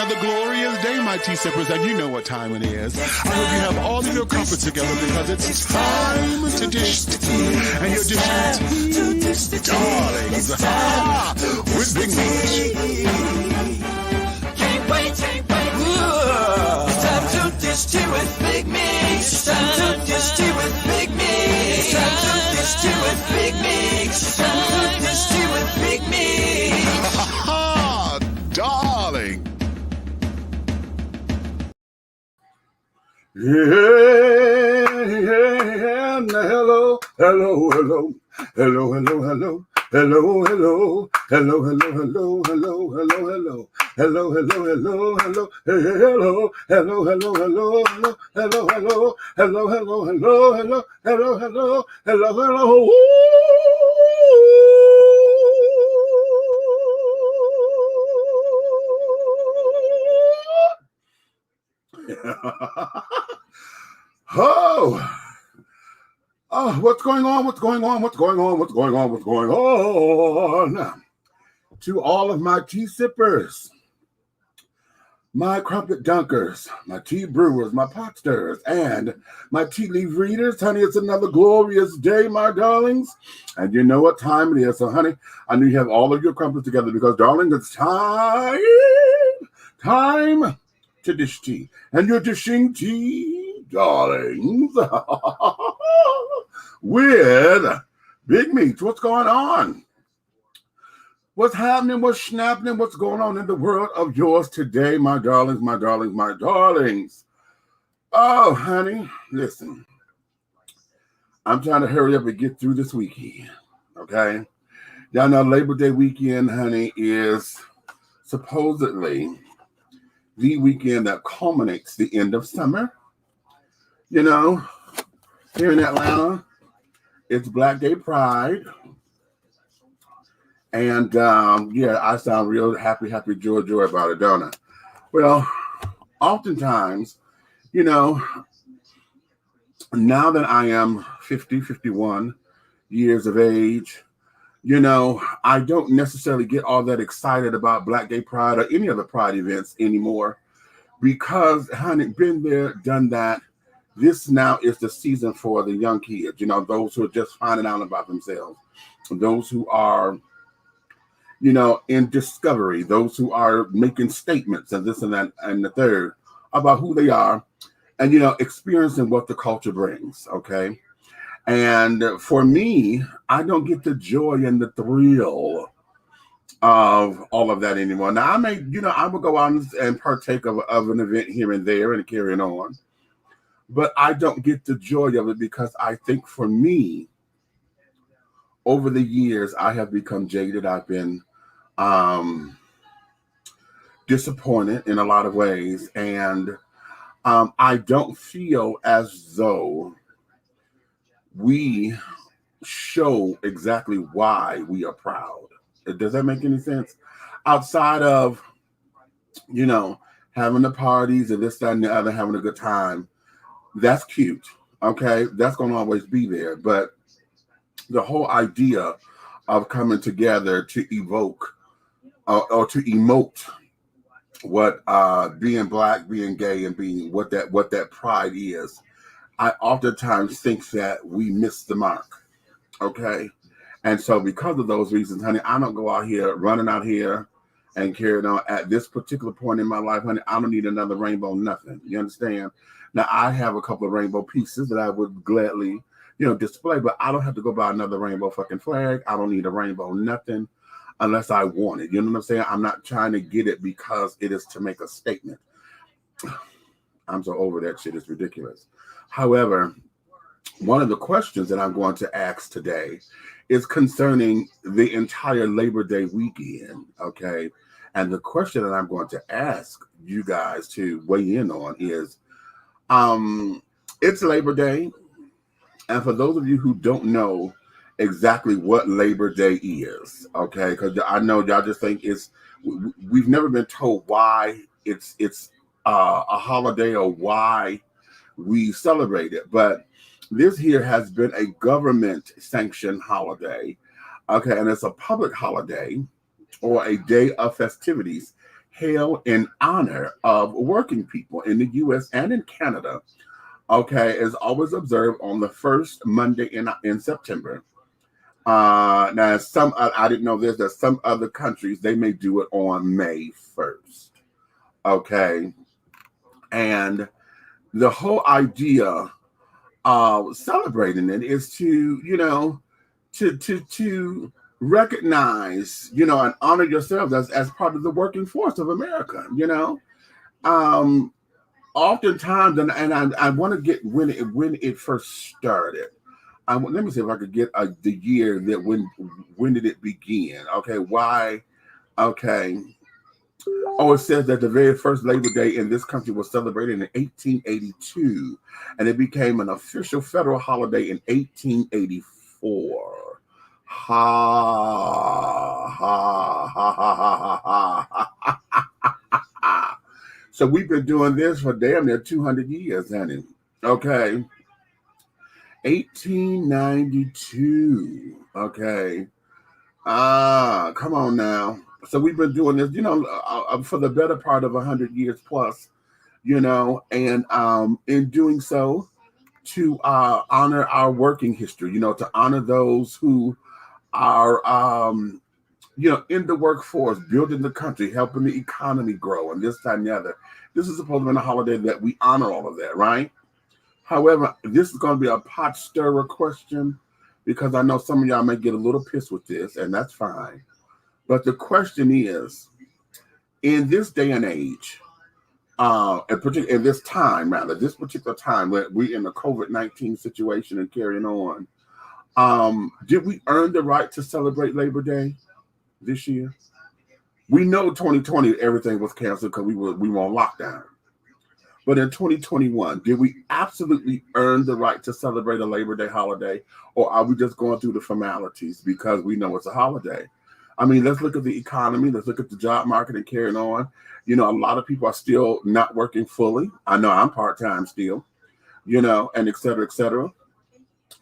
another glorious day, my tea sippers, and you know what time it is. I hope you have all of your comforts together because it's time to dish tea. And you're dishing tea, darlings, with Big Meat. Can't wait. It's time to dish tea with Big Meat. It's time to dish tea with Big Meat. It's time to dish tea with Big Meat. It's time to dish tea with Big Meat. Darling. Yeah, hello. Oh, what's going on? To all of my tea sippers, my crumpet dunkers, my tea brewers, my pot stirrers, and my tea leaf readers. Honey, it's another glorious day, my darlings. And you know what time it is. So, honey, I know you have all of your crumpets together because, darling, it's time to dish tea. And you're dishing tea, darlings, with Big Meat. What's going on? What's happening? What's snapping? What's going on in the world of yours today, my darlings, my darlings, my darlings? Oh, honey, listen. I'm trying to hurry up and get through this weekend, okay? Y'all know Labor Day weekend, honey, is supposedly the weekend that culminates the end of summer. You know, here in Atlanta, it's Black Day Pride. And, yeah, I sound real happy, joy about it, don't I? Well, oftentimes, you know, now that I am 51 years of age, you know, I don't necessarily get all that excited about Black Day Pride or any other Pride events anymore because, honey, been there, done that. This now is the season for the young kids, you know, those who are just finding out about themselves, those who are, you know, in discovery, those who are making statements and this and that and the third about who they are and, you know, experiencing what the culture brings, okay? And for me, I don't get the joy and the thrill of all of that anymore. Now, I may, you know, I will go out and partake of an event here and there and carrying on, but I don't get the joy of it because I think for me, over the years, I have become jaded. I've been disappointed in a lot of ways, and I don't feel as though we show exactly why we are proud. Does that make any sense? Outside of, you know, having the parties and this, that, and the other, having a good time, that's cute, okay? That's going to always be there, but the whole idea of coming together to evoke or to emote what being Black, being gay, and being what that pride is, I oftentimes think that we miss the mark, okay? And so because of those reasons, honey, I don't go out here, running out here and carrying on. At this particular point in my life, honey, I don't need another rainbow, nothing. You understand? Now, I have a couple of rainbow pieces that I would gladly, you know, display, but I don't have to go buy another rainbow fucking flag. I don't need a rainbow, nothing, unless I want it. You know what I'm saying? I'm not trying to get it because it is to make a statement. I'm so over that shit. It's ridiculous. However, one of the questions that I'm going to ask today is concerning the entire Labor Day weekend, okay? And the question that I'm going to ask you guys to weigh in on is, it's Labor Day. And for those of you who don't know exactly what Labor Day is, okay, because I know y'all just think we've never been told why it's a holiday or why we celebrate it. But this here has been a government-sanctioned holiday, okay, and it's a public holiday or a day of festivities held in honor of working people in the U.S. and in Canada, okay, is always observed on the first Monday in September. Now, I didn't know this, that some other countries, they may do it on May 1st, okay? And the whole idea of celebrating it is to, to recognize, and honor yourselves as part of the working force of America, oftentimes, and I want to get when it first started. Let me see if I could get the year that when did it begin? Okay, why? Okay. Oh, it says that the very first Labor Day in this country was celebrated in 1882, and it became an official federal holiday in 1884. Ha ha ha ha ha ha ha. So we've been doing this for damn near 200 years, honey. Okay. 1892. Okay. Come on now. So we've been doing this, for the better part of 100 years plus, and in doing so, to honor our working history, to honor those who are, in the workforce, building the country, helping the economy grow, and this, that, and the other. This is supposed to be a holiday that we honor all of that, right? However, this is going to be a pot stirrer question, because I know some of y'all may get a little pissed with this, and that's fine. But the question is, in this day and age, in this particular time, where we're in the COVID-19 situation and carrying on, did we earn the right to celebrate Labor Day this year? We know 2020, everything was canceled because we were on lockdown. But in 2021, did we absolutely earn the right to celebrate a Labor Day holiday, or are we just going through the formalities because we know it's a holiday? I mean, let's look at the economy. Let's look at the job market and carrying on. A lot of people are still not working fully. I know I'm part-time still, and et cetera, et cetera.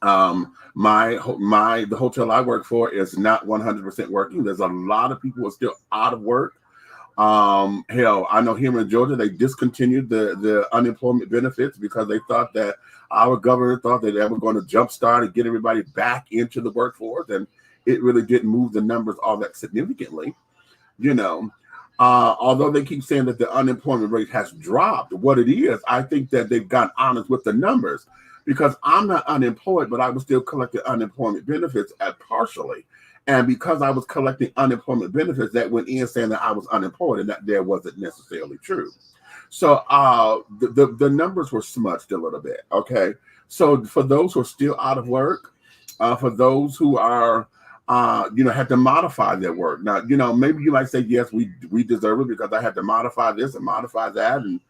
The hotel I work for is not 100% working. There's a lot of people who are still out of work. Hell, I know here in Georgia, they discontinued the unemployment benefits because they thought that our government thought that they were going to jumpstart and get everybody back into the workforce. And it really didn't move the numbers all that significantly, although they keep saying that the unemployment rate has dropped. What it is, I think that they've gotten honest with the numbers, because I'm not unemployed, but I was still collecting unemployment benefits partially. And because I was collecting unemployment benefits, that went in saying that I was unemployed, and that there wasn't necessarily true. So the numbers were smudged a little bit. Okay. So for those who are still out of work, for those who are, had to modify their work. Now, maybe you might say, yes, we deserve it because I had to modify this and modify that and,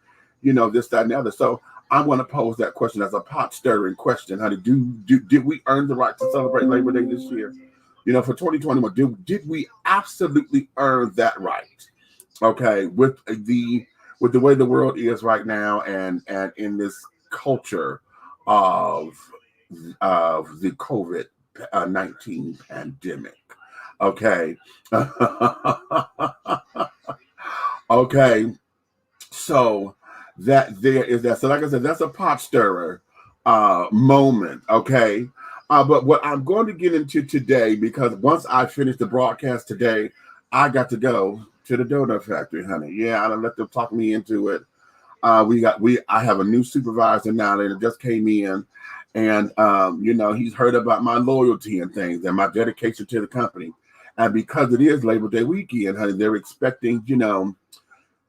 this, that, and the other. So I want to pose that question as a pot stirring question. Honey, did we earn the right to celebrate Labor Day this year? For 2021, did we absolutely earn that right? Okay, with the way the world is right now, and in this culture of the COVID-19 pandemic. Okay. Okay. So that there is that. So like I said, that's a pot stirrer moment. Okay. But what I'm going to get into today, because once I finish the broadcast today, I got to go to the donut factory, honey. Yeah, I let them talk me into it. I have a new supervisor now that just came in, and he's heard about my loyalty and things and my dedication to the company. And because it is Labor Day weekend, honey, they're expecting,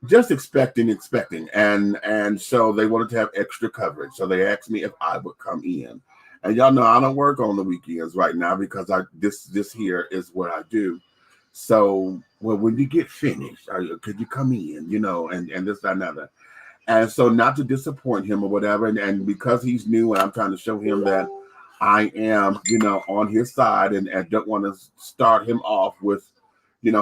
just expecting. And so they wanted to have extra coverage. So they asked me if I would come in. And y'all know I don't work on the weekends right now because this here is what I do. So, well, when you get finished, could you come in, and this, that, and other. And so not to disappoint him or whatever. And because he's new and I'm trying to show him that I am, on his side and don't want to start him off with,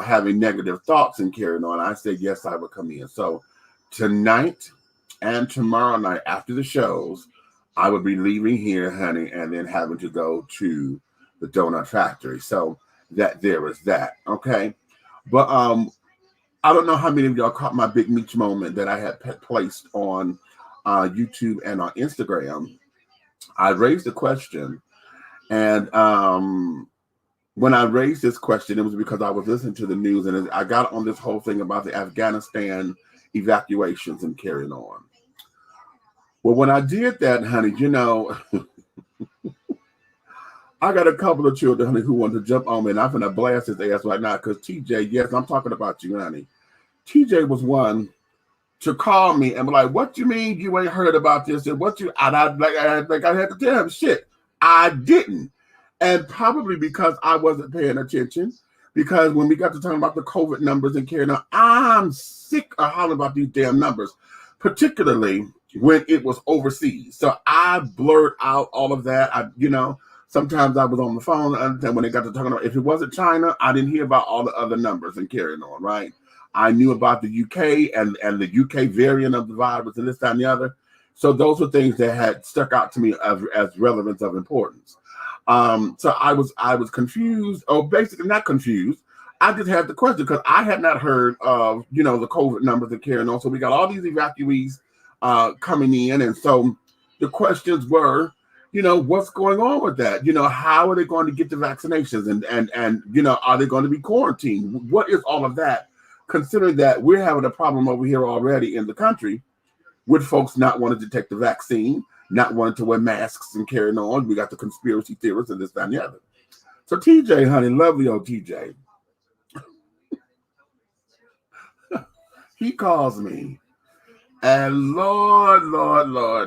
having negative thoughts and carrying on, I said, yes, I will come in. So tonight and tomorrow night after the shows, I would be leaving here, honey, and then having to go to the donut factory. So that there is that. Okay. But I don't know how many of y'all caught my Big Meech moment that I had placed on YouTube and on Instagram. I raised a question, and when I raised this question, it was because I was listening to the news, and I got on this whole thing about the Afghanistan evacuations and carrying on. Well, when I did that, honey, you know, I got a couple of children, honey, who want to jump on me, and I'm going to blast his ass right now because TJ, yes, I'm talking about you, honey. TJ was one to call me and be like, "What you mean you ain't heard about this?" And what you, and I had to tell him, shit, I didn't. And probably because I wasn't paying attention, because when we got to talking about the COVID numbers and carrying on, I'm sick of hollering about these damn numbers, particularly when it was overseas. So I blurred out all of that. Sometimes I was on the phone, and when they got to talking about, if it wasn't China, I didn't hear about all the other numbers and carrying on, right? I knew about the UK and the UK variant of the virus and this, that, and the other. So those were things that had stuck out to me as relevance of importance. So I was confused, or basically not confused. I just had the question because I had not heard of, the COVID numbers and carrying on. So we got all these evacuees coming in. And so the questions were, what's going on with that? How are they going to get the vaccinations? And are they going to be quarantined? What is all of that? Considering that we're having a problem over here already in the country with folks not wanting to take the vaccine, not wanting to wear masks and carrying on. We got the conspiracy theorists and this, that, and the other. So TJ, honey, lovely old TJ, he calls me. And Lord,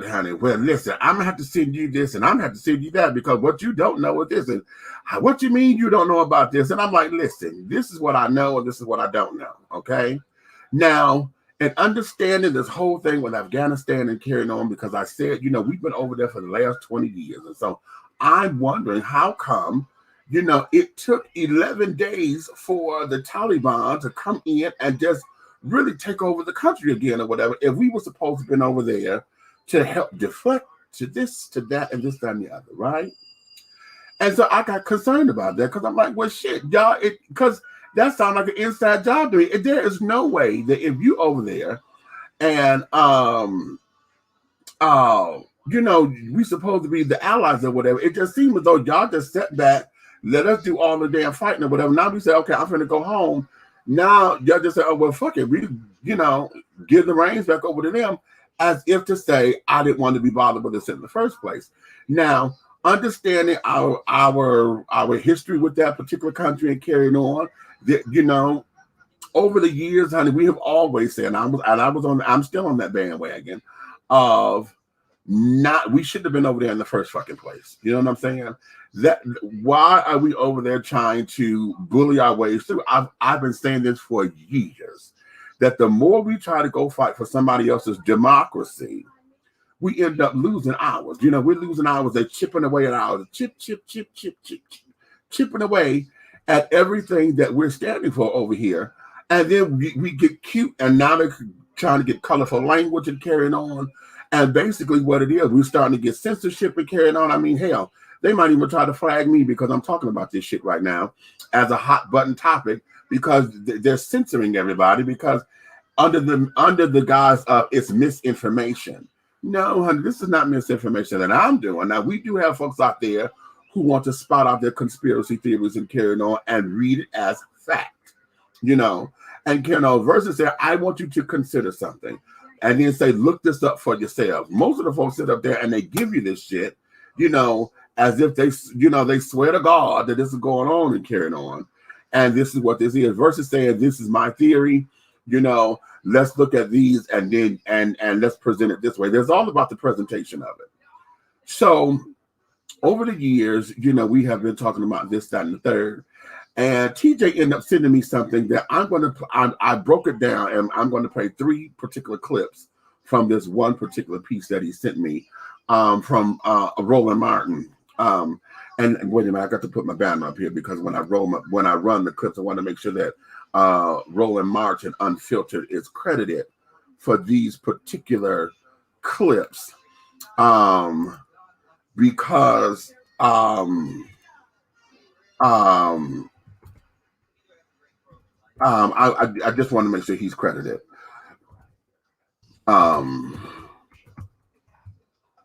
honey, well, listen, I'm going to have to send you this and I'm going to have to send you that because what you don't know is this. And what you mean you don't know about this? And I'm like, listen, this is what I know and this is what I don't know, okay? Now, and understanding this whole thing with Afghanistan and carrying on, because I said, we've been over there for the last 20 years. And so I'm wondering how come, it took 11 days for the Taliban to come in and just really take over the country again or whatever, if we were supposed to have been over there to help deflect to this, to that, and this, that, and the other, right? And so I got concerned about that because I'm like, well, shit, y'all, because that sounds like an inside job to me. There is no way that if you over there and, we supposed to be the allies or whatever, it just seems as though y'all just sat back, let us do all the damn fighting or whatever. Now we say, okay, I'm going to go home. Now y'all just say, oh, well, fuck it. We, give the reins back over to them as if to say, I didn't want to be bothered with this in the first place. Now, understanding our history with that particular country and carrying on, that, over the years, honey, we have always said, I'm still on that bandwagon of we shouldn't have been over there in the first fucking place. You know what I'm saying? That why are we over there trying to bully our ways through? I've been saying this for years, that the more we try to go fight for somebody else's democracy, we end up losing ours. We're losing ours. They're chipping away at ours. Chipping away at everything that we're standing for over here. And then we get cute, and now they're trying to get colorful language and carrying on. And basically what it is, we're starting to get censorship and carrying on. I mean, hell, they might even try to flag me because I'm talking about this shit right now as a hot button topic because they're censoring everybody because under the guise of it's misinformation. No, honey, this is not misinformation that I'm doing. Now, we do have folks out there who want to spot out their conspiracy theories and carrying on and read it as fact, and carrying on versus say, I want you to consider something. And then say, look this up for yourself. Most of the folks sit up there and they give you this shit, as if they swear to God that this is going on and carrying on. And this is what this is versus saying, this is my theory, let's look at these and then, and let's present it this way. There's all about the presentation of it. So over the years, we have been talking about this, that, and the third. And TJ ended up sending me something that I broke it down and I'm going to play 3 particular clips from this one particular piece that he sent me from Roland Martin. And wait a minute, I got to put my banner up here because when I run the clips, I want to make sure that Roland Martin Unfiltered is credited for these particular clips because I just want to make sure he's credited.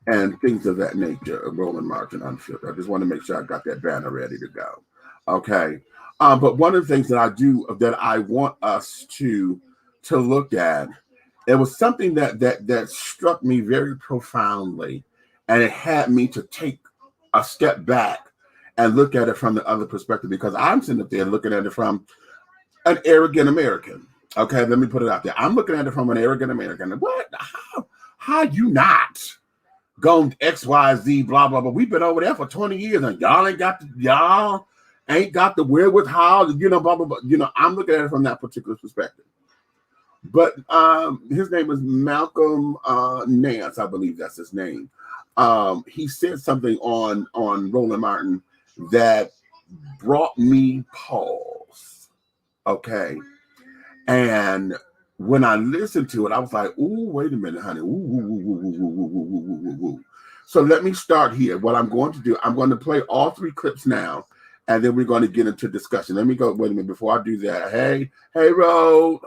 And things of that nature, Roland Martin Unfiltered. I just want to make sure I got that banner ready to go. Okay. But one of the things that I want us to look at, it was something that struck me very profoundly, and it had me to take a step back and look at it from the other perspective, because I'm sitting up there looking at it from an arrogant American. Okay, let me put it out there. I'm looking at it from an arrogant American. What? How you not going X, Y, Z, blah, blah, blah. We've been over there for 20 years and y'all ain't got the wherewithal, blah, blah, blah. I'm looking at it from that particular perspective. But his name is Malcolm Nance, I believe that's his name. He said something on Roland Martin that brought me pause. Okay. And when I listened to it, I was like, ooh, wait a minute, honey. Ooh. So let me start here. What I'm going to do, I'm going to play all 3 clips now, and then we're going to get into discussion. Let me go, wait a minute, before I do that. Hey, Ro.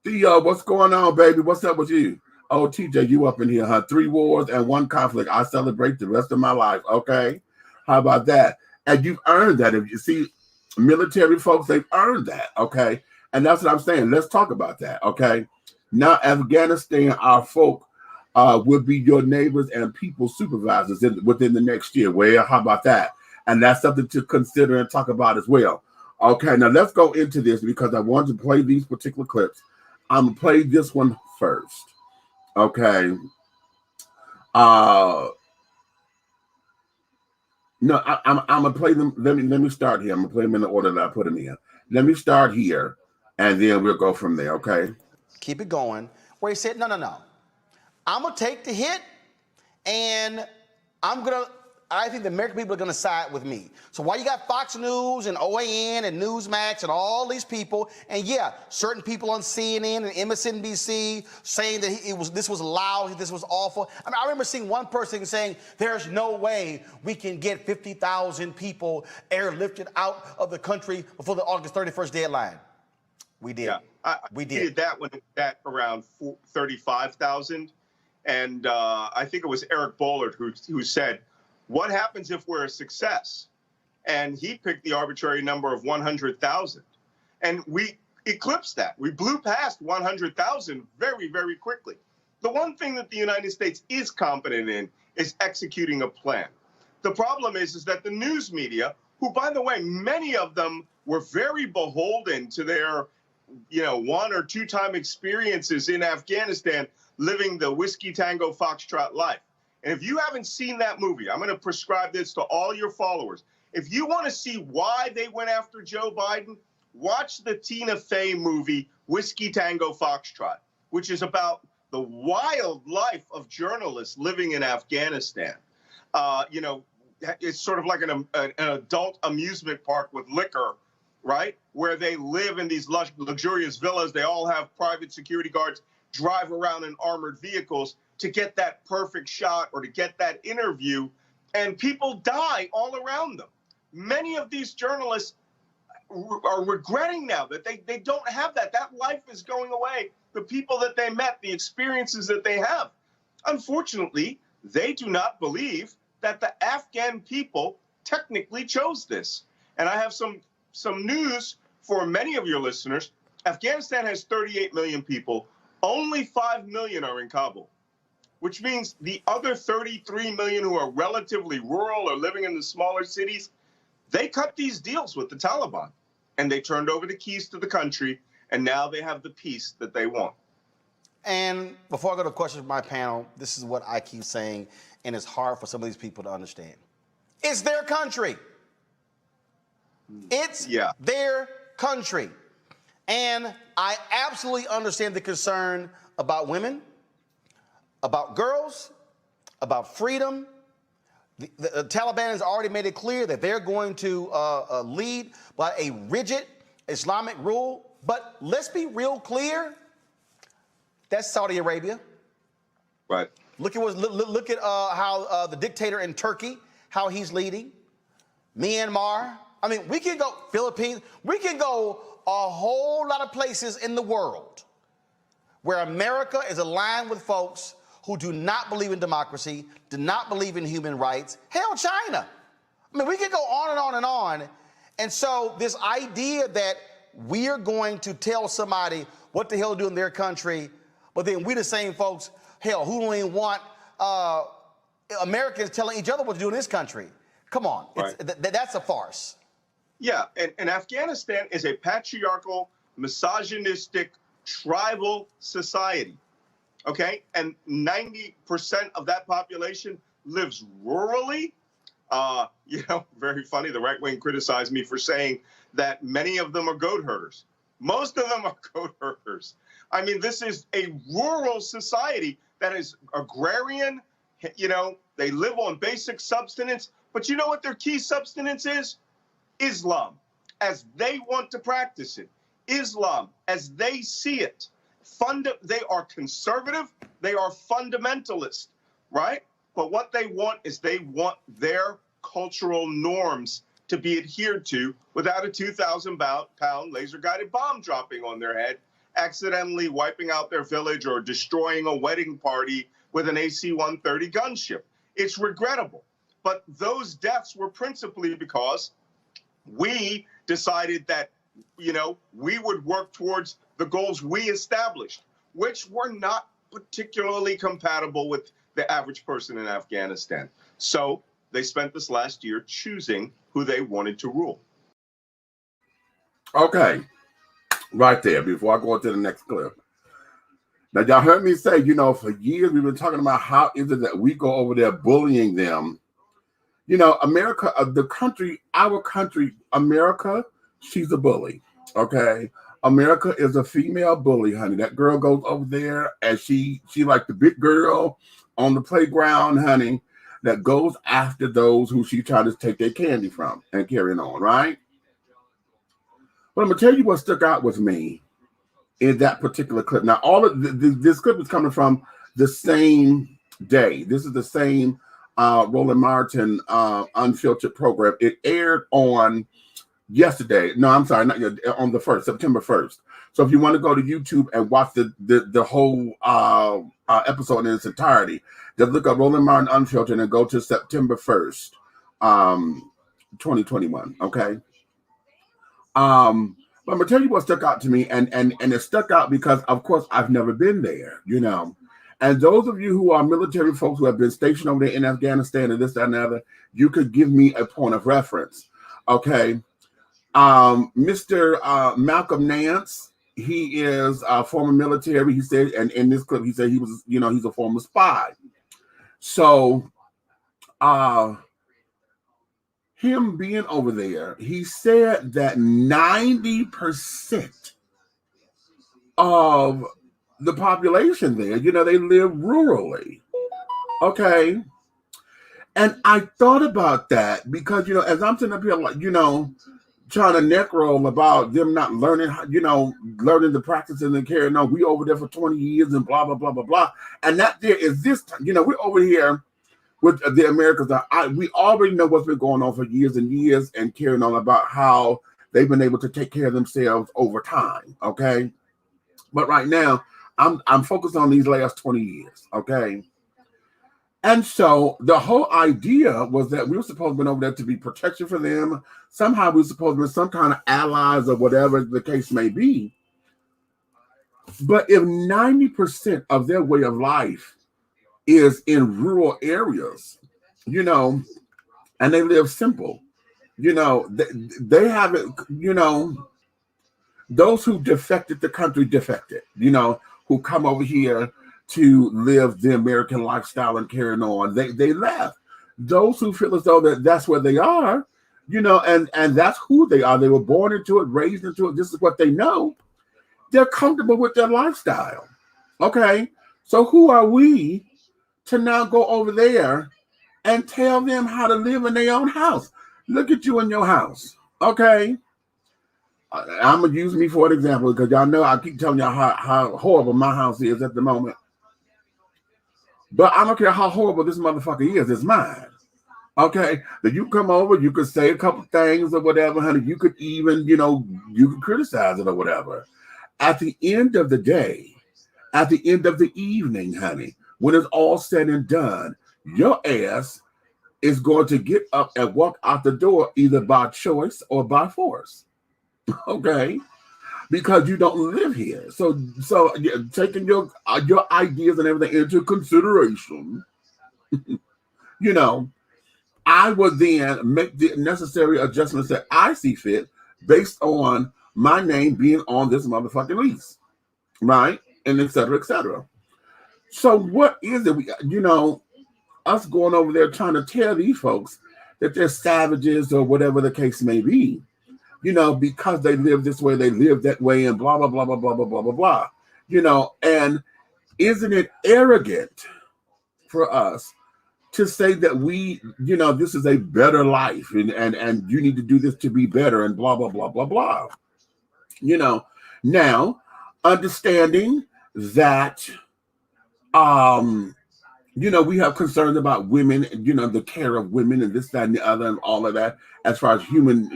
Theo, what's going on, baby? What's up with you? Oh, TJ, you up in here, huh? 3 wars and 1 conflict. I celebrate the rest of my life, okay? How about that? And you've earned that. If you see military folks, they've earned that, okay? And that's what I'm saying. Let's talk about that, okay? Now, Afghanistan, our folk will be your neighbors and people supervisors within the next year. Well, how about that? And that's something to consider and talk about as well. Okay, now let's go into this because I want to play these particular clips. I'm going to play this one first, okay? No, I'm going to play them. Let me start here. I'm going to play them in the order that I put them in. Let me start here. And then we'll go from there, okay? Keep it going. Where he said, no. I'm going to take the hit, and I think the American people are going to side with me. So while you got Fox News and OAN and Newsmax and all these people, and yeah, certain people on CNN and MSNBC saying that this was loud, this was awful. I mean, I remember seeing one person saying, there's no way we can get 50,000 people airlifted out of the country before the August 31st deadline. We did. Yeah, we did that when it was at around 35,000, and I think it was Eric Bollard who said, "What happens if we're a success?" And he picked the arbitrary number of 100,000, and we eclipsed that. We blew past 100,000 very, very quickly. The one thing that the United States is competent in is executing a plan. The problem is that the news media, who, by the way, many of them were very beholden to their 1 or 2 time experiences in Afghanistan, living the Whiskey Tango Foxtrot life. And if you haven't seen that movie, I'm going to prescribe this to all your followers. If you want to see why they went after Joe Biden, watch the Tina Fey movie, Whiskey Tango Foxtrot, which is about the wild life of journalists living in Afghanistan. It's sort of like an adult amusement park with liquor, right? Where they live in these luxurious villas. They all have private security guards, drive around in armored vehicles to get that perfect shot or to get that interview. And people die all around them. Many of these journalists are regretting now that they don't have that. That life is going away. The people that they met, the experiences that they have. Unfortunately, they do not believe that the Afghan people technically chose this. And I have some news for many of your listeners. Afghanistan has 38 million people. Only 5 million are in Kabul, which means the other 33 million who are relatively rural or living in the smaller cities, they cut these deals with the Taliban and they turned over the keys to the country, and now they have the peace that they want. And before I go to questions from my panel, this is what I keep saying, and it's hard for some of these people to understand. It's their country. It's their country. And I absolutely understand the concern about women, about girls, about freedom. The Taliban has already made it clear that they're going to lead by a rigid Islamic rule. But let's be real clear. That's Saudi Arabia. Right. Look at how the dictator in Turkey, how he's leading. Myanmar, I mean, we can go Philippines. We can go a whole lot of places in the world where America is aligned with folks who do not believe in democracy, do not believe in human rights. Hell, China. I mean, we can go on and on and on. And so this idea that we are going to tell somebody what the hell to do in their country, but then we the same folks, hell, who don't even want Americans telling each other what to do in this country. Come on, Right. That's a farce. Yeah, and Afghanistan is a patriarchal, misogynistic, tribal society, okay? And 90% of that population lives rurally. You know, very funny, the right wing criticized me for saying that many of them are goat herders. Most of them are goat herders. I mean, this is a rural society that is agrarian. You know, they live on basic subsistence. But you know what their key subsistence is? Islam, as they want to practice it. Islam, as they see it. They are conservative. They are fundamentalist, right? But what they want is they want their cultural norms to be adhered to without a 2,000-pound laser-guided bomb dropping on their head, accidentally wiping out their village or destroying a wedding party with an AC-130 gunship. It's regrettable. But those deaths were principally because we decided that, you know, we would work towards the goals we established, which were not particularly compatible with the average person in Afghanistan. So they spent this last year choosing who they wanted to rule. Okay, right there, before I go to the next clip. Now, y'all heard me say, you know, for years we've been talking about how is it that we go over there bullying them. You know, America, the country, our country, America, she's a bully, okay? America is a female bully, honey. That girl goes over there and she like the big girl on the playground, honey, that goes after those who she tried to take their candy from and carrying on, right? But I'm going to tell you what stuck out with me in that particular clip. Now, all of this clip is coming from the same day. This is the same Roland Martin Unfiltered program. It aired on yesterday. No, I'm sorry, not yet, on the 1st, September 1st. So if you want to go to YouTube and watch the whole episode in its entirety, just look up Roland Martin Unfiltered and go to September 1st, 2021. Okay. But I'm gonna tell you what stuck out to me, and it stuck out because, of course, I've never been there, you know. And those of you who are military folks who have been stationed over there in Afghanistan and this, that, and the other, you could give me a point of reference. Okay. Mr. Malcolm Nance, he is former military. He said, and in this clip, he said he was, you know, he's a former spy. So, him being over there, he said that 90% of the population there, you know, they live rurally. Okay. And I thought about that because, you know, as I'm sitting up here, like, you know, trying to neck roll about them not learning, you know, learning the practice and the carrying on. We over there for 20 years and blah, blah, blah, blah, blah. And that there is this time, you know, we're over here with the Americans. We already know what's been going on for years and years and carrying on about how they've been able to take care of themselves over time. Okay. But right now, I'm focused on these last 20 years. Okay. And so the whole idea was that we were supposed to be over there to be protection for them. Somehow we were supposed to be some kind of allies or whatever the case may be. But if 90% of their way of life is in rural areas, you know, and they live simple, you know, they have it, you know, those who defected the country defected, you know, who come over here to live the American lifestyle and carrying on. They left. Those who feel as though that's where they are, you know, and that's who they are. They were born into it, raised into it. This is what they know. They're comfortable with their lifestyle. Okay. So who are we to now go over there and tell them how to live in their own house? Look at you in your house. Okay. I'm going to use me for an example because y'all know I keep telling y'all how horrible my house is at the moment. But I don't care how horrible this motherfucker is, it's mine. Okay, then you come over, you could say a couple things or whatever, honey. You could even, you could criticize it or whatever. At the end of the day, at the end of the evening, honey, when it's all said and done, your ass is going to get up and walk out the door either by choice or by force. Okay, because you don't live here. So yeah, taking your ideas and everything into consideration, you know, I would then make the necessary adjustments that I see fit based on my name being on this motherfucking lease, right? And et cetera, et cetera. So what is it? Us going over there trying to tell these folks that they're savages or whatever the case may be, because they live this way, they live that way, and blah, blah, blah, blah, blah, blah, blah, blah, blah. And isn't it arrogant for us to say that this is a better life and you need to do this to be better and blah, blah, blah, blah, blah. Now understanding that, we have concerns about women, the care of women and this, that, and the other, and all of that, as far as human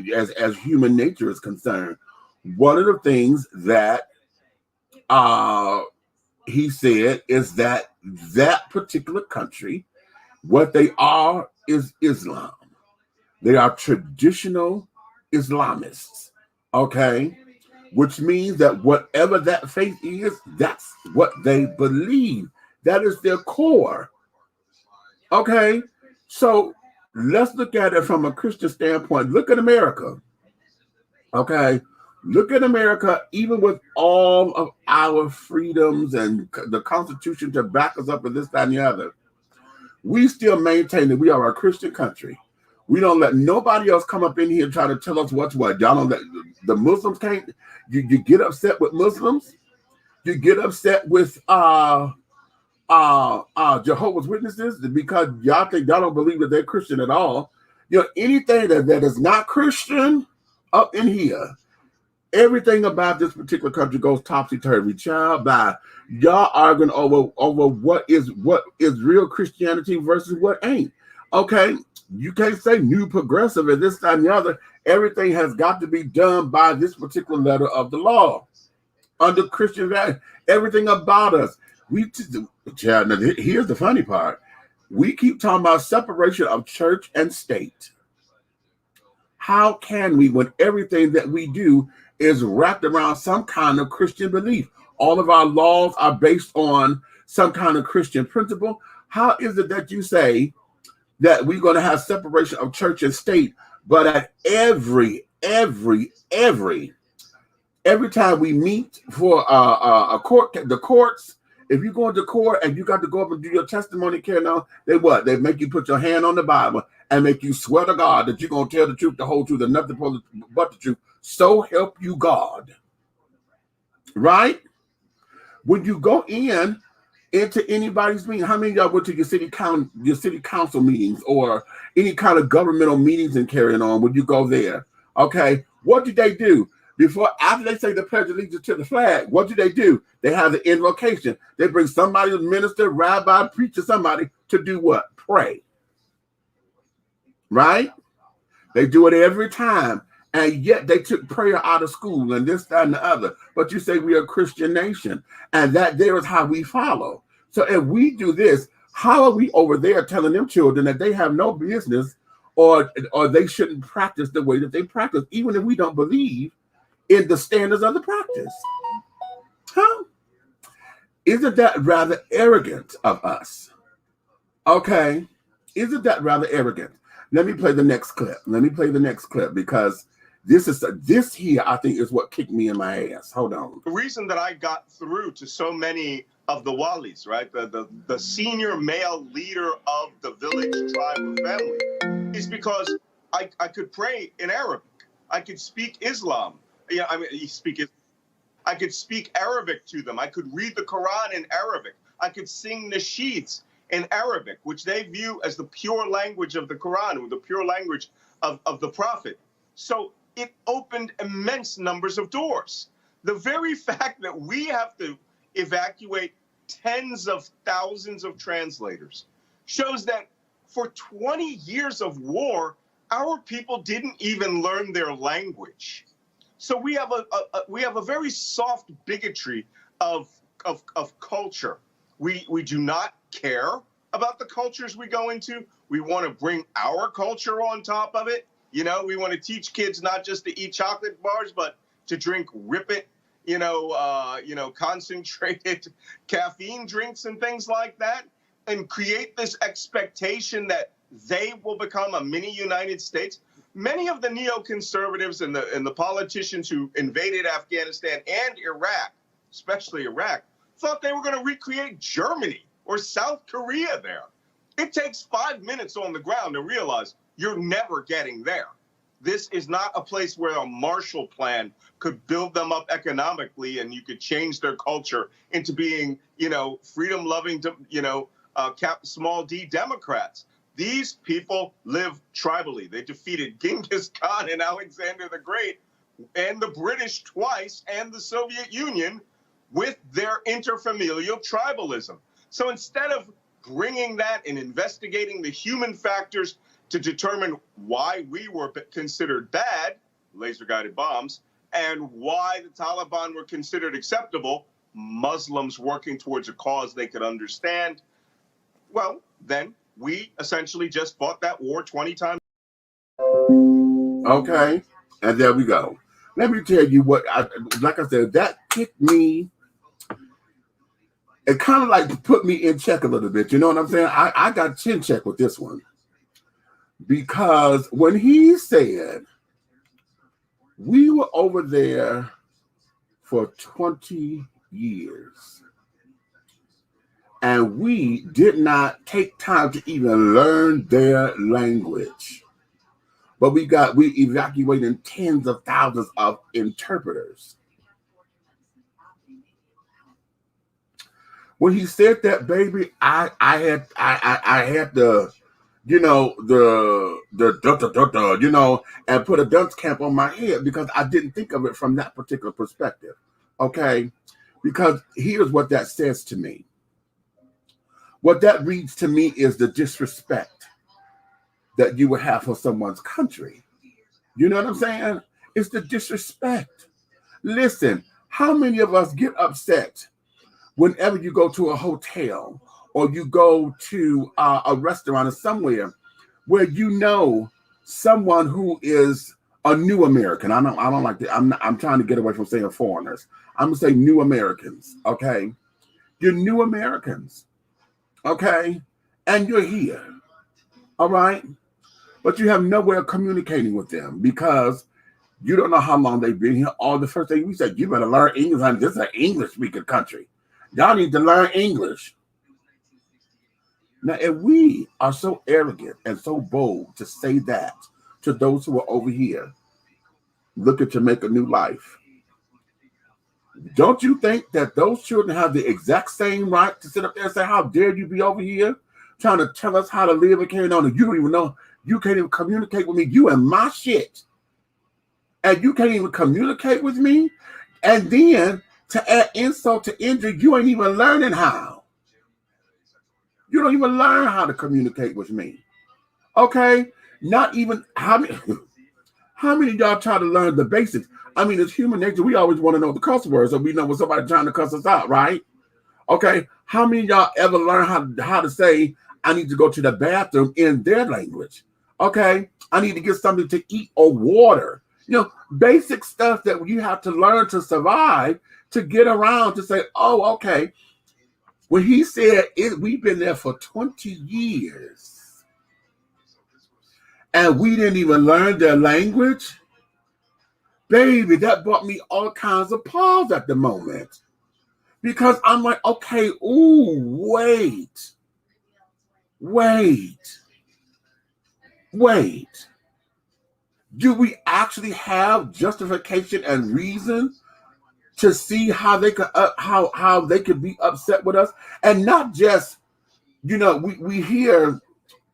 nature is concerned. One of the things that he said is that particular country, what they are is Islam. They are traditional Islamists, okay? Which means that whatever that faith is, that's what they believe. That is their core. Okay? So let's look at it from a Christian standpoint. Look at America. Okay? Look at America, even with all of our freedoms and the Constitution to back us up and this, that, and the other. We still maintain that we are a Christian country. We don't let nobody else come up in here and try to tell us what's what. Y'all don't let the Muslims can't. You get upset with Muslims. You get upset with Jehovah's Witnesses because y'all think y'all don't believe that they're Christian at all. Anything that is not Christian up in here, everything about this particular country goes topsy-turvy. Child, by y'all arguing over what is real Christianity versus what ain't. Okay, you can't say new progressive and this, that, and the other. Everything has got to be done by this particular letter of the law under Christian value. Everything about us. Child, now here's the funny part. We keep talking about separation of church and state. How can we, when everything that we do is wrapped around some kind of Christian belief? All of our laws are based on some kind of Christian principle. How is it that you say that we're going to have separation of church and state, but at every time we meet for a court, the courts, if you go into court and you got to go up and do your testimony, they make you put your hand on the Bible and make you swear to God that you're going to tell the truth, the whole truth, and nothing but the truth. So help you God. Right? When you go into anybody's meeting, how many of y'all went to your city council meetings or any kind of governmental meetings and carrying on? When you go there, okay, what did they do? After they say the pledge of allegiance to the flag, what do? They have the invocation. They bring somebody, a minister, rabbi, preacher, somebody to do what? Pray. Right? They do it every time. And yet they took prayer out of school and this, that, and the other. But you say we are a Christian nation. And that there is how we follow. So if we do this, how are we over there telling them children that they have no business or they shouldn't practice the way that they practice, even if we don't believe in the standards of the practice? Huh? Isn't that rather arrogant of us? Okay. Isn't that rather arrogant? Let me play the next clip. Because this here, I think, is what kicked me in my ass. Hold on. The reason that I got through to so many of the walis, right, the senior male leader of the village, tribe, or family, is because I could pray in Arabic. I could speak Islam. I could speak Arabic to them. I could read the Quran in Arabic. I could sing nasheeds in Arabic, which they view as the pure language of the Quran, or the pure language of the Prophet. So it opened immense numbers of doors. The very fact that we have to evacuate tens of thousands of translators shows that for 20 years of war, our people didn't even learn their language. So we have a very soft bigotry of culture. We do not care about the cultures we go into. We want to bring our culture on top of it. You know, we want to teach kids not just to eat chocolate bars, but to drink Rip It, concentrated caffeine drinks and things like that, and create this expectation that they will become a mini United States. Many of the neoconservatives and the politicians who invaded Afghanistan and Iraq, especially Iraq, thought they were going to recreate Germany or South Korea there. It takes 5 minutes on the ground to realize you're never getting there. This is not a place where a Marshall Plan could build them up economically and you could change their culture into being, freedom-loving, small d Democrats. These people live tribally. They defeated Genghis Khan and Alexander the Great and the British twice and the Soviet Union with their interfamilial tribalism. So instead of bringing that and investigating the human factors to determine why we were considered bad, laser-guided bombs, and why the Taliban were considered acceptable, Muslims working towards a cause they could understand, well, then we essentially just fought that war 20 times. Okay, and there we go. Let me tell you what, like I said, that kicked me. It kind of like put me in check a little bit. You know what I'm saying? I got chin check with this one. Because when he said we were over there for 20 years and we did not take time to even learn their language, but we evacuated tens of thousands of interpreters. When he said that, baby, I had the and put a dunce cap on my head because I didn't think of it from that particular perspective. Okay, because here's what that says to me. What that reads to me is the disrespect that you would have for someone's country. You know what I'm saying? It's the disrespect. Listen, how many of us get upset whenever you go to a hotel or you go to a restaurant or somewhere where you know someone who is a new American? I don't like that. I'm trying to get away from saying foreigners. I'm gonna say new Americans. Okay, you're new Americans. Okay, and you're here. All right, but you have no way of communicating with them because you don't know how long they've been here. All the first thing we said, you better learn English. Honey. This is an English-speaking country. Y'all need to learn English. Now, if we are so arrogant and so bold to say that to those who are over here looking to make a new life, don't you think that those children have the exact same right to sit up there and say, how dare you be over here trying to tell us how to live and carry on? And you don't even know, you can't even communicate with me. You and my shit. And you can't even communicate with me. And then to add insult to injury, you ain't even learning how. You don't even learn how to communicate with me. Okay? Not even, how many of y'all try to learn the basics? I mean, it's human nature. We always want to know the cuss words so we know when somebody's trying to cuss us out, right? Okay? How many of y'all ever learn how to say, I need to go to the bathroom in their language? Okay? I need to get something to eat or water. You know, basic stuff that you have to learn to survive to get around to say, oh, okay. When he said we've been there for 20 years and we didn't even learn their language, baby, that brought me all kinds of pause at the moment. Because I'm like, okay, wait. Do we actually have justification and reason to see how they could how they could be upset with us? And not just, we hear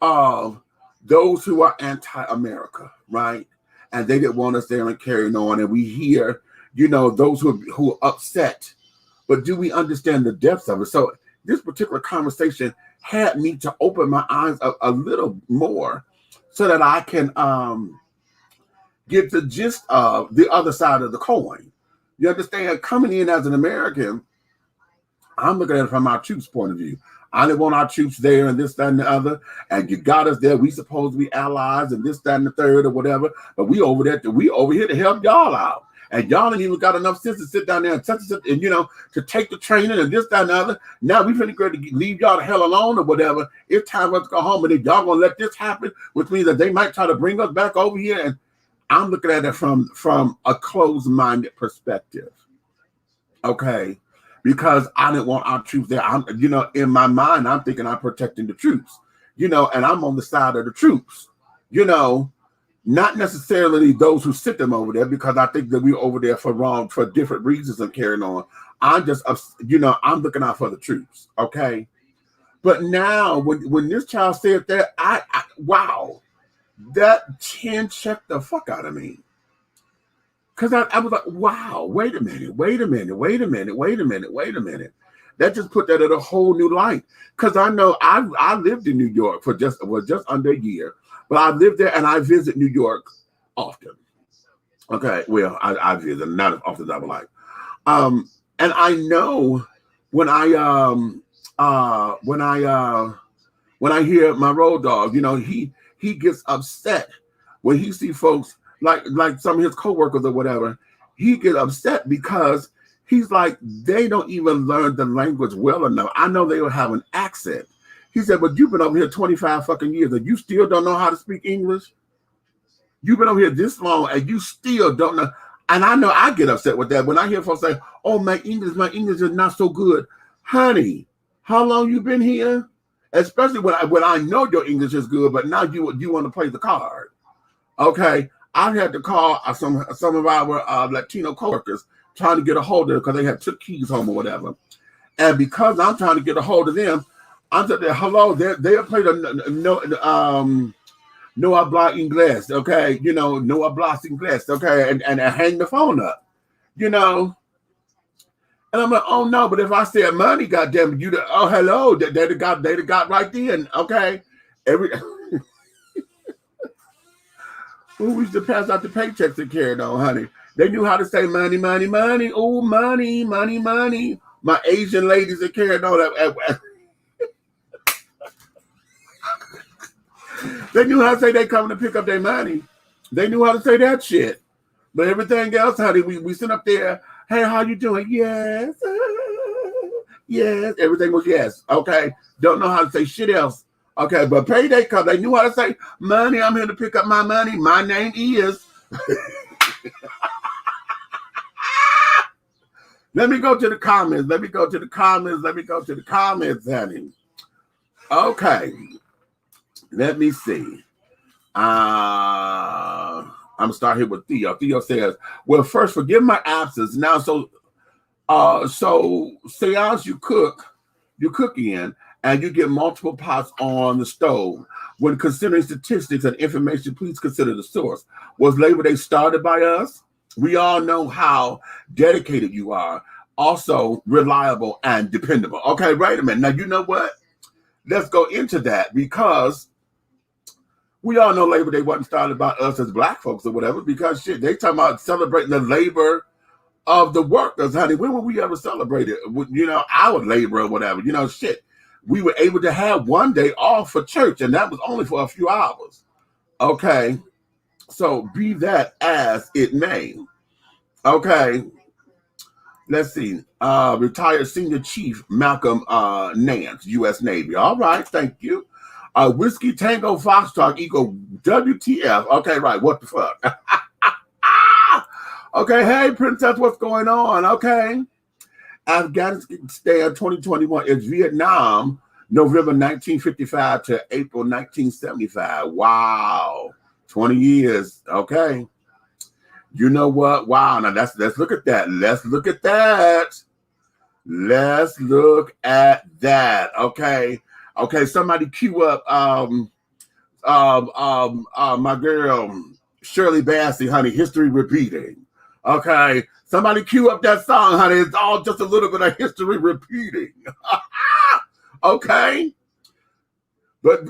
of those who are anti-America, right? And they didn't want us there and carrying on. And we hear, those who are upset. But do we understand the depths of it? So this particular conversation had me to open my eyes a little more so that I can get the gist of the other side of the coin. You understand? Coming in as an American, I'm looking at it from our troops' point of view. I didn't want our troops there and this, that, and the other. And you got us there. We supposed to be allies and this, that, and the third or whatever. But we over here to help y'all out. And y'all ain't even got enough sense to sit down there and to take the training and this, that, and the other. Now we finna go to leave y'all the hell alone or whatever. It's time for us to go home. And if y'all gonna let this happen, which means that they might try to bring us back over here. And I'm looking at it from a closed-minded perspective. Okay. Because I didn't want our troops there. In my mind, I'm thinking I'm protecting the troops, and I'm on the side of the troops, not necessarily those who sit them over there, because I think that we're over there for different reasons and carrying on. I'm just, I'm looking out for the troops. Okay. But now when this child said that, I wow, that chin checked the fuck out of me. Because I was like, wow, wait a minute. That just put that in a whole new light. Because I know I lived in New York for just under a year. But I lived there and I visit New York often. Okay, well, I visit, not as often as I would like. And I know when I hear my road dog, he gets upset when he see folks like some of his coworkers or whatever. He gets upset because he's like, they don't even learn the language well enough. I know they will have an accent. He said, but you've been over here 25 fucking years and you still don't know how to speak English? You've been over here this long and you still don't know. And I know I get upset with that when I hear folks say, oh, my English is not so good. Honey, how long you been here? Especially when I know your English is good, but now you want to play the card. Okay. I had to call some of our Latino coworkers trying to get a hold of them because they had took keys home or whatever. And because I'm trying to get a hold of them, I'm saying, hello, they'll play the no habla inglés, okay? No hablas inglés, okay? And hang the phone up, And I'm like, oh no, but if I said money, goddamn it, oh hello, they'd have got right then, okay? Who used to pass out the paychecks and carried on, honey? They knew how to say money, money, money. Oh, money, money, money. My Asian ladies that carried on. They knew how to say they coming to pick up their money. They knew how to say that shit. But everything else, honey, we sit up there. Hey, how you doing? Yes. Yes. Everything was yes. Okay. Don't know how to say shit else. Okay, but payday come. They knew how to say money. I'm here to pick up my money. My name is. Let me go to the comments. Honey. Okay. Let me see. I'm gonna start here with Theo. Theo says, well, first, forgive my absence. Now, so seance you cook in, and you get multiple pots on the stove. When considering statistics and information, please consider the source. Was Labor Day started by us? We all know how dedicated you are. Also reliable and dependable. Okay, wait a minute. Now, you know what? Let's go into that, because we all know Labor Day wasn't started by us as black folks or whatever, because shit, they talking about celebrating the labor of the workers, honey. When would we ever celebrate it? Our labor or whatever, shit. We were able to have one day off for church, and that was only for a few hours. Okay. So be that as it may. Okay. Let's see. Retired Senior Chief Malcolm Nance, U.S. Navy. All right. Thank you. Whiskey Tango Foxtrot equal WTF. Okay, right. What the fuck? Okay. Hey, Princess, what's going on? Okay. Afghanistan 2021 is Vietnam, November 1955 to April 1975. Wow. 20 years. Okay. You know what? Wow. Now let's look at that. Let's look at that. Okay. Okay. Somebody cue up my girl Shirley Bassey, honey, history repeating. Okay. Somebody cue up that song, honey. It's all just a little bit of history repeating. Okay. But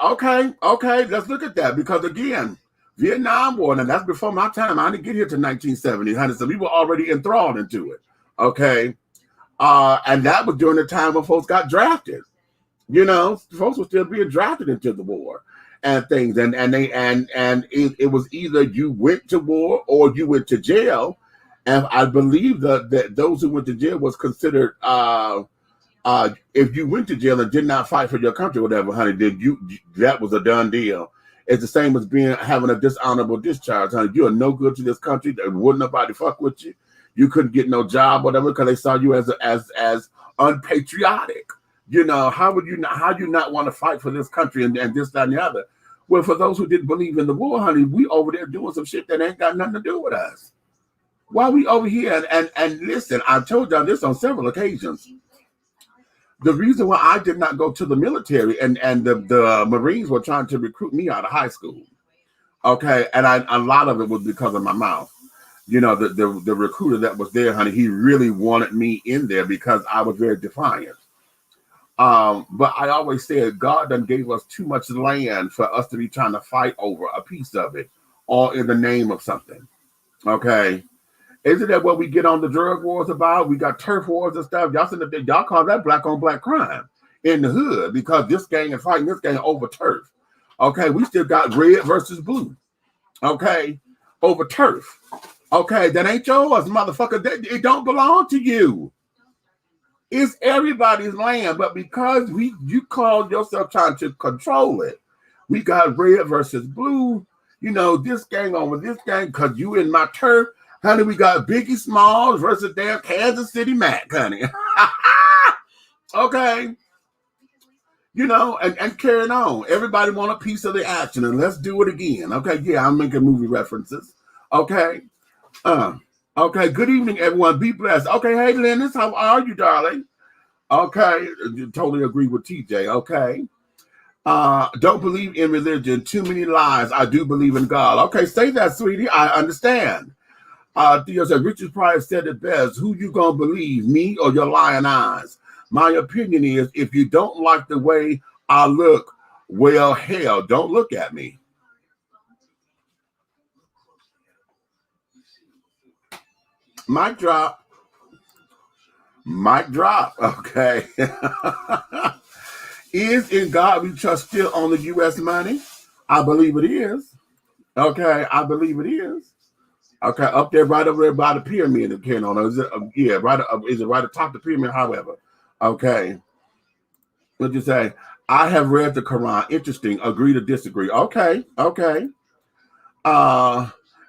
okay, let's look at that, because again, Vietnam War, and that's before my time. I didn't get here to 1970, honey. So we were already enthralled into it. Okay. And that was during the time when folks got drafted. You know, folks were still being drafted into the war and things. And it was either you went to war or you went to jail. And I believe that those who went to jail was considered if you went to jail and did not fight for your country, whatever, honey, that was a done deal. It's the same as having a dishonorable discharge, honey. You are no good to this country. Wouldn't nobody fuck with you. You couldn't get no job, whatever, because they saw you as unpatriotic. You know, how you not want to fight for this country and this, that, and the other? Well, for those who didn't believe in the war, honey, we over there doing some shit that ain't got nothing to do with us. While we over here, and listen, I've told y'all this on several occasions. The reason why I did not go to the military and the Marines were trying to recruit me out of high school. Okay, and a lot of it was because of my mouth. You know, the recruiter that was there, honey, he really wanted me in there because I was very defiant. But I always said God done gave us too much land for us to be trying to fight over a piece of it, all in the name of something. Okay. Isn't that what we get on the drug wars about? We got turf wars and stuff. Y'all call that black on black crime in the hood because this gang is fighting this gang over turf. Okay, we still got red versus blue. Okay, over turf. Okay, that ain't yours, motherfucker. It don't belong to you. It's everybody's land, but because you call yourself trying to control it, we got red versus blue. You know, this gang over this gang because you in my turf. Honey, we got Biggie Smalls versus damn Kansas City Mac, honey. Okay. You know, and carrying on. Everybody want a piece of the action, and let's do it again. Okay, yeah, I'm making movie references. Okay. Okay, good evening, everyone. Be blessed. Okay, hey, Lennis, how are you, darling? Okay, totally agree with TJ. Okay. Don't believe in religion. Too many lies. I do believe in God. Okay, say that, sweetie. I understand. Theo said, Richard Pryor said it best. Who you gonna believe, me or your lying eyes? My opinion is, if you don't like the way I look, well, hell, don't look at me. Mic drop. Mic drop. Okay. Is in God we trust still on the U.S. money? I believe it is. Okay, I believe it is. Okay, up there, right over there by the pyramid. Is it? Yeah, right. Is it right atop the pyramid? However, okay. What'd you say? I have read the Quran. Interesting. Agree to disagree. Okay.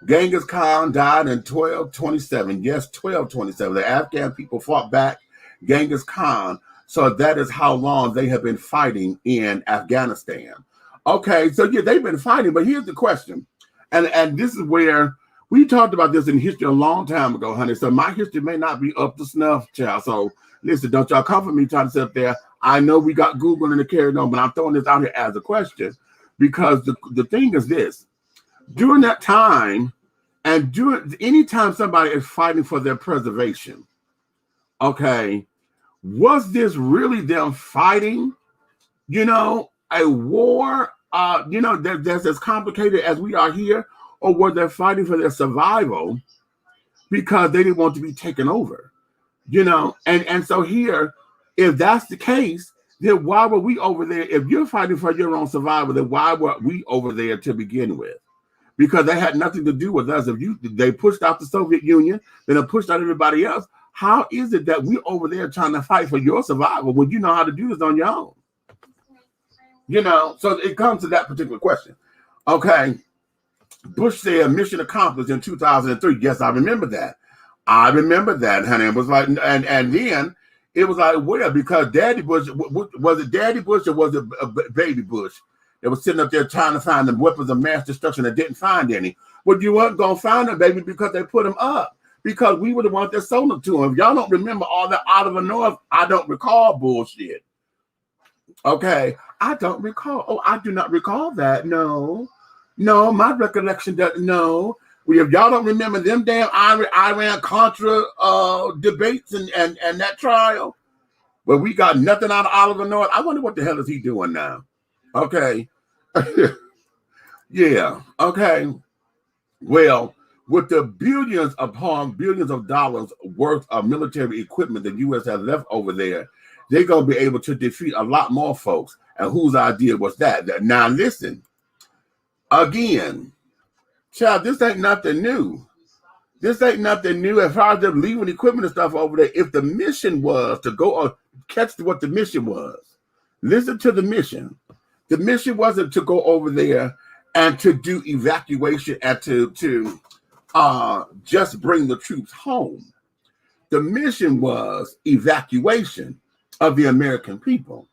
Genghis Khan died in 1227. Yes, 1227. The Afghan people fought back Genghis Khan. So that is how long they have been fighting in Afghanistan. Okay, so yeah, they've been fighting. But here's the question, and this is where. We talked about this in history a long time ago, honey. So my history may not be up to snuff, child. So listen, don't y'all come for me trying to sit up there. I know we got Google and the carry on, but I'm throwing this out here as a question because the thing is this. During that time, and during any time somebody is fighting for their preservation, okay, was this really them fighting, you know, a war, you know, that's as complicated as we are here? Or were they fighting for their survival because they didn't want to be taken over? You know, and so here, if that's the case, then why were we over there? If you're fighting for your own survival, then why were we over there to begin with? Because they had nothing to do with us. They pushed out the Soviet Union, then they pushed out everybody else. How is it that we're over there trying to fight for your survival when you know how to do this on your own? You know, so it comes to that particular question. Okay. Bush said mission accomplished in 2003. Yes, I remember that. Honey. It was like, and then it was like, well, because Daddy Bush, was it Daddy Bush or was it Baby Bush? They was sitting up there trying to find the weapons of mass destruction and didn't find any. Well, you weren't going to find them, baby, because they put them up. Because we were the ones that sold them to them. If y'all don't remember all that out of the north, I don't recall bullshit. Okay, I don't recall. Oh, I do not recall that. No, my recollection doesn't. No, if y'all don't remember them damn Iran Contra debates and that trial, Well, we got nothing out of Oliver North. I wonder what the hell is he doing now? Okay. Yeah. Okay. Well, with the billions upon billions of dollars worth of military equipment the U.S. has left over there, they're going to be able to defeat a lot more folks. And whose idea was that? Now, listen. Again, child, this ain't nothing new. This ain't nothing new as far as them leaving equipment and stuff over there. If the mission was to go catch what the mission was, listen to the mission. The mission wasn't to go over there and to do evacuation and to just bring the troops home. The mission was evacuation of the American people.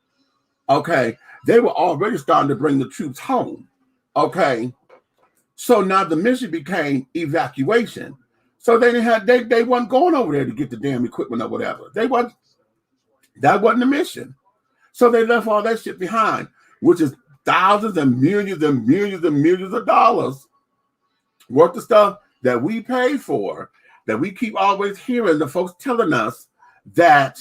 Okay, they were already starting to bring the troops home. Okay, so now the mission became evacuation. So they wasn't going over there to get the damn equipment or whatever. That wasn't the mission. So they left all that shit behind, which is thousands and millions and millions and millions of dollars worth of stuff that we paid for, that we keep always hearing the folks telling us that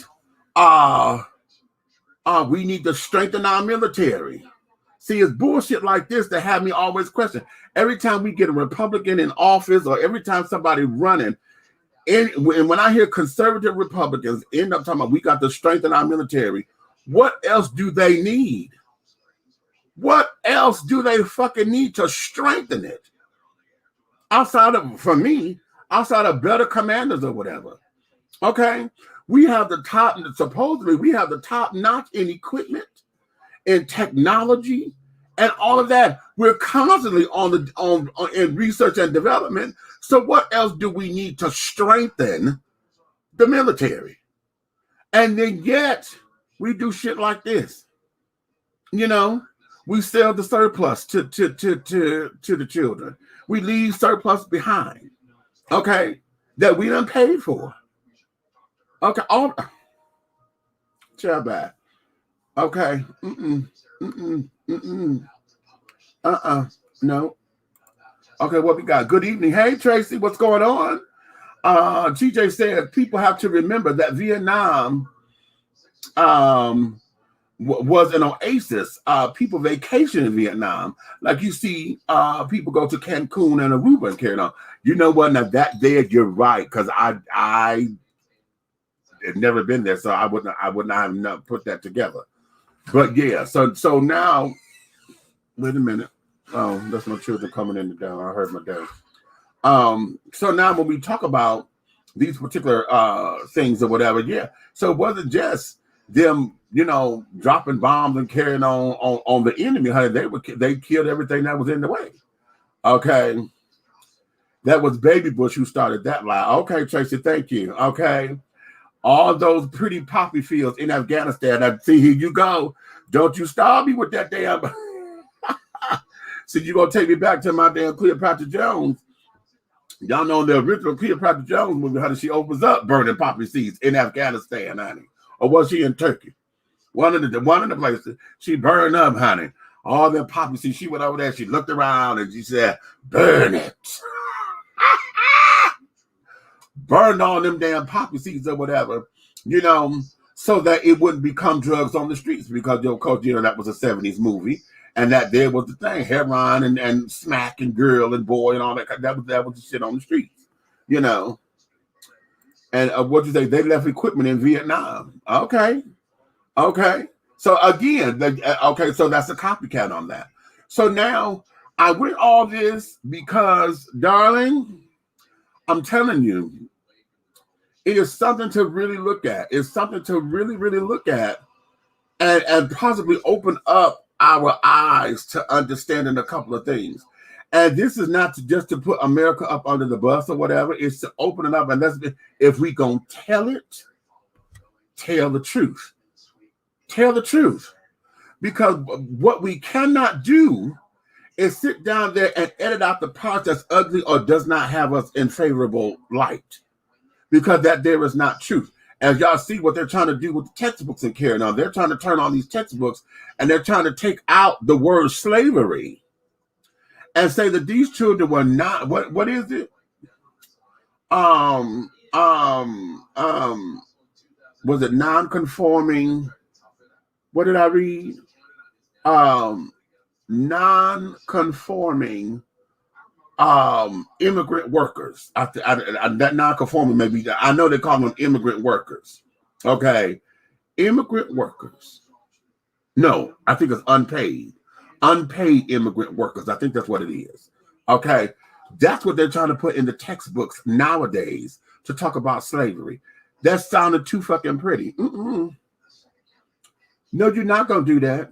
we need to strengthen our military. See, it's bullshit like this that have me always question. Every time we get a Republican in office or every time somebody running, and when I hear conservative Republicans end up talking about we got to strengthen our military, what else do they need? What else do they fucking need to strengthen it? Outside of better commanders or whatever. Okay? Supposedly we have the top notch in equipment, in technology, and all of that. We're constantly in research and development. So what else do we need to strengthen the military? And then yet we do shit like this. You know, we sell the surplus to the children. We leave surplus behind. Okay, that we done paid for. Okay, all child back. Okay. No. Okay, what we got? Good evening. Hey, Tracy, what's going on? TJ said people have to remember that Vietnam was an oasis. People vacation in Vietnam. Like you see people go to Cancun and Aruba and carry on. You know what? Now that there, you're right, because I had never been there, so I would not have put that together. But yeah, so now, wait a minute. Oh, that's my children coming in the door. I heard my dad. So now when we talk about these particular things or whatever, yeah. So it wasn't just them, you know, dropping bombs and carrying on the enemy. Honey, they killed everything that was in the way. Okay. That was Baby Bush who started that lie. Okay, Tracy, thank you. Okay. All those pretty poppy fields in Afghanistan. I see, here you go. Don't you start me with that damn. So you're going to take me back to my damn Cleopatra Jones. Y'all know the original Cleopatra Jones movie, honey, she opens up burning poppy seeds in Afghanistan, honey. Or was she in Turkey? One of the places. She burned up, honey. All them poppy seeds. She went over there, she looked around and she said, burn it. Burned all them damn poppy seeds or whatever, you know, so that it wouldn't become drugs on the streets, because, of course, you know, that was a 70s movie, and that there was the thing, heroin and smack and girl and boy and all that. That was the shit on the streets, you know. And what you say? They left equipment in Vietnam. Okay. So again, okay, so that's a copycat on that. So now I went all this because, darling, I'm telling you, it is something to really look at. It's something to really, really look at and possibly open up our eyes to understanding a couple of things. And this is not just to put America up under the bus or whatever. It's to open it up. And if we gonna tell it, tell the truth. Tell the truth. Because what we cannot do is sit down there and edit out the parts that's ugly or does not have us in favorable light, because that there is not truth. As y'all see what they're trying to do with the textbooks and carrying on, they're trying to turn on these textbooks and they're trying to take out the word slavery and say that these children were not, what is it? was it non-conforming? What did I read? Non-conforming immigrant workers. That non-conforming, maybe, I know they call them immigrant workers. Okay, immigrant workers. No, I think it's unpaid immigrant workers. I think that's what it is. Okay, that's what they're trying to put in the textbooks nowadays to talk about slavery. That sounded too fucking pretty. No, you're not gonna do that.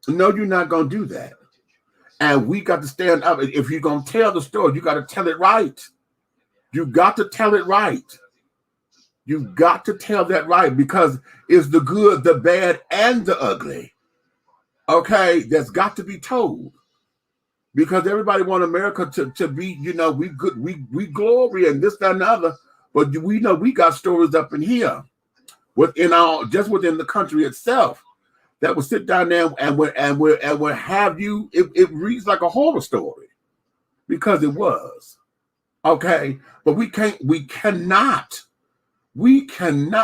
No, you're not gonna do that. And we got to stand up. If you're gonna tell the story, you got to tell it right. You got to tell it right. You got to tell that right, because it's the good, the bad, and the ugly. Okay, that's got to be told. Because everybody want America to be, you know, we good, we glory and this, that, and the other. But we know we got stories up in here, within the country itself, that will sit down there and will have you. It reads like a horror story, because it was. Okay, but we cannot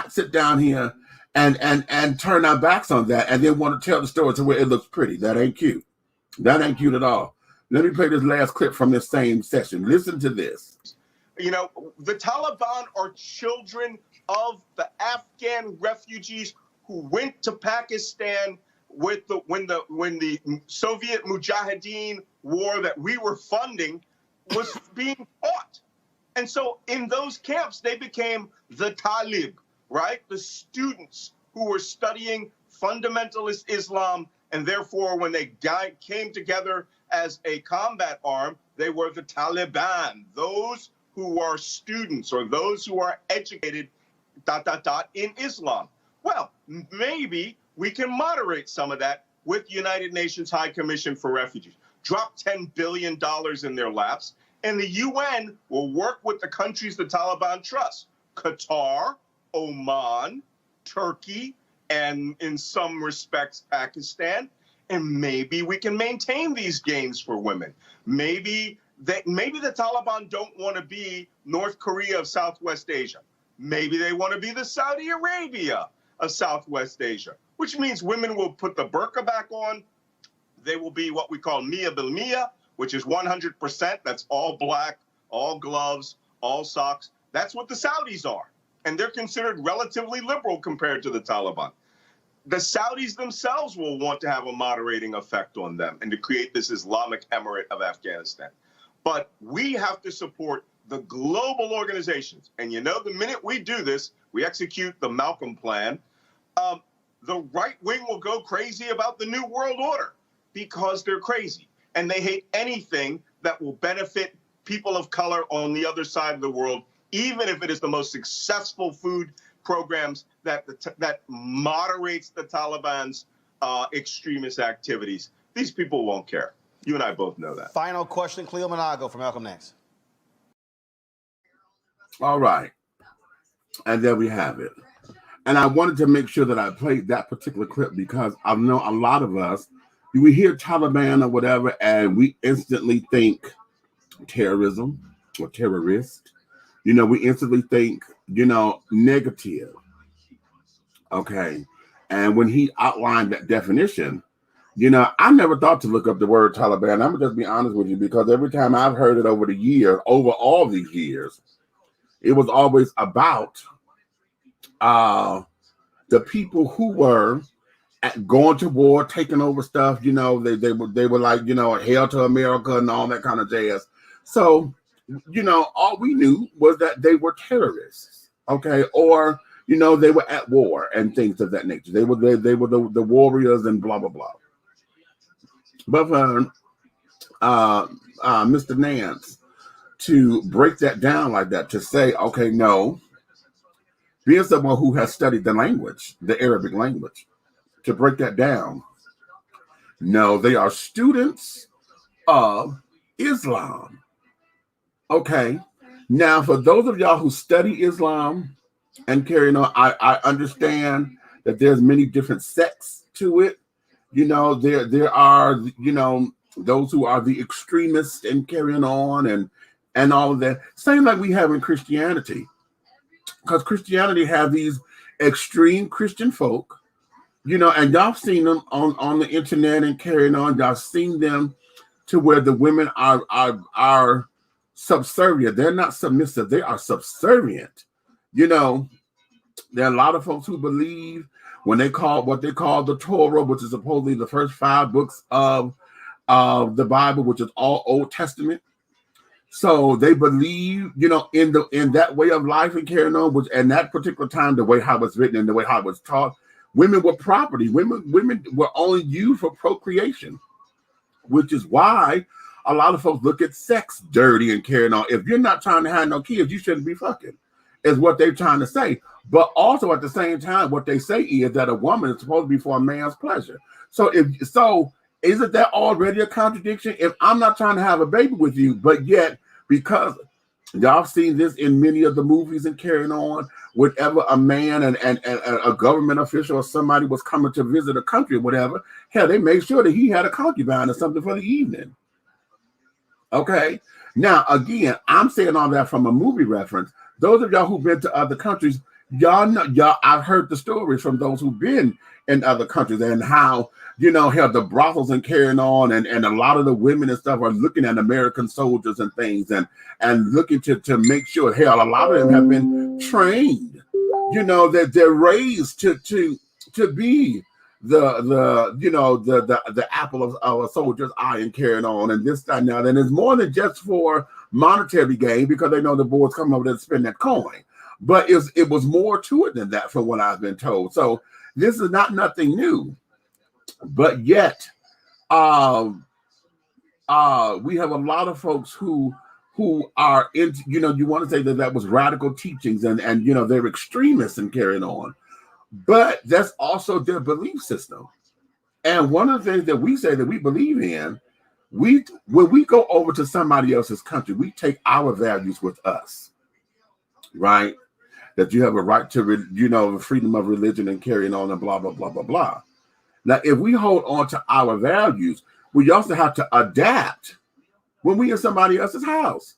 sit down here and turn our backs on that and then want to tell the story to where it looks pretty. That ain't cute. That ain't cute at all. Let me play this last clip from this same session. Listen to this. You know, the Taliban are children of the Afghan refugees who went to Pakistan when the Soviet Mujahideen war that we were funding was being fought. And so in those camps, they became the Talib, right? The students who were studying fundamentalist Islam, and therefore when they came together as a combat arm, they were the Taliban, those who are students or those who are educated, in Islam. Well, maybe we can moderate some of that with United Nations High Commission for Refugees. Drop $10 billion in their laps, and the UN will work with the countries the Taliban trust. Qatar, Oman, Turkey, and in some respects, Pakistan. And maybe we can maintain these gains for women. Maybe the Taliban don't want to be North Korea of Southwest Asia. Maybe they want to be the Saudi Arabia of Southwest Asia, which means women will put the burqa back on. They will be what we call Mia bil Mia, which is 100%. That's all black, all gloves, all socks. That's what the Saudis are. And they're considered relatively liberal compared to the Taliban. The Saudis themselves will want to have a moderating effect on them and to create this Islamic Emirate of Afghanistan. But we have to support the global organizations. And you know, the minute we do this, we execute the Malcolm Plan, the right wing will go crazy about the New World Order because they're crazy. And they hate anything that will benefit people of color on the other side of the world, even if it is the most successful food programs that moderates the Taliban's extremist activities. These people won't care. You and I both know that. Final question, Cleo Monago from Malcolm X. All right. And there we have it. And I wanted to make sure that I played that particular clip because I know a lot of us, we hear Taliban or whatever, and we instantly think terrorism or terrorist. You know, we instantly think, you know, negative. Okay. And when he outlined that definition, you know, I never thought to look up the word Taliban. I'm going to just be honest with you, because every time I've heard it over the years, over all these years, it was always about the people who were going to war, taking over stuff. You know, they were like, you know, hail to America and all that kind of jazz. So, you know, all we knew was that they were terrorists, okay, or you know, they were at war and things of that nature. They were the warriors and blah blah blah. But for Mr. Nance to break that down like that, to say, okay, no, being someone who has studied the language, the Arabic language, to break that down, no, they are students of Islam. Okay, now for those of y'all who study Islam and carry on, I understand that there's many different sects to it. You know, there are, you know, those who are the extremists and carrying on and all of that. Same like we have in Christianity, because Christianity have these extreme Christian folk, and y'all seen them on the internet and carrying on. Y'all seen them to where the women are subservient. They're not submissive. They are subservient. There are a lot of folks who believe when they call what they call the Torah, which is supposedly the first 5 books of the Bible, which is all Old Testament. So they believe, in that way of life and carrying on, which in that particular time, the way how it was written and the way how it was taught, women were property. Women were only used for procreation, which is why a lot of folks look at sex dirty and carrying on. If you're not trying to have no kids, you shouldn't be fucking, is what they're trying to say. But also at the same time, what they say is that a woman is supposed to be for a man's pleasure. So isn't that already a contradiction? If I'm not trying to have a baby with you, but yet, because y'all seen this in many of the movies and carrying on, whenever a man and a government official or somebody was coming to visit a country or whatever, hell, they made sure that he had a concubine or something for the evening. Okay? Now, again, I'm saying all that from a movie reference. Those of y'all who've been to other countries, I've heard the stories from those who've been in other countries and how, how the brothels and carrying on and a lot of the women and stuff are looking at American soldiers and things and looking to make sure, hell, a lot of them have been trained, that they're raised to be the apple of a soldier's eye and carrying on and this, that, now. Then it's more than just for monetary gain because they know the boys come over there to spend that coin. But it was more to it than that from what I've been told. So this is not nothing new. But yet, we have a lot of folks who are into, you want to say that was radical teachings and they're extremists and carrying on. But that's also their belief system. And one of the things that we say that we believe in, when we go over to somebody else's country, we take our values with us, right? That you have a right to, freedom of religion and carrying on and blah, blah, blah, blah, blah. Now, if we hold on to our values, we also have to adapt when we in somebody else's house.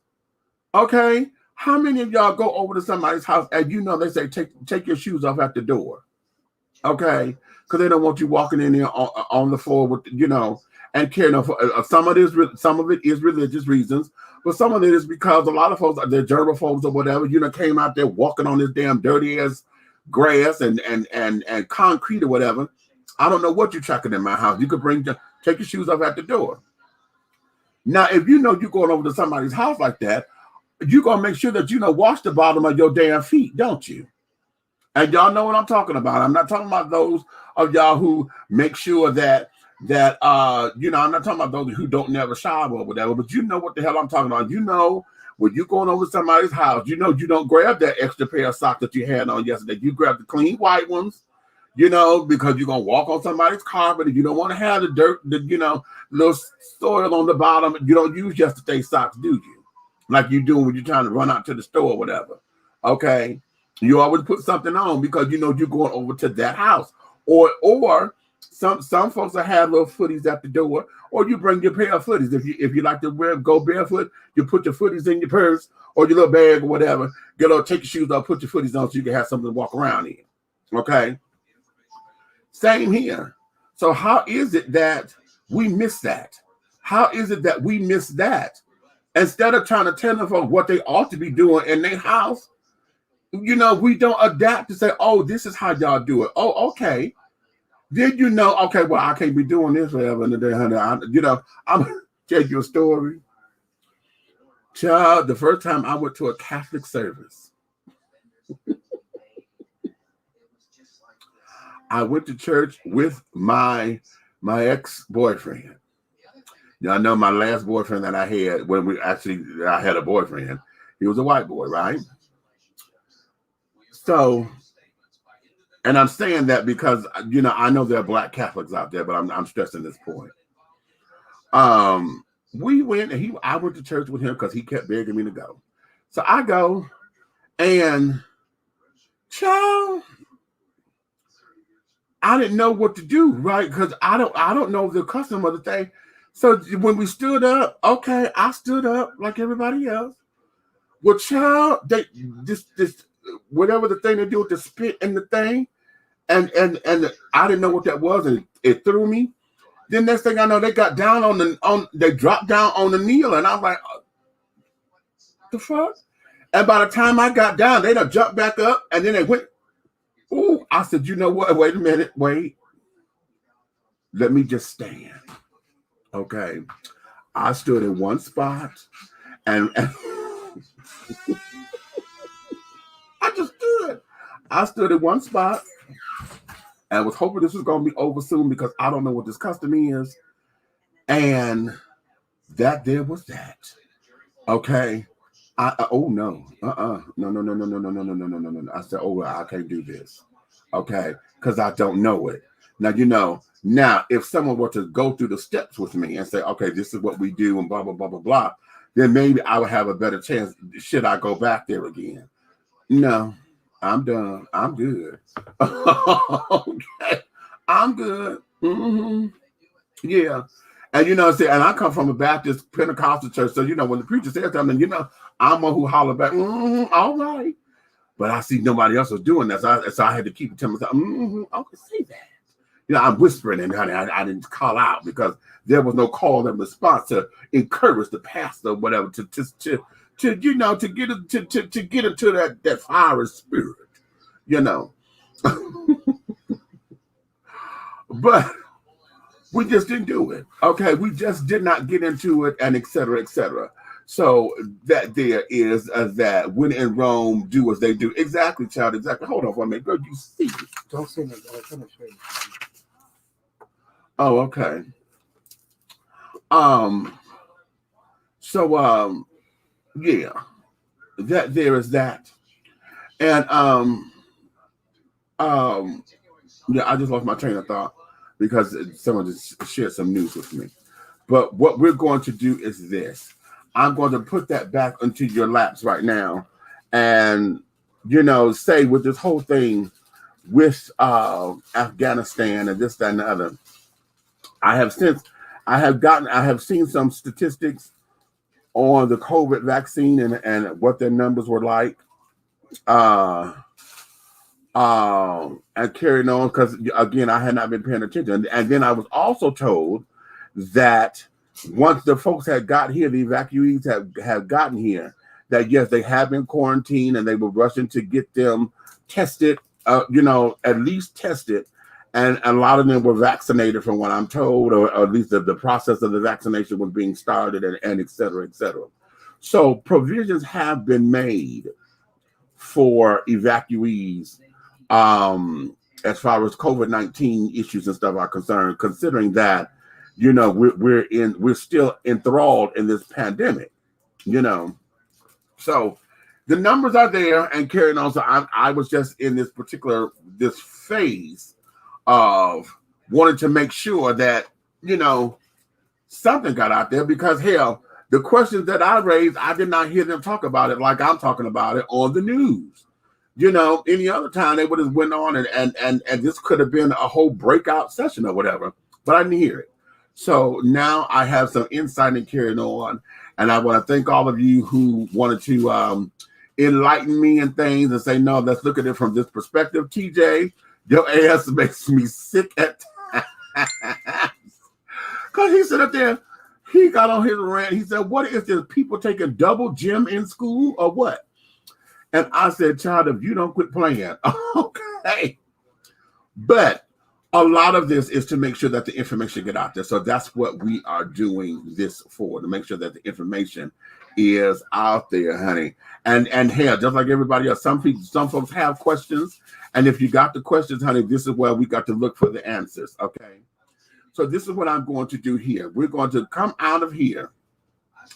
Okay? How many of y'all go over to somebody's house and they say, take your shoes off at the door? Okay? Because they don't want you walking in there on the floor with, and carrying on. Some of it is religious reasons, but some of it is because a lot of folks, they're germaphobes or whatever, came out there walking on this damn dirty ass grass and concrete or whatever. I don't know what you're tracking in my house. You could take your shoes off at the door. Now, if you're going over to somebody's house like that, you're going to make sure that wash the bottom of your damn feet, don't you? And y'all know what I'm talking about. I'm not talking about those of y'all who make sure that I'm not talking about those who don't never shower or whatever, but you know what the hell I'm talking about. When you're going over to somebody's house, you don't grab that extra pair of socks that you had on yesterday. You grab the clean white ones, because you're going to walk on somebody's carpet and you don't want to have the dirt, little soil on the bottom. You don't use yesterday's socks, do you? Like you do when you're trying to run out to the store or whatever. Okay? You always put something on because you're going over to that house. Or some folks will have little footies at the door, or you bring your pair of footies. If you like to go barefoot, you put your footies in your purse or your little bag or whatever. Take your shoes off, put your footies on so you can have something to walk around in. Okay? Same here. So how is it that we miss that? How is it that we miss that? Instead of trying to tell them folks what they ought to be doing in their house, we don't adapt to say, oh, this is how y'all do it. Oh, okay. Did okay, well, I can't be doing this forever and a day, honey. I'm going to tell you a story. Child, the first time I went to a Catholic service, I went to church with my ex-boyfriend. Y'all know my last boyfriend that I had I had a boyfriend. He was a white boy, right? So, and I'm saying that because, I know there are black Catholics out there, but I'm stressing this point. We went and I went to church with him because he kept begging me to go. So I go and child, I didn't know what to do, right? Because I don't know the custom of the thing. So when we stood up, okay, I stood up like everybody else. Well, child, whatever the thing they do with the spit and the thing, and I didn't know what that was, and it threw me. Then next thing I know, they got down they dropped down on the kneel, and I'm like, the fuck? And by the time I got down, they done jumped back up, and then they went. Ooh, I said, you know what? Wait a minute, wait. Let me just stand. Okay. I stood in one spot, and I just stood. I stood in one spot and was hoping this was going to be over soon because I don't know what this custom is. And that there was that. Okay. Oh no. No. I said, oh, I can't do this. Okay. Because I don't know it. Now, if someone were to go through the steps with me and say, okay, this is what we do and blah, blah, blah, blah, blah, then maybe I would have a better chance. Should I go back there again? No, I'm done. I'm good. Okay. I'm good. Mm-hmm. Yeah. And and I come from a Baptist Pentecostal church. So, when the preacher says something, I'm one who holler back, all right. But I see nobody else was doing that. So I had to keep it to myself. I can say that. I'm whispering, and honey, I didn't call out because there was no call and response to encourage the pastor or whatever to get into that fiery spirit, But we just didn't do it. Okay, we just did not get into it, and et cetera, et cetera. So that there is that when in Rome, do as they do. Exactly, child. Exactly. Hold on for a minute, girl. You see it? Don't say that. Oh, okay. Yeah, that there is that. And yeah, I just lost my train of thought because someone just shared some news with me. But what we're going to do is this. I'm going to put that back into your laps right now. And, say with this whole thing with Afghanistan and this, that, and the other, I have seen some statistics on the COVID vaccine and what their numbers were like. And carrying on because again, I had not been paying attention. And then I was also told that once the folks had got here, the evacuees have gotten here, that yes, they have been quarantined and they were rushing to get them tested, at least tested. And a lot of them were vaccinated from what I'm told, or at least the process of the vaccination was being started and et cetera, et cetera. So provisions have been made for evacuees as far as COVID-19 issues and stuff are concerned, considering that, we're still enthralled in this pandemic, So the numbers are there and carrying on. So I was just in this phase of wanting to make sure that, something got out there because hell, the questions that I raised, I did not hear them talk about it like I'm talking about it on the news. Any other time they would have went on and this could have been a whole breakout session or whatever, but I didn't hear it. So now I have some insight and carrying on. And I want to thank all of you who wanted to enlighten me and things and say, no, let's look at it from this perspective. TJ, your ass makes me sick at times. Because he said up there, he got on his rant. He said, what is this? People taking double gym in school or what? And I said, child, if you don't quit playing, okay. But a lot of this is to make sure that the information get out there. So that's what we are doing this for, to make sure that the information is out there, honey. And hell, just like everybody else, some folks have questions. And if you got the questions, honey, this is where we got to look for the answers, okay? So this is what I'm going to do here. We're going to come out of here.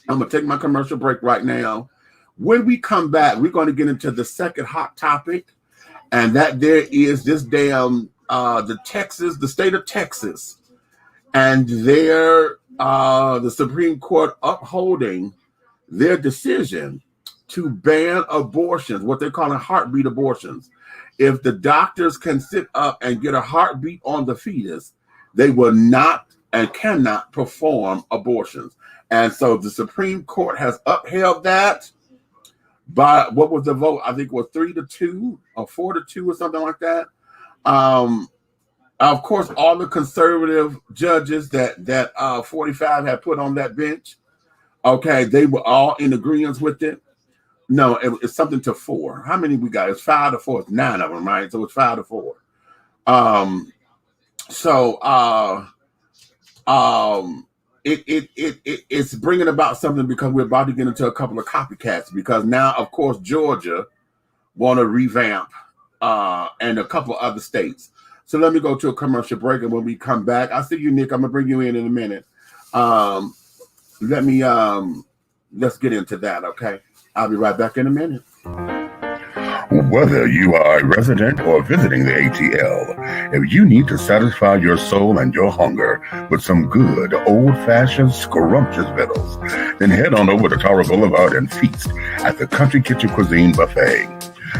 I'm going to take my commercial break right now. When we come back, we're going to get into the second hot topic. And that there is this damn, the state of Texas. And the Supreme Court upholding their decision to ban abortions, what they're calling heartbeat abortions. If the doctors can sit up and get a heartbeat on the fetus, they will not and cannot perform abortions. And so the Supreme Court has upheld that. But what was the vote? I think it was 3-2 or 4-2 or something like that. Of course, all the conservative judges that 45 had put on that bench, okay, they were all in agreement with it. No, it's something to 4. How many we got? It's 5-4. It's 9 of them, right? So it's 5-4. It's bringing about something because we're about to get into a couple of copycats, because now, of course, Georgia want to revamp and a couple of other states. So let me go to a commercial break, and when we come back, I see you, Nick. I'm gonna bring you in a minute. Let's get into that, okay? I'll be right back in a minute. Whether you are a resident or visiting the ATL, if you need to satisfy your soul and your hunger with some good old-fashioned scrumptious victuals, then head on over to Tara Boulevard and feast at the Country Kitchen Cuisine Buffet.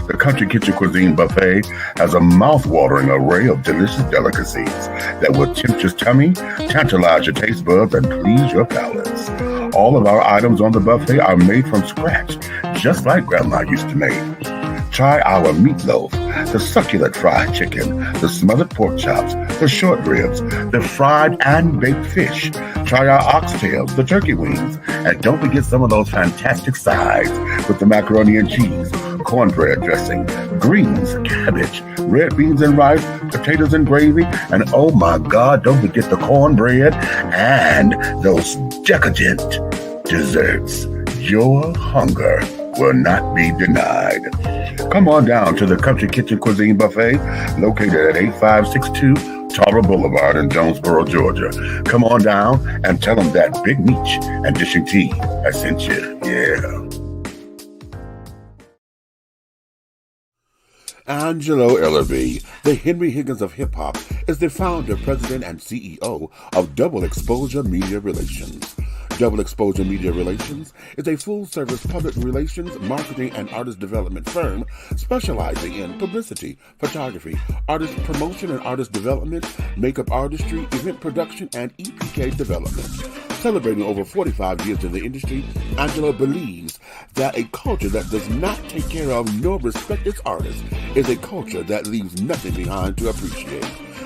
The Country Kitchen Cuisine Buffet has a mouth-watering array of delicious delicacies that will tempt your tummy, tantalize your taste buds, and please your palates. All of our items on the buffet are made from scratch, just like Grandma used to make. Try our meatloaf, the succulent fried chicken, the smothered pork chops, the short ribs, the fried and baked fish. Try our oxtails, the turkey wings, and don't forget some of those fantastic sides with the macaroni and cheese, cornbread dressing, greens, cabbage, red beans and rice, potatoes and gravy, and oh my God, don't forget the cornbread and those decadent desserts. Your hunger will not be denied. Come on down to the Country Kitchen Cuisine Buffet, located at 8562 Tara Boulevard in Jonesboro, Georgia. Come on down and tell them that Big Meech and Dishing Tea has sent you. Yeah. Angelo Ellerby, the Henry Higgins of hip-hop, is the founder, president, and CEO of Double Exposure Media Relations. Double Exposure Media Relations is a full-service public relations, marketing, and artist development firm specializing in publicity, photography, artist promotion and artist development, makeup artistry, event production, and EPK development. Celebrating over 45 years in the industry, Angelo believes that a culture that does not take care of nor respect its artists is a culture that leaves nothing behind to appreciate.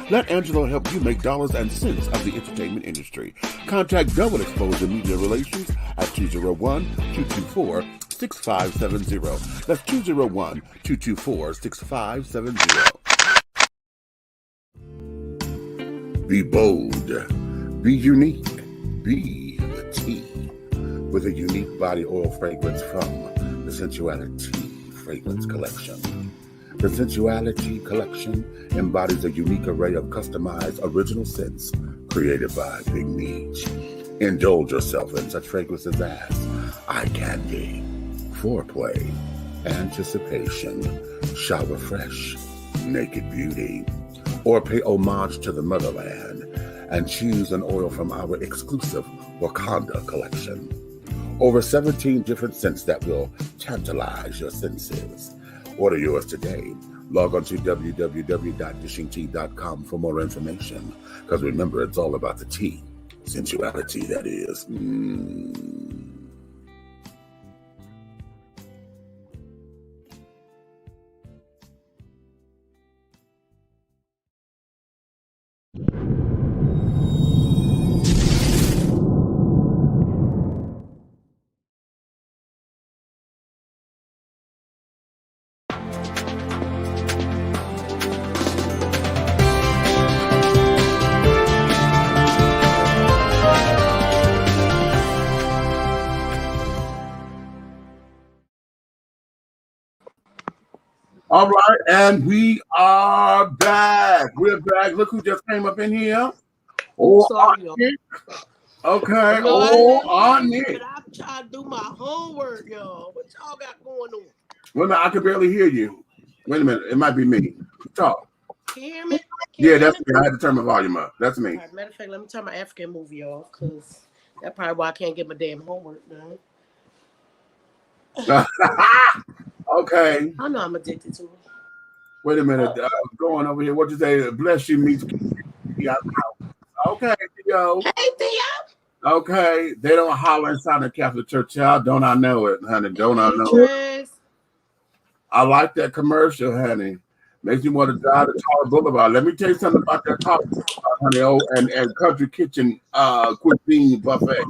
Let Angelo help you make dollars and cents of the entertainment industry. Contact Double Exposure Media Relations at 201-224-6570. That's 201-224-6570. Be bold. Be unique. Be the tea. With a unique body oil fragrance from the Sensuality Fragrance Collection. The Sensuality Collection embodies a unique array of customized original scents created by Big Meech. Indulge yourself in such fragrances as eye candy, foreplay, anticipation, shower fresh, naked beauty, or pay homage to the motherland and choose an oil from our exclusive Wakanda collection. Over 17 different scents that will tantalize your senses. Order yours today. Log on to www.dishingtea.com for more information. Because remember, it's all about the tea. Sensuality, that is. All right, and we are back. We're back. Look who just came up in here. Oh, Aunt Nick. Okay. Aunt Nick. I'm trying to do my homework, y'all. What y'all got going on? Wait a minute, I can barely hear you. Wait a minute, it might be me. Talk. Can you hear me? Yeah, that's me. I had to turn my volume up. That's me. Right, matter of fact, let me turn my African movie off, because that's probably why I can't get my damn homework done. Okay. I know I'm addicted to it. Wait a minute. Going over here. What you say? Bless you, Meech. Okay, Theo. Hey, Theo. Okay. They don't holler inside the Catholic Church, child. Don't I know it, honey? Don't I know it? I like that commercial, honey. Makes you want to drive to Tower Boulevard. Let me tell you something about that Tower Boulevard, honey. Oh, and Country Kitchen cuisine buffet.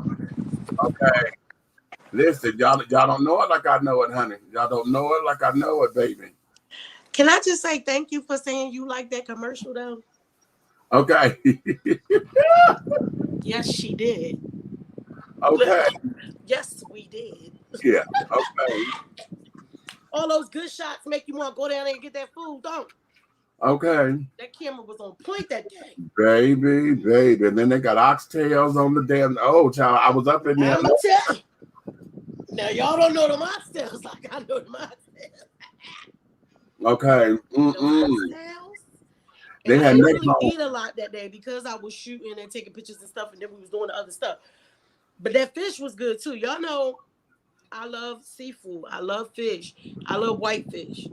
Okay. Listen, y'all don't know it like I know it, honey. Y'all don't know it like I know it, baby. Can I just say thank you for saying you like that commercial though? Okay. Yes, she did. Okay. Yes, we did. Yeah. Okay. All those good shots make you want to go down there and get that food, don't? Okay. That camera was on point that day. Baby. And then they got oxtails on the damn. Oh, child. I was up in there. I'm going to tell you. Now, y'all don't know them oxtails like I know them oxtails. Okay. They had I didn't neck really eat a lot that day because I was shooting and taking pictures and stuff, and then we was doing the other stuff. But that fish was good too. Y'all know I love seafood. I love fish. I love whitefish.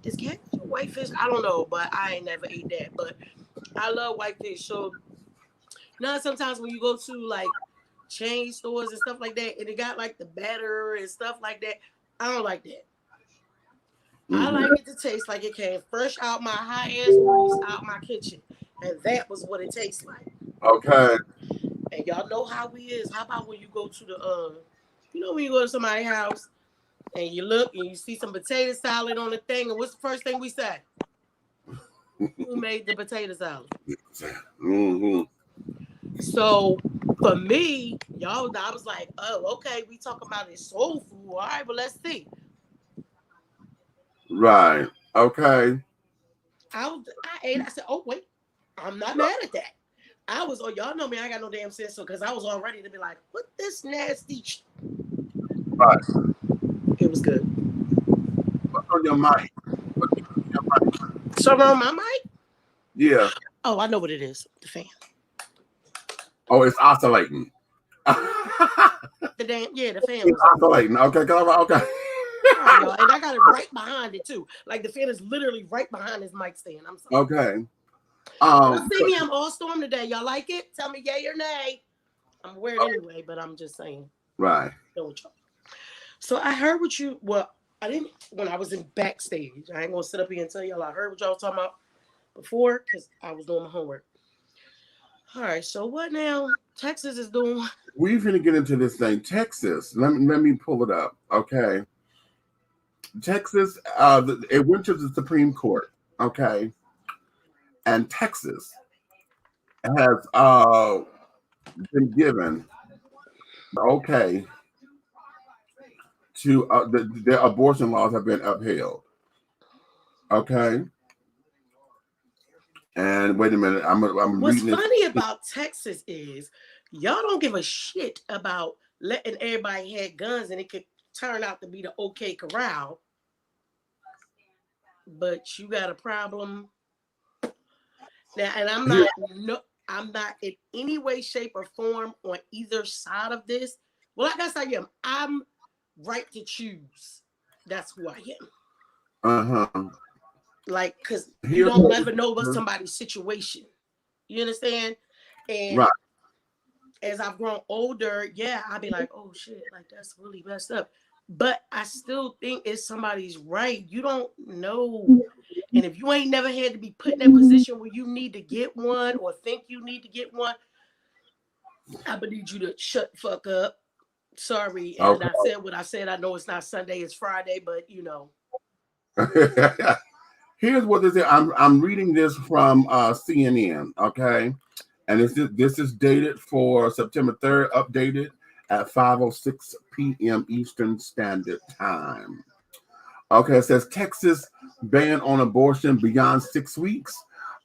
Is catfish whitefish? I don't know, but I ain't never ate that. But I love whitefish. So now sometimes when you go to like chain stores and stuff like that, and it got like the batter and stuff like that, I don't like that. I like it to taste like it came fresh out my high-ass grease out my kitchen. And that was what it tastes like. Okay. And y'all know how we is. How about when you go to the, when you go to somebody's house and you look and you see some potato salad on the thing, and what's the first thing we say? Who made the potato salad? So for me, y'all, I was like, oh, okay, we talking about this soul food. All right, well, let's see. Right. Okay. I ate. I said, oh, wait, I'm not mad at that. I was, y'all know me, I got no damn sense, so because I was all ready to be like, what this nasty Right. It was good. What's on your mic? Something on my mic? Yeah. Oh, I know what it is. The fan. Oh, it's oscillating. The fan It's oscillating. Okay. Okay. Oh, and I got it right behind it too. Like the fan is literally right behind his mic stand. I'm sorry. Okay. See me, I'm all storm today. Y'all like it? Tell me yay or nay. I'm wearing anyway, but I'm just saying. Right. So I heard what you. Well, I didn't when I was in backstage. I ain't gonna sit up here and tell y'all. I heard what y'all was talking about before because I was doing my homework. All right. So what now? Texas is doing. We're gonna get into this thing. Texas. Let me pull it up. Okay. Texas. It went to the Supreme Court. Okay. And Texas has been given okay to their abortion laws have been upheld. Okay. And wait a minute, I'm What's reading funny about Texas is y'all don't give a shit about letting everybody have guns and it could turn out to be the OK Corral. But you got a problem. Now, and I'm not in any way, shape, or form on either side of this. Well, I guess I am. I'm right to choose. That's who I am. Like, because you don't never know about somebody's situation. You understand? And as I've grown older, I'll be like, oh shit, like that's really messed up. But I still think it's somebody's right. You don't know. And if you ain't never had to be put in that position where you need to get one or think you need to get one, I would need you to shut the fuck up. Sorry. And I said what I said. I know it's not Sunday, it's Friday, but you know. Here's what this is. I'm reading this from CNN, okay? And this is dated for September 3rd, updated at 5:06 p.m. Eastern Standard Time. Okay, it says Texas ban on abortion beyond 6 weeks.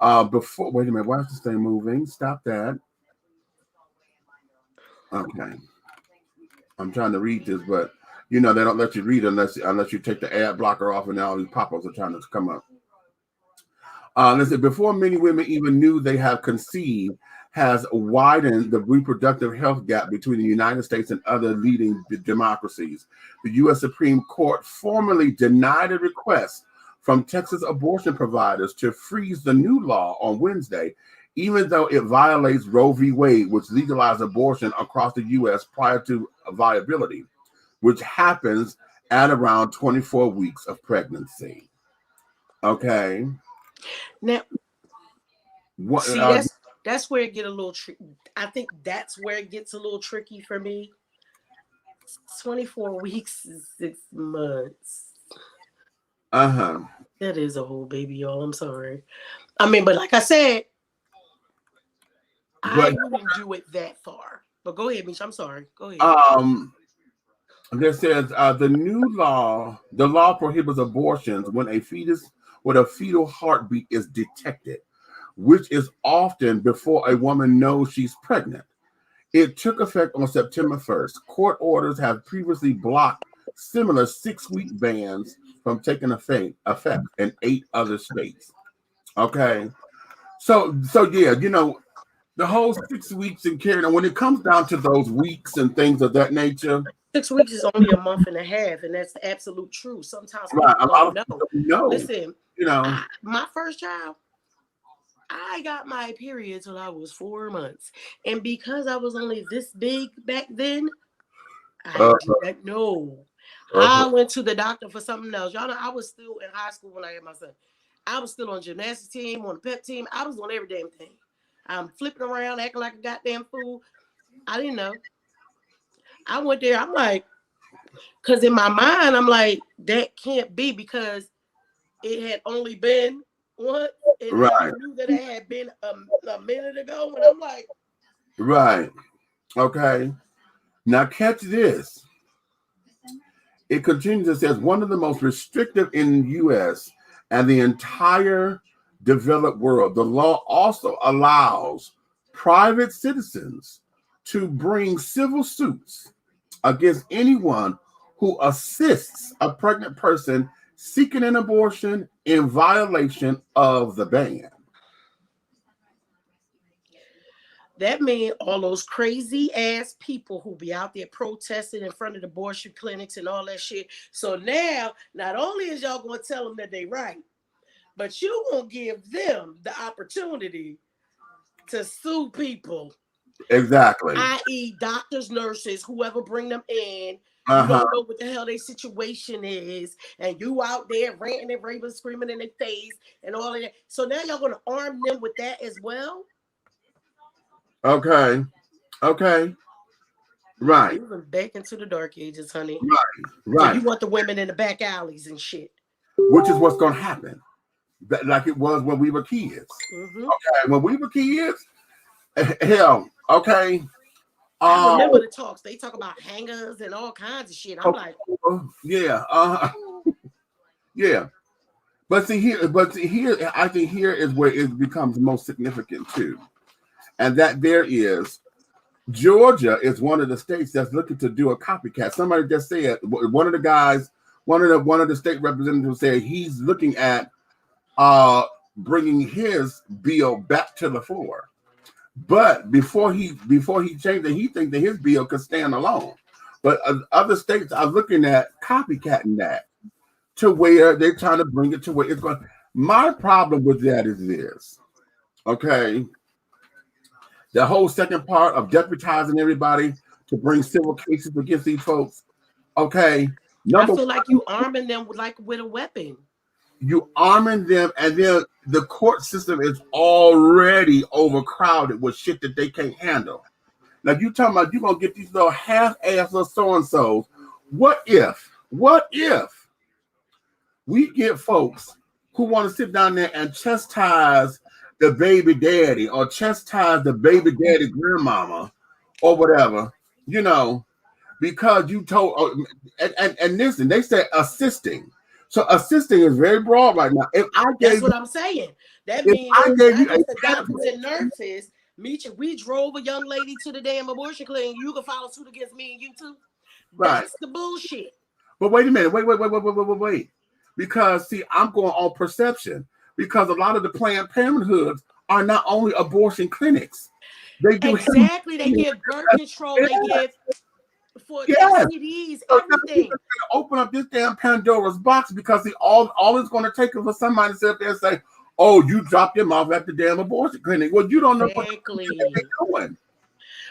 Wait a minute, why is this thing moving? Stop that. Okay. I'm trying to read this, but they don't let you read unless you take the ad blocker off, and now all these pop-ups are trying to come up. Listen, before many women even knew they have conceived, has widened the reproductive health gap between the United States and other leading democracies. The U.S. Supreme Court formally denied a request from Texas abortion providers to freeze the new law on Wednesday, even though it violates Roe v. Wade, which legalized abortion across the U.S. prior to viability, which happens at around 24 weeks of pregnancy. Okay. Now, What? see, that's where it get a little tricky. I think that's where it gets a little tricky for me. 24 weeks is 6 months. That is a whole baby, y'all. I'm sorry. I mean, but like I said, I wouldn't do it that far. But go ahead, Mish. I'm sorry. Go ahead. This says the law prohibits abortions when a fetus with a fetal heartbeat is detected, which is often before a woman knows she's pregnant. It took effect on September 1st. Court orders have previously blocked similar 6-week bans from taking effect in 8 other states. Okay. So yeah, you know, the whole 6 weeks and carrying on, when it comes down to those weeks and things of that nature. 6 weeks is only a month and a half, and that's the absolute truth. Sometimes people Right, a lot of don't people don't know. Listen, You know, my first child, I got my period till I was 4 months. And because I was only this big back then, I didn't know. I went to the doctor for something else. Y'all know I was still in high school when I had my son. I was still on gymnastics team, on the pep team. I was on every damn thing. I'm flipping around, acting like a goddamn fool. I didn't know. I went there. I'm like, because in my mind, I'm like, that can't be because it had only been one. And right. I knew that it had been a minute ago. And I'm like, right. Okay. Now catch this. It continues. It says one of the most restrictive in the U.S. and the entire developed world. The law also allows private citizens to bring civil suits against anyone who assists a pregnant person seeking an abortion in violation of the ban. that means all those crazy ass people who be out there protesting in front of the abortion clinics and all that shit. So now, not only is y'all going to tell them that they right, but you gonna give them the opportunity to sue people. Exactly. I.e. doctors, nurses, whoever bring them in. You don't know what the hell their situation is, and you out there ranting and raving, screaming in their face, and all of that. So now y'all gonna arm them with that as well? Okay. Okay. Right. Moving back into the dark ages, honey. Right. So you want the women in the back alleys and shit. Which is what's gonna happen. Like it was when we were kids. Mm-hmm. Okay. When we were kids, hell, okay. I remember the talks. They talk about hangers and all kinds of shit. I'm like, yeah, yeah. But see here, I think here is where it becomes most significant too, and that there is Georgia is one of the states that's looking to do a copycat. Somebody just said one of the guys, one of the state representatives said he's looking at bringing his bill back to the floor. But before he changed it, he thinks that his bill could stand alone. But other states are looking at copycatting that to where they're trying to bring it to where it's going. My problem with that is this, okay? The whole second part of deputizing everybody to bring civil cases against these folks, okay? I feel like you arming them with a weapon. You arming them, and then the court system is already overcrowded with shit that they can't handle. Now you talking about you gonna get these little half-ass little so-and-sos. What if we get folks who want to sit down there and chastise the baby daddy or chastise the baby daddy grandmama or whatever, you know, because you told and listen, they said assisting. So assisting is very broad right now. If I gave, that's what I'm saying. That means the doctors and nurses. Meech, we drove a young lady to the damn abortion clinic. You can file a suit against me and you too. Right. That's the bullshit. But wait a minute. Wait. Because see, I'm going on perception. Because a lot of the Planned Parenthoods are not only abortion clinics. They do exactly. They give birth control. They give for STDs, everything. Open up this damn Pandora's box because all it's going to take is for somebody to sit up there and say, "Oh, you dropped him off at the damn abortion clinic." Well, you don't know what they're doing.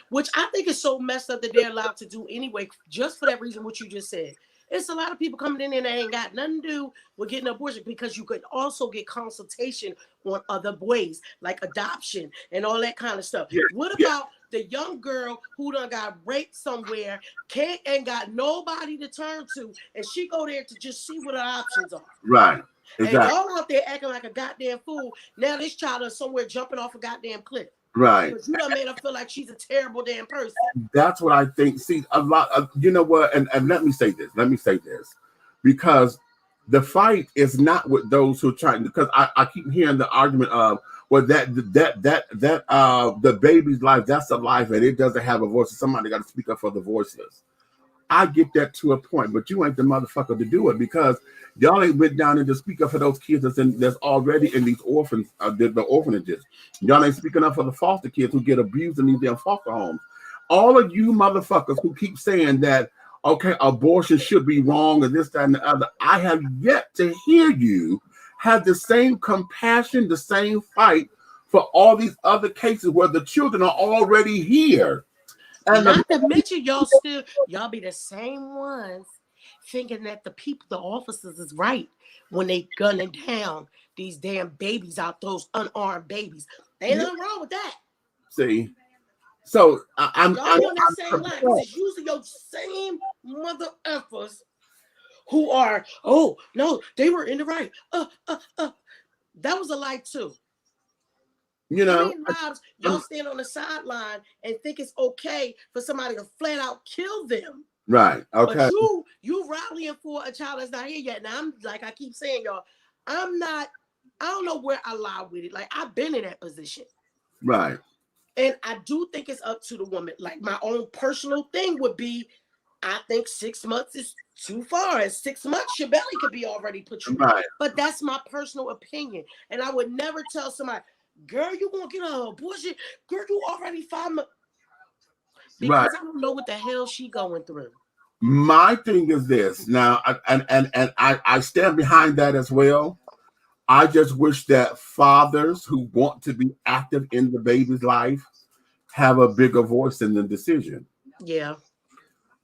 Which I think is so messed up that they're allowed to do anyway, just for that reason, what you just said. It's a lot of people coming in there that ain't got nothing to do with getting an abortion, because you could also get consultation on other ways, like adoption and all that kind of stuff. Yeah, What yeah. about the young girl who done got raped somewhere, ain't got nobody to turn to, and she go there to just see what her options are? Right. Exactly. And y'all out there acting like a goddamn fool. Now this child is somewhere jumping off a goddamn cliff. Right. Because you done made her feel like she's a terrible damn person. That's what I think. See, a lot of, you know what, and let me say this. Because the fight is not with those who are trying, because I keep hearing the argument of, well, the baby's life, that's a life, and it doesn't have a voice. Somebody got to speak up for the voiceless. I get that to a point, but you ain't the motherfucker to do it, because y'all ain't went down and to speak up for those kids that's already in these orphans, the orphanages. Y'all ain't speaking up for the foster kids who get abused in these damn foster homes. All of you motherfuckers who keep saying that, okay, abortion should be wrong and this, that, and the other, I have yet to hear you have the same compassion, the same fight for all these other cases where the children are already here. And not to mention y'all be the same ones thinking that the officers is right when they gunning down these damn babies out, those unarmed babies. Ain't nothing wrong with that. See, so I'm on that same line, because it's usually your same mother effers who are, oh no, they were in the right. That was a lie too. You know, times y'all stand on the sideline and think it's okay for somebody to flat out kill them. Right. Okay. But you rallying for a child that's not here yet. Now I'm like I keep saying, y'all, I don't know where I lie with it. Like I've been in that position. Right. And I do think it's up to the woman. Like my own personal thing would be, I think 6 months is too far. At 6 months, your belly could be already protruding. Right. But that's my personal opinion. And I would never tell somebody, girl, you gonna get an abortion? Girl, you already 5 months. Because I don't know what the hell she going through. My thing is this. Now, I stand behind that as well. I just wish that fathers who want to be active in the baby's life have a bigger voice in the decision. Yeah.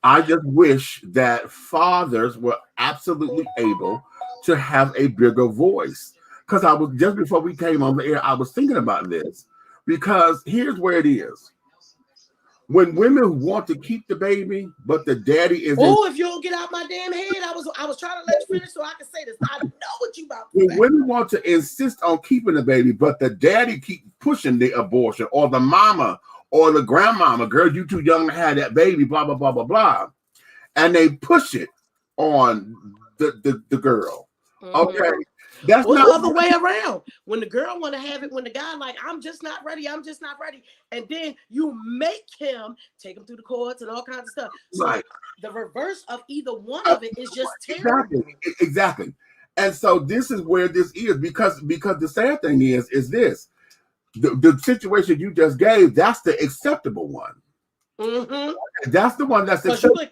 I just wish that fathers were absolutely able to have a bigger voice. Because I was, just before we came on the air, I was thinking about this. Because here's where it is. When women want to keep the baby, but the daddy is... Oh, if you don't get out my damn head, I was trying to let you finish so I can say this. I know what you about to say. When women want to insist on keeping the baby, but the daddy keep pushing the abortion, or the mama, or the grandmama, girl, you too young to have that baby, blah, blah, blah, blah, blah. And they push it on the girl. Mm-hmm. Okay. That's or not the other way around. When the girl want to have it, when the guy like, I'm just not ready. And then you make him take him through the courts and all kinds of stuff. So right. The reverse of either one of it is just terrible. Exactly. And so this is where this is, because the sad thing is this. The situation you just gave, that's the acceptable one. Mm-hmm. That's the one that's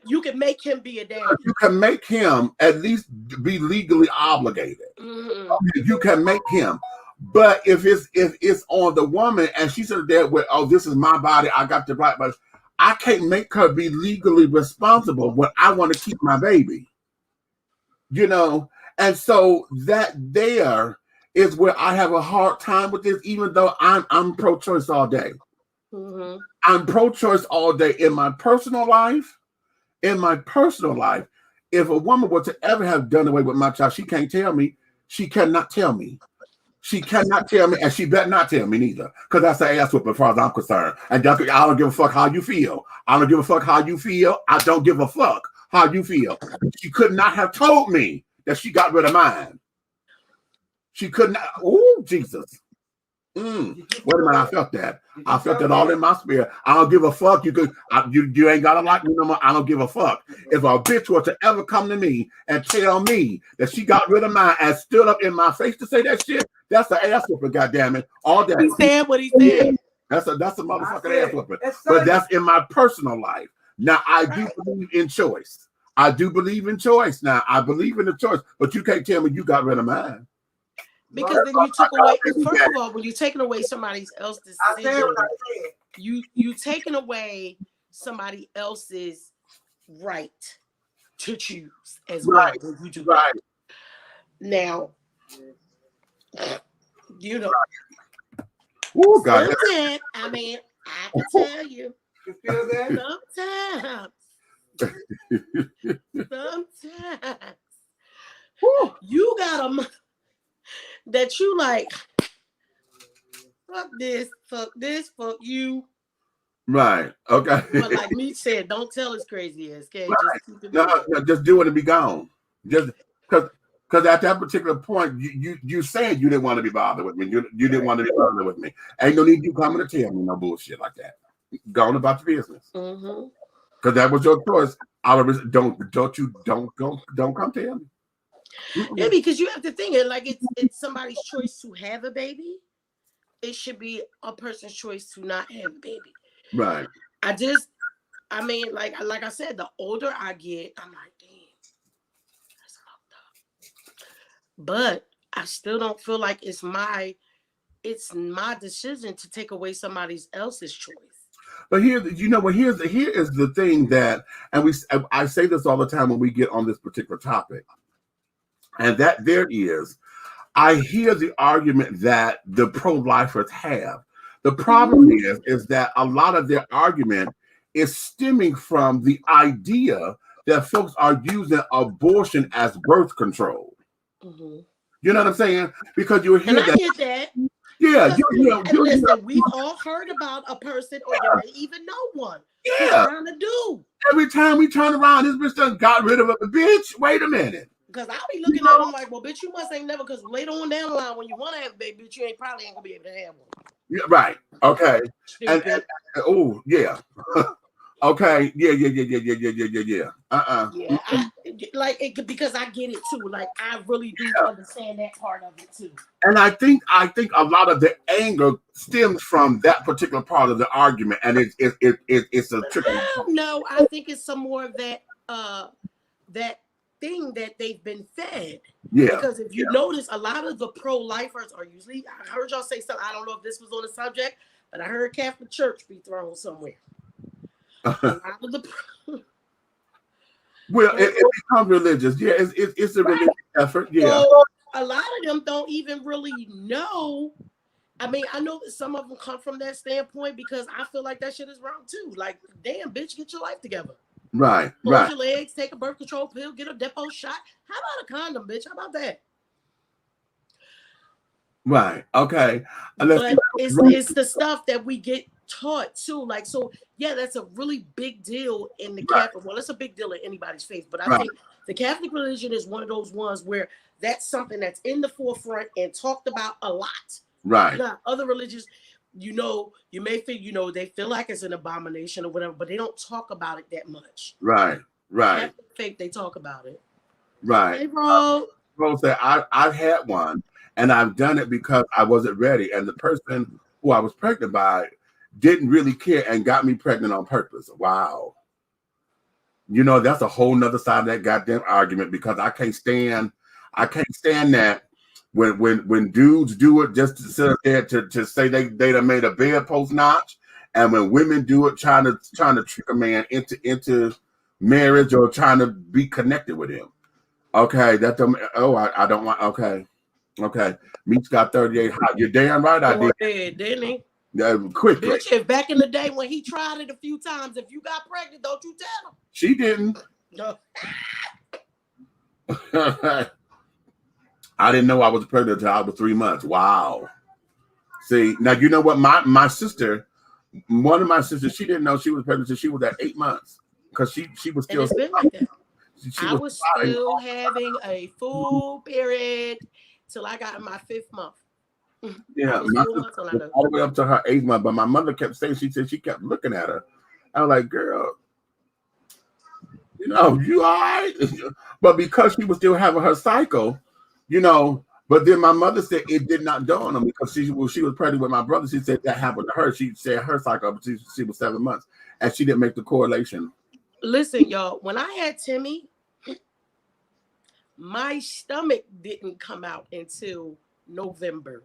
you can make him be a dad. You can make him at least be legally obligated. Mm-hmm. You can make him, but if it's on the woman and she's there with, oh, this is my body, I got the right, but I can't make her be legally responsible when I want to keep my baby. You know, and so that there is where I have a hard time with this, even though I'm pro-choice all day. Mm-hmm. I'm pro-choice all day in my personal life. If a woman were to ever have done away with my child, she can't tell me. She cannot tell me. She cannot tell me, and she better not tell me neither, because that's an ass whooping as far as I'm concerned. And I don't give a fuck how you feel. I don't give a fuck how you feel. I don't give a fuck how you feel. She could not have told me that she got rid of mine. She could not. Oh, Jesus. Wait a minute, I felt that. I felt that all in my spirit. I don't give a fuck. You ain't gotta like me no more. I don't give a fuck. If a bitch were to ever come to me and tell me that she got rid of mine and stood up in my face to say that shit, that's an ass whooping, goddammit. All that. He said what he said. That's a motherfucking ass whooping. But that's in my personal life. Now I do believe in choice. Now I believe in the choice, but you can't tell me you got rid of mine. Because then you took away, first of all, when you're taking away somebody else's decision, you taking away somebody else's right to choose as Right. well when you do Right. that. Now, you know, Oh God. sometimes, I mean, I can tell you, You feel that? sometimes Woo. you got a that you like, fuck this, fuck you. Right. Okay. But like me said, don't tell us crazy ass, okay? Right. Just keep it No, moving. no, just do it and be gone. Just because at that particular point, you said you didn't want to be bothered with me. You didn't want to be bothered with me. Ain't no need you coming to tell me no bullshit like that. Go on about your business. Mm-hmm. Because that was your choice. Don't come tell me. Yeah, because you have to think it like it's somebody's choice to have a baby. It should be a person's choice to not have a baby. Right. I mean, like I said, the older I get, I'm like, damn, that's fucked up. But I still don't feel like it's my decision to take away somebody else's choice. But here is the thing that, and I say this all the time when we get on this particular topic, and that there is, I hear the argument that the pro-lifers have. The problem is that a lot of their argument is stemming from the idea that folks are using abortion as birth control. Mm-hmm. You know what I'm saying? Because you hear and I get that. Yeah, listen, we've all heard about a person, or you may even know one. Yeah. Trying to do. Every time we turn around, this bitch done got rid of a bitch. Wait a minute. Because I'll be looking at them like, well, bitch, you must ain't never, because later on down the line, when you want to have a baby, bitch, you probably ain't going to be able to have one. Yeah, right. Okay. And oh, yeah. Okay. Yeah. Yeah, because I get it too. Like, I really do understand that part of it too. And I think a lot of the anger stems from that particular part of the argument, and it's a tricky. No, I think it's some more of that that thing that they've been fed. Yeah. Because if you notice, a lot of the pro-lifers are usually, I heard y'all say something, I don't know if this was on the subject, but I heard Catholic Church be thrown somewhere. A lot of the well, it becomes religious. Yeah, it's a religious effort. Yeah. So a lot of them don't even really know. I mean, I know that some of them come from that standpoint because I feel like that shit is wrong too. Like, damn, bitch, get your life together. Right. Close your legs, take a birth control pill, get a depot shot. How about a condom, bitch? How about that? Right. Okay. But it's the stuff that we get taught too. Like, so yeah, that's a really big deal in the Catholic. Well, it's a big deal in anybody's faith, but I think the Catholic religion is one of those ones where that's something that's in the forefront and talked about a lot. Right. Now, other religions, you may feel, they feel like it's an abomination or whatever, but they don't talk about it that much. Right. Catholic faith, they talk about it. Right. Hey, bro. Bro said, I've had one, and I've done it because I wasn't ready, and the person who I was pregnant by didn't really care and got me pregnant on purpose. Wow. That's a whole nother side of that goddamn argument, because I can't stand that when dudes do it just to sit up there to say they done made a bedpost notch, and when women do it trying to trick a man into marriage or trying to be connected with him. Okay, I don't want. Okay. Meats got 38 hot. You're damn right I did. Didn't he? Quickly. Bitch, if back in the day when he tried it a few times, if you got pregnant, don't you tell him. She didn't. No. I didn't know I was pregnant until I was 3 months. Wow. See, now you know what? My sister, one of my sisters, she didn't know she was pregnant until she was at 8 months, because she was still. And it's been like that. I was still having a full period till I got in my 5th month. Yeah, my sister was all the way up to her 8th month, but my mother kept saying, she said she kept looking at her. I was like, girl, you all right? But because she was still having her cycle, but then my mother said it did not dawn on me, because she was pregnant with my brother. She said that happened to her. She said her cycle, but she was 7 months, and she didn't make the correlation. Listen, y'all, when I had Timmy, my stomach didn't come out until November.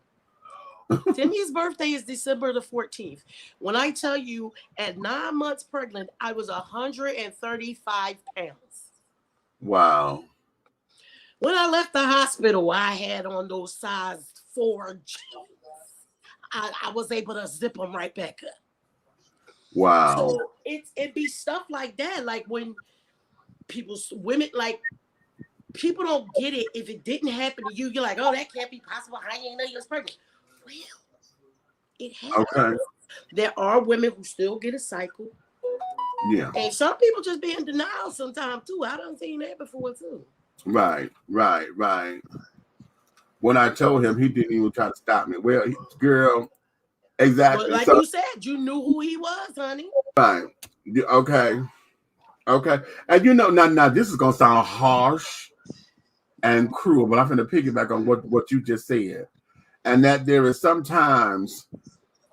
Timmy's birthday is December the 14th. When I tell you, at 9 months pregnant, I was 135 pounds. Wow. When I left the hospital, I had on those size 4 jeans. I was able to zip them right back up. Wow. So it be stuff like that. Like when women, like people don't get it. If it didn't happen to you, you're like, oh, that can't be possible. How you ain't know you was pregnant? Well, it happens. Okay. There are women who still get a cycle. Yeah. And some people just be in denial sometimes too. I done seen that before too. Right. When I told him, he didn't even try to stop me. Well, girl, exactly. But like you said, you knew who he was, honey. Right. Okay. And you know, now this is gonna sound harsh and cruel, but I'm gonna piggyback on what you just said. And that there is sometimes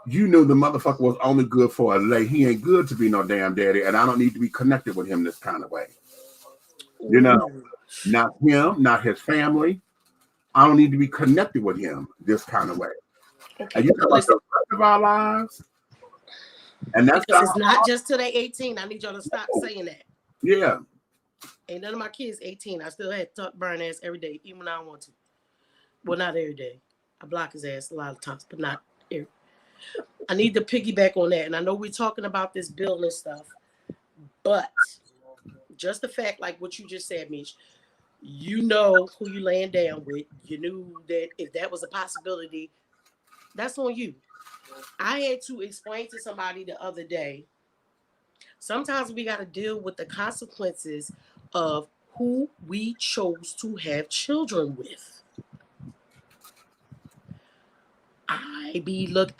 you knew the motherfucker was only good for a lay. He ain't good to be no damn daddy, and I don't need to be connected with him this kind of way. You know, not him, not his family. I don't need to be connected with him this kind of way. Okay. And you know, like the rest of our lives. And that's because it's not just till they 18. I need y'all to stop saying that. Yeah. Ain't none of my kids 18. I still had to talk burn ass every day, even when I don't want to. Well, not every day. I block his ass a lot of times, but not every. I need to piggyback on that. And I know we're talking about this bill and stuff, but just the fact, like what you just said, Mish, you know who you laying down with. You knew that if that was a possibility, that's on you. I had to explain to somebody the other day, sometimes we got to deal with the consequences of who we chose to have children with.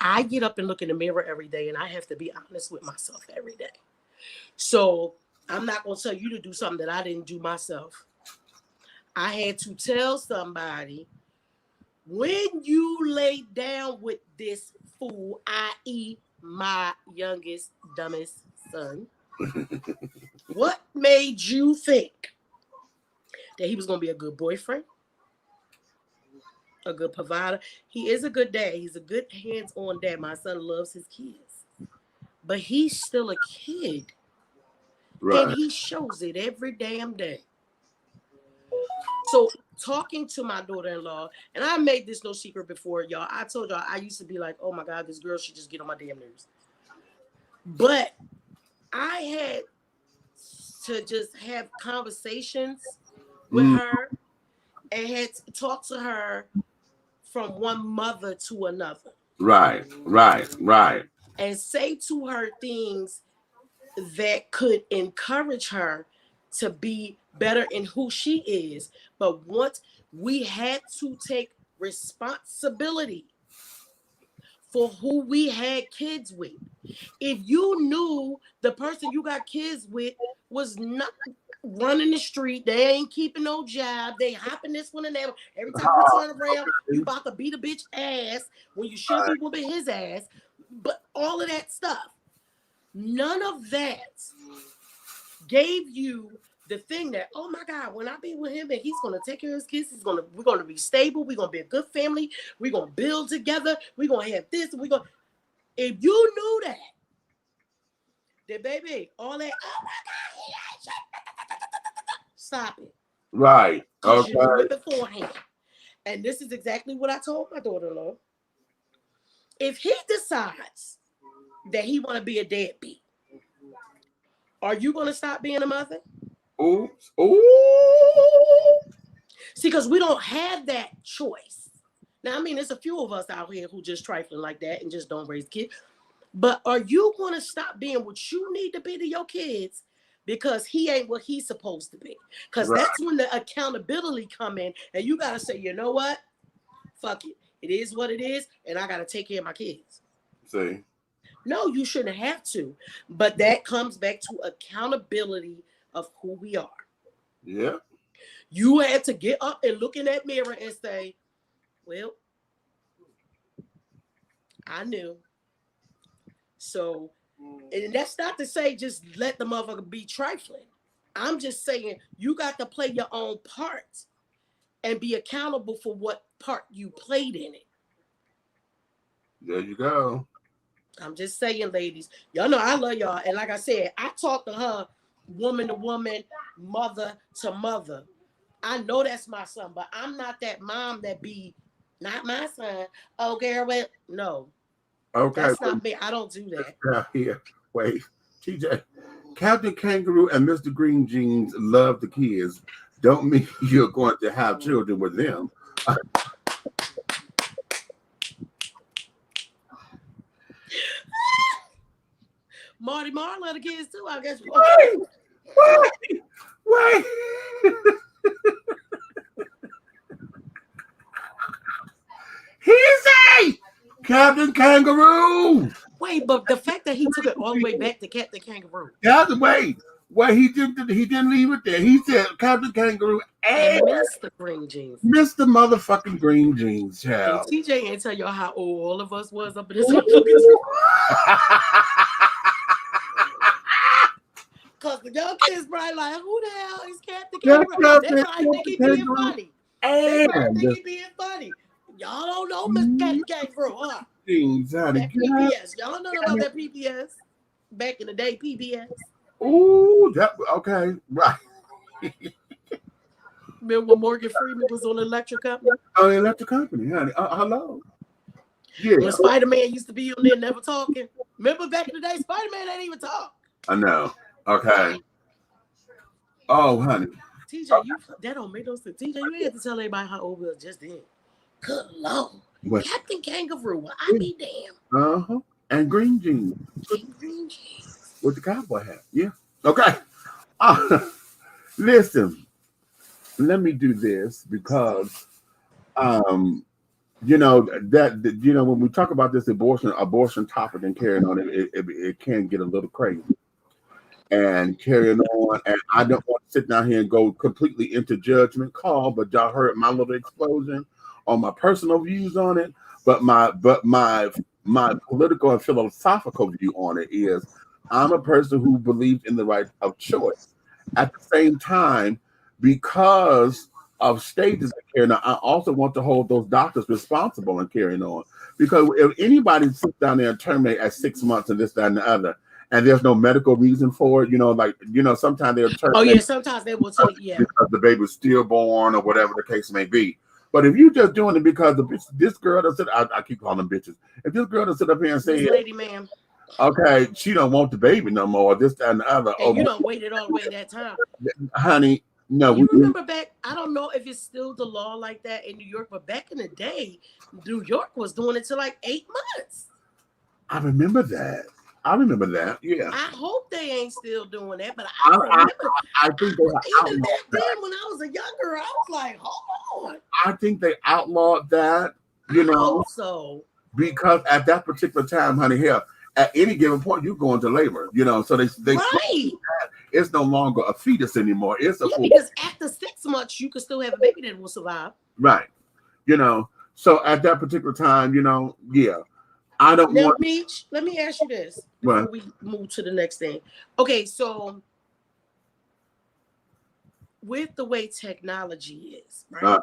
I get up and look in the mirror every day, and I have to be honest with myself every day. So I'm not going to tell you to do something that I didn't do myself. I had to tell somebody, when you lay down with this fool, i.e. my youngest, dumbest son, what made you think that he was going to be a good boyfriend, a good provider? He is a good dad. He's a good hands-on dad. My son loves his kids. But he's still a kid. Right. And he shows it every damn day. So talking to my daughter-in-law, and I made this no secret before, y'all. I told y'all I used to be like, oh my God, this girl should just get on my damn nerves. But I had to just have conversations with her and had to talk to her from one mother to another. Right. And say to her things that could encourage her to be better in who she is. But once we had to take responsibility for who we had kids with. If you knew the person you got kids with was not running the street, they ain't keeping no job, they hopping this one and that, every time you turn around, you about to beat a bitch ass when you should be whooping his ass, but all of that stuff, none of that gave you the thing that, oh my God, when I be with him and he's gonna take care of his kids, we're gonna be stable, we're gonna be a good family, we're gonna build together, we're gonna have this, if you knew that, then baby, all that, oh my God, stop it. Right. Okay. You knew it beforehand. And this is exactly what I told my daughter-in-law. If he decides that he want to be a deadbeat, are you going to stop being a mother? Oops. See, because we don't have that choice. Now, I mean, there's a few of us out here who just trifling like that and just don't raise kids. But are you going to stop being what you need to be to your kids because he ain't what he's supposed to be? Because that's when the accountability come in, and you got to say, you know what? Fuck it. It is what it is, and I got to take care of my kids. See? No, you shouldn't have to. But that comes back to accountability of who we are. Yeah. You had to get up and look in that mirror and say, well, I knew. So, and that's not to say just let the motherfucker be trifling. I'm just saying you got to play your own part and be accountable for what part you played in it. There you go. I'm just saying, ladies, y'all know I love y'all. And like I said, I talk to her woman to woman, mother to mother. I know that's my son, but I'm not that mom that be not my son. Oh, girl, well, no, Okay. that's not me. I don't do that. Here, wait, TJ. Captain Kangaroo and Mr. Green Jeans love the kids. Don't mean you're going to have children with them. Marty Marl love the kids too, I guess. Wait. He's Captain Kangaroo. Wait, but the fact that he took it all the way back to Captain Kangaroo. Wait, he didn't leave it there. He said Captain Kangaroo and Mr. Green Jeans. Mr. Motherfucking Green Jeans, And child. TJ ain't tell y'all how old all of us was up in this. Because the young kids probably like, who the hell is Captain Kangaroo? They probably think he being funny. They probably think he being funny. Y'all don't know Mr. Captain Kangaroo, huh? Jeans, honey. That PBS. Y'all don't know about that PBS. Back in the day, PBS. Ooh, okay, right. Remember when Morgan Freeman was on the electric company? Oh, they left the company, honey. Hello. Yeah. When Spider-Man used to be on there never talking. Remember back in the day, Spider-Man didn't even talk. I know. Okay. Oh, honey. TJ, that don't make no sense. TJ, you ain't have to tell everybody how old we was just then. Good Lord. What? Captain Kangaroo, well, I be damn. Uh-huh. And Green Jeans. Green Jeans. With the cowboy hat. Yeah. Okay. Listen. Let me do this because when we talk about this abortion topic and carrying on, it can get a little crazy. And carrying on, and I don't want to sit down here and go completely into judgment call, but y'all heard my little explosion on my personal views on it. But my political and philosophical view on it is I'm a person who believes in the right of choice. At the same time, because of stages of carrying on, I also want to hold those doctors responsible in carrying on. Because if anybody sits down there and terminate at 6 months and this, that, and the other, and there's no medical reason for it, sometimes they'll terminate. Oh, yeah, sometimes they will tell you, because the baby was stillborn or whatever the case may be. But if you just doing it because this girl that said, I keep calling them bitches. If this girl that sit up here and say, lady, ma'am, okay, she don't want the baby no more, this, that, and the other. and you don't waited all the way that time. Honey, no. You remember back, I don't know if it's still the law like that in New York, but back in the day, New York was doing it to like 8 months. I remember that. Yeah. I hope they ain't still doing that, but I remember. I think they even back then, when I was a younger, I was like, hold on. I think they outlawed that, so because at that particular time, honey, hell, at any given point, you go into labor, so they right. It's no longer a fetus anymore. It's because after 6 months, you can still have a baby that will survive. Right. So at that particular time, yeah. I don't now, want. Meech, let me ask you this before we move to the next thing. Okay, so with the way technology is, right?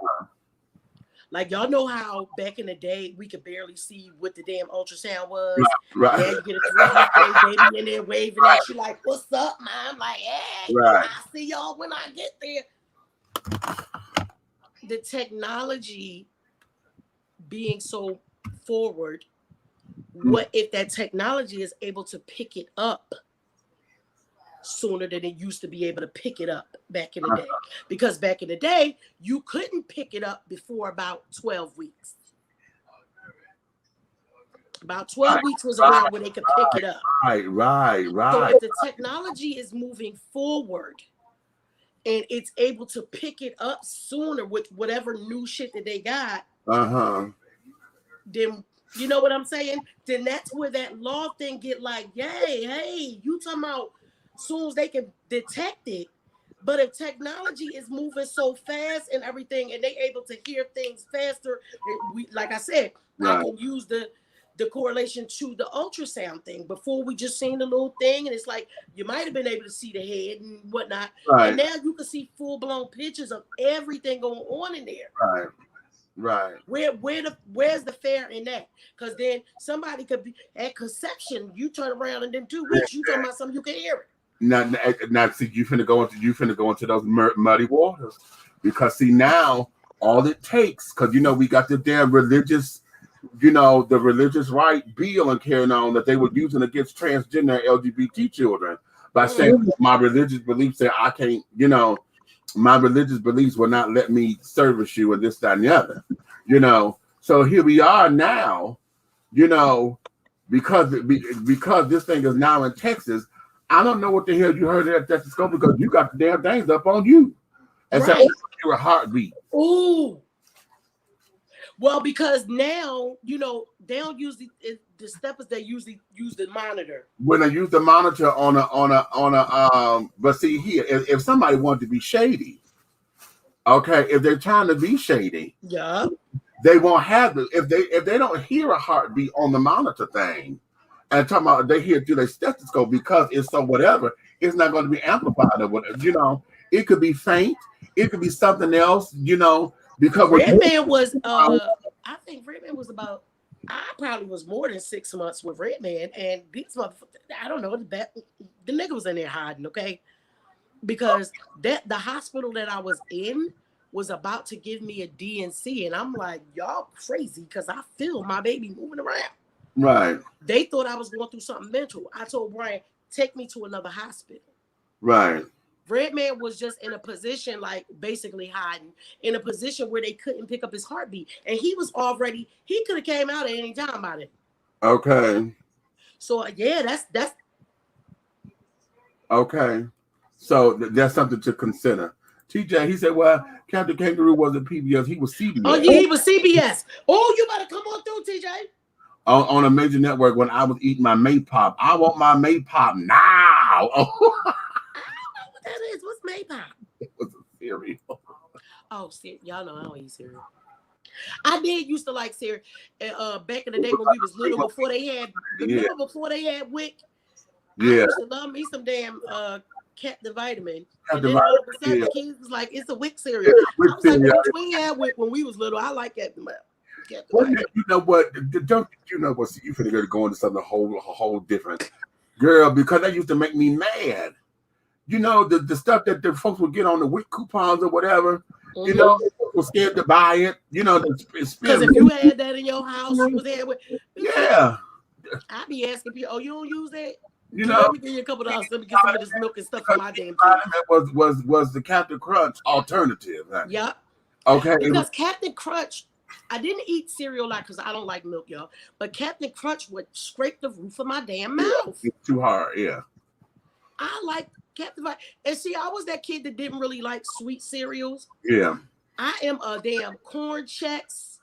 Like y'all know how back in the day we could barely see what the damn ultrasound was. Right. Yeah, you get a 3D baby in there waving at you like, "What's up, mom?" Like, "Hey, I see y'all when I get there." The technology being so forward. What if that technology is able to pick it up sooner than it used to be able to pick it up back in the day? Because back in the day, you couldn't pick it up before about 12 weeks. About 12 weeks was around when they could pick it up. Right. So if the technology is moving forward and it's able to pick it up sooner with whatever new shit that they got, then you know what I'm saying? Then that's where that law thing get like, yay, hey, you talking about soon as they can detect it. But if technology is moving so fast and everything, and they able to hear things faster, like I said, I can use the correlation to the ultrasound thing. Before we just seen the little thing, and it's like you might have been able to see the head and whatnot. And now you can see full-blown pictures of everything going on in there. Right. Where's the fair in that? Because then somebody could be at conception. You turn around and then 2 weeks, you talking about something, you can hear it. Now, see, you finna go into those muddy waters, because see now all it takes, because we got the damn religious, the religious right bill and carrying on that they were using against transgender LGBT children by saying my religious beliefs say I can't, my religious beliefs will not let me service you and this, that, and the other, So here we are now, because this thing is now in Texas. I don't know what the hell you heard at Texas School, because you got the damn things up on you. And so you're a heartbeat. Ooh. Well, because now, they don't use the steppers, they usually use the monitor. When they use the monitor on a but see here, if somebody wanted to be shady, okay, if they're trying to be shady, yeah, they won't have the if they don't hear a heartbeat on the monitor thing, and talking about they hear it through their stethoscope, because it's so whatever, it's not going to be amplified or whatever, it could be faint, it could be something else, because Redman was I think Redman was about, I probably was more than 6 months with Redman, and these motherfuckers, I don't know, the nigga was in there hiding, okay? Because the hospital that I was in was about to give me a DNC, and I'm like, y'all crazy, because I feel my baby moving around. Right. They thought I was going through something mental. I told Brian, take me to another hospital. Right. Redman was just in a position, like basically hiding, in a position where they couldn't pick up his heartbeat. And he could have came out at any time by then. Okay. So yeah, that's okay. So that's something to consider. TJ, he said, well, Captain Kangaroo wasn't PBS, he was CBS. Oh yeah, he was CBS. Oh, you better come on through, TJ. On a major network when I was eating my Maypop. I want my Maypop now. Oh. I don't know what that is. What's Maypop? It was a cereal. Oh, y'all know I don't eat cereal. I did used to like cereal back in the day when we was little, before they had WIC. Yeah. I used to love me some damn Captain Vitamin. Captain And then all of a sudden the kids was like, it's a WIC cereal. I was like, bitch, we had WIC when we was little. I like Captain Vitamin. Well, you know what? Don't you know what? You finna go into something whole different, girl. Because that used to make me mad. The stuff that the folks would get on the WIC coupons or whatever. People were scared to buy it. Because if you had that in your house, you was there with. Yeah. I be asking people, oh, you don't use that? Let me give you a couple of dollars. Let me get some of this milk and stuff for my damn kid. Was the Captain Crunch alternative? Right? Yeah. Okay. Because Captain Crunch. I didn't eat cereal because I don't like milk, y'all. But Captain Crunch would scrape the roof of my damn mouth. It's too hard, yeah. I like Captain Crunch. And see, I was that kid that didn't really like sweet cereals. Yeah. I am a damn corn checks.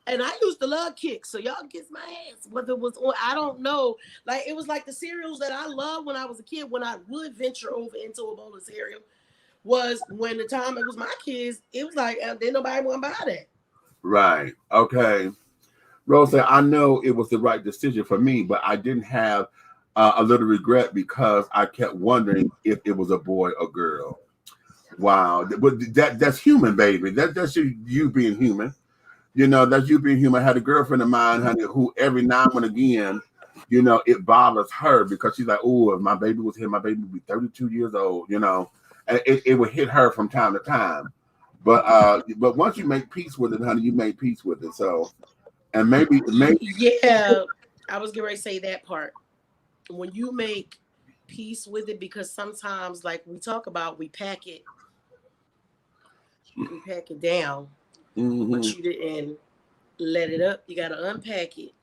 And I used to love Kicks. So y'all kiss my ass. Whether it was on, I don't know. Like, it was like the cereals that I loved when I was a kid, when I would venture over into a bowl of cereal, was when the time it was my kids, it was like, then nobody want to buy that. Right. Okay. Rose said, I know it was the right decision for me, but I didn't have a little regret because I kept wondering if it was a boy or girl. Wow. But that's human, baby. That's you being human. That's you being human. I had a girlfriend of mine, honey, who every now and again, it bothers her because she's like, oh, if my baby was here, my baby would be 32 years old, and it would hit her from time to time. But once you make peace with it, honey, you make peace with it. So, and maybe yeah, I was getting ready to say that part. When you make peace with it, because sometimes, like we talk about, we pack it down, but you didn't let it up. You got to unpack it,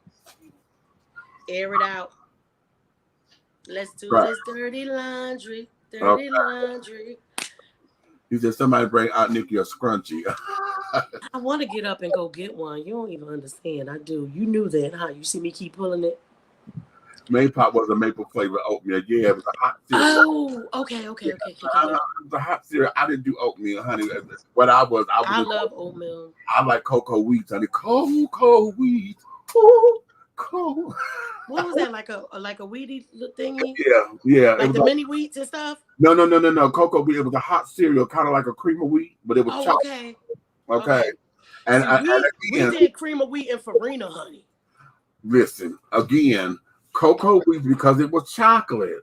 air it out. Let's do this dirty laundry. Laundry. He said, somebody bring out Nikki a scrunchie. I want to get up and go get one. You don't even understand. I do. You knew that, huh? You see me keep pulling it? Maypop was a maple flavor oatmeal. Yeah, it was a hot cereal. Oh, okay. It was a hot cereal. I didn't do oatmeal, honey. What I love oatmeal. I like cocoa wheat, honey. Cocoa wheat. Ooh, cocoa. What was that, like a weedy thingy? Yeah. Like the mini wheats and stuff? No. Cocoa wheat. It was a hot cereal, kind of like a cream of wheat, but it was chocolate. Okay. And, we did cream of wheat and Farina honey. Listen, again, cocoa wheat because it was chocolate.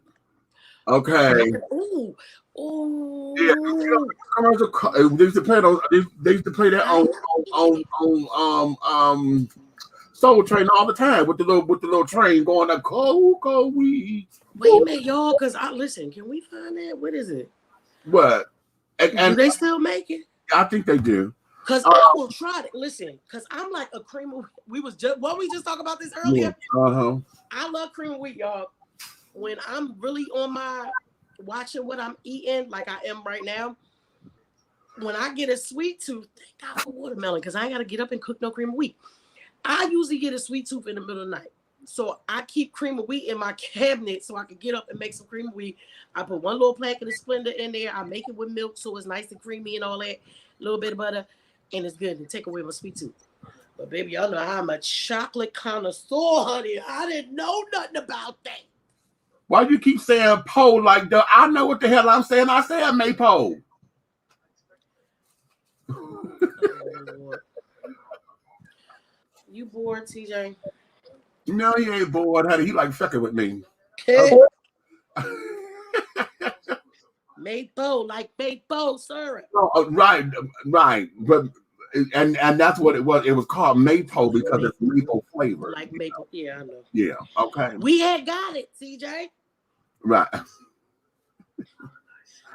Okay. Ooh, ooh. Yeah, they used to play those. They used to play that on Soul Train all the time with the little train going up cold weeds. Wait a minute, y'all, because listen, can we find that? What is it? What? Do And they still make it? I think they do. Because I will try it. Listen, because I'm like a cream of we just talked about this earlier. I love cream of wheat, y'all. When I'm really on my watching what I'm eating, like I am right now, when I get a sweet tooth, thank God for watermelon, because I ain't got to get up and cook no cream of wheat. I usually get a sweet tooth in the middle of the night. So I keep cream of wheat in my cabinet so I can get up and make some cream of wheat. I put one little packet of Splenda in there. I make it with milk so it's nice and creamy and all that. A little bit of butter, and it's good to take away my sweet tooth. But baby, y'all know I'm a chocolate connoisseur, honey. I didn't know nothing about that. Why you keep saying pole like that? I know what the hell I'm saying. I said maypole. You bored, TJ? No, he ain't bored, honey. He like fucking with me. Maple, like maple syrup. Right. But and that's what it was. It was called maypole because it's maple flavor. Like maple, yeah, I know. Yeah, okay. We had got it, TJ. Right.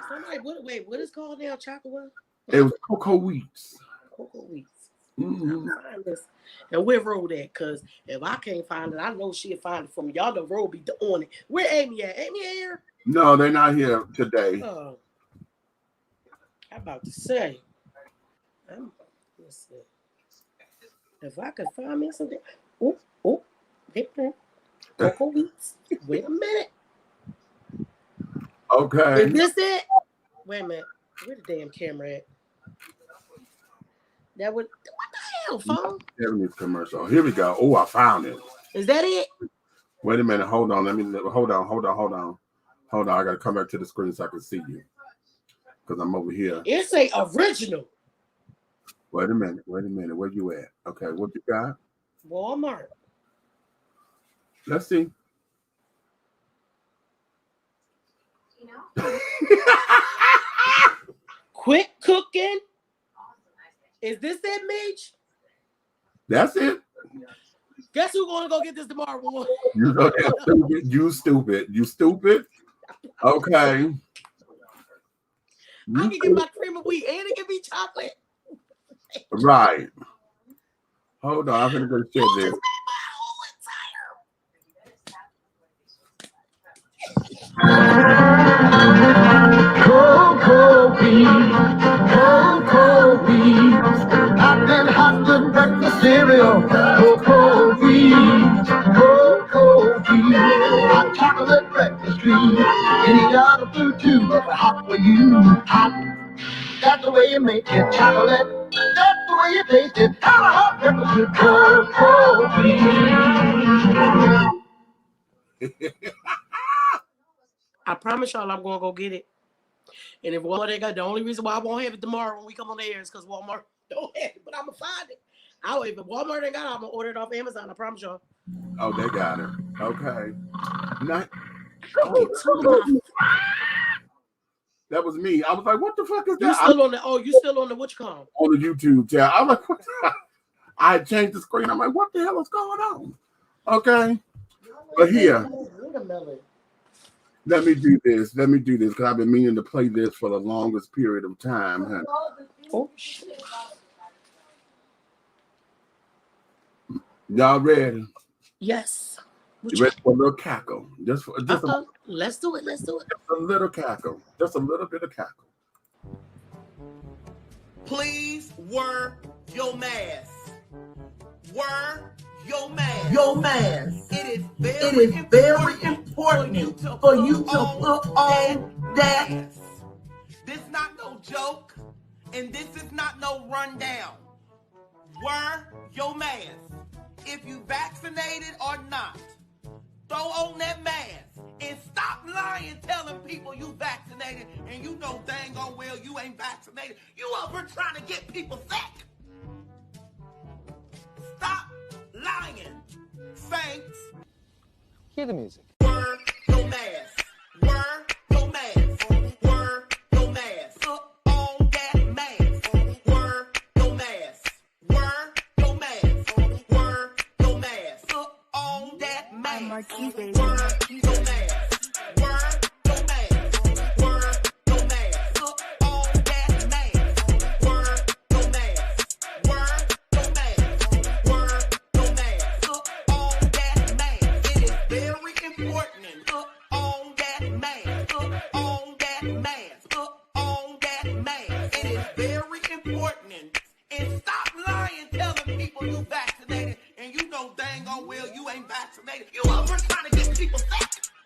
Somebody, what is called now? Chocolate? It was cocoa wheats. Cocoa wheats. Mm-hmm. Find this. And where Roll at? Because if I can't find it, I know she'll find it from y'all. The Roll be on it. Where Amy at? Amy here? No, they're not here today. Oh, I'm about to say. Let's see. If I could find me something. Oh, hit there. Cocoa wheats. Wait a minute. Okay. Is this it? Wait a minute. Where the damn camera at? That would. What the hell, phone? Commercial. Here we go. Oh, I found it. Is that it? Wait a minute. Hold on. Hold on. I gotta come back to the screen so I can see you. Because I'm over here. It's a original. Wait a minute. Where you at? Okay, what you got? Walmart. Let's see. Quick cooking. Is this it, Mitch? That's it. Guess who's gonna go get this tomorrow? You stupid. Okay. I can get my cream of wheat and it can be chocolate. Right. Hold on, I'm gonna go share this. Cocoa beans, hot and hot good breakfast cereal. Cocoa beans, hot chocolate breakfast treat. Any other food too, but hot for you. Hot, that's the way you make it. Chocolate, that's the way you taste it. Have a hot breakfast with cocoa beans. I promise y'all I'm gonna go get it. And if Walmart ain't got, the only reason why I won't have it tomorrow when we come on the air is because Walmart don't have it, but I'm gonna find it. If Walmart ain't got it, I'm gonna order it off Amazon. I promise y'all. Oh, they got it. Okay. That was me. I was like, what the fuck is that? You still on the what you call? On the YouTube channel. I'm like, what the I had changed the screen. I'm like, what the hell is going on? Okay. But here. Let me do this because I've been meaning to play this for the longest period of time. Huh? Oh shit! Y'all ready? Yes. You ready for a little cackle? Let's do it. Let's do it. Just a little cackle. Just a little bit of cackle. Please wear your mask. Wear your mask. Your mask. It is very important for you to put on that. This not no joke, and this is not no rundown. Wear your mask. If you vaccinated or not, throw on that mask and stop lying, telling people you vaccinated and you know dang on well you ain't vaccinated. You over trying to get people sick. Stop lying. Thanks. Hear the music. Wear your mask. Wear And stop lying, telling people you vaccinated, and you know dang on well you ain't vaccinated. You over trying to get people sick.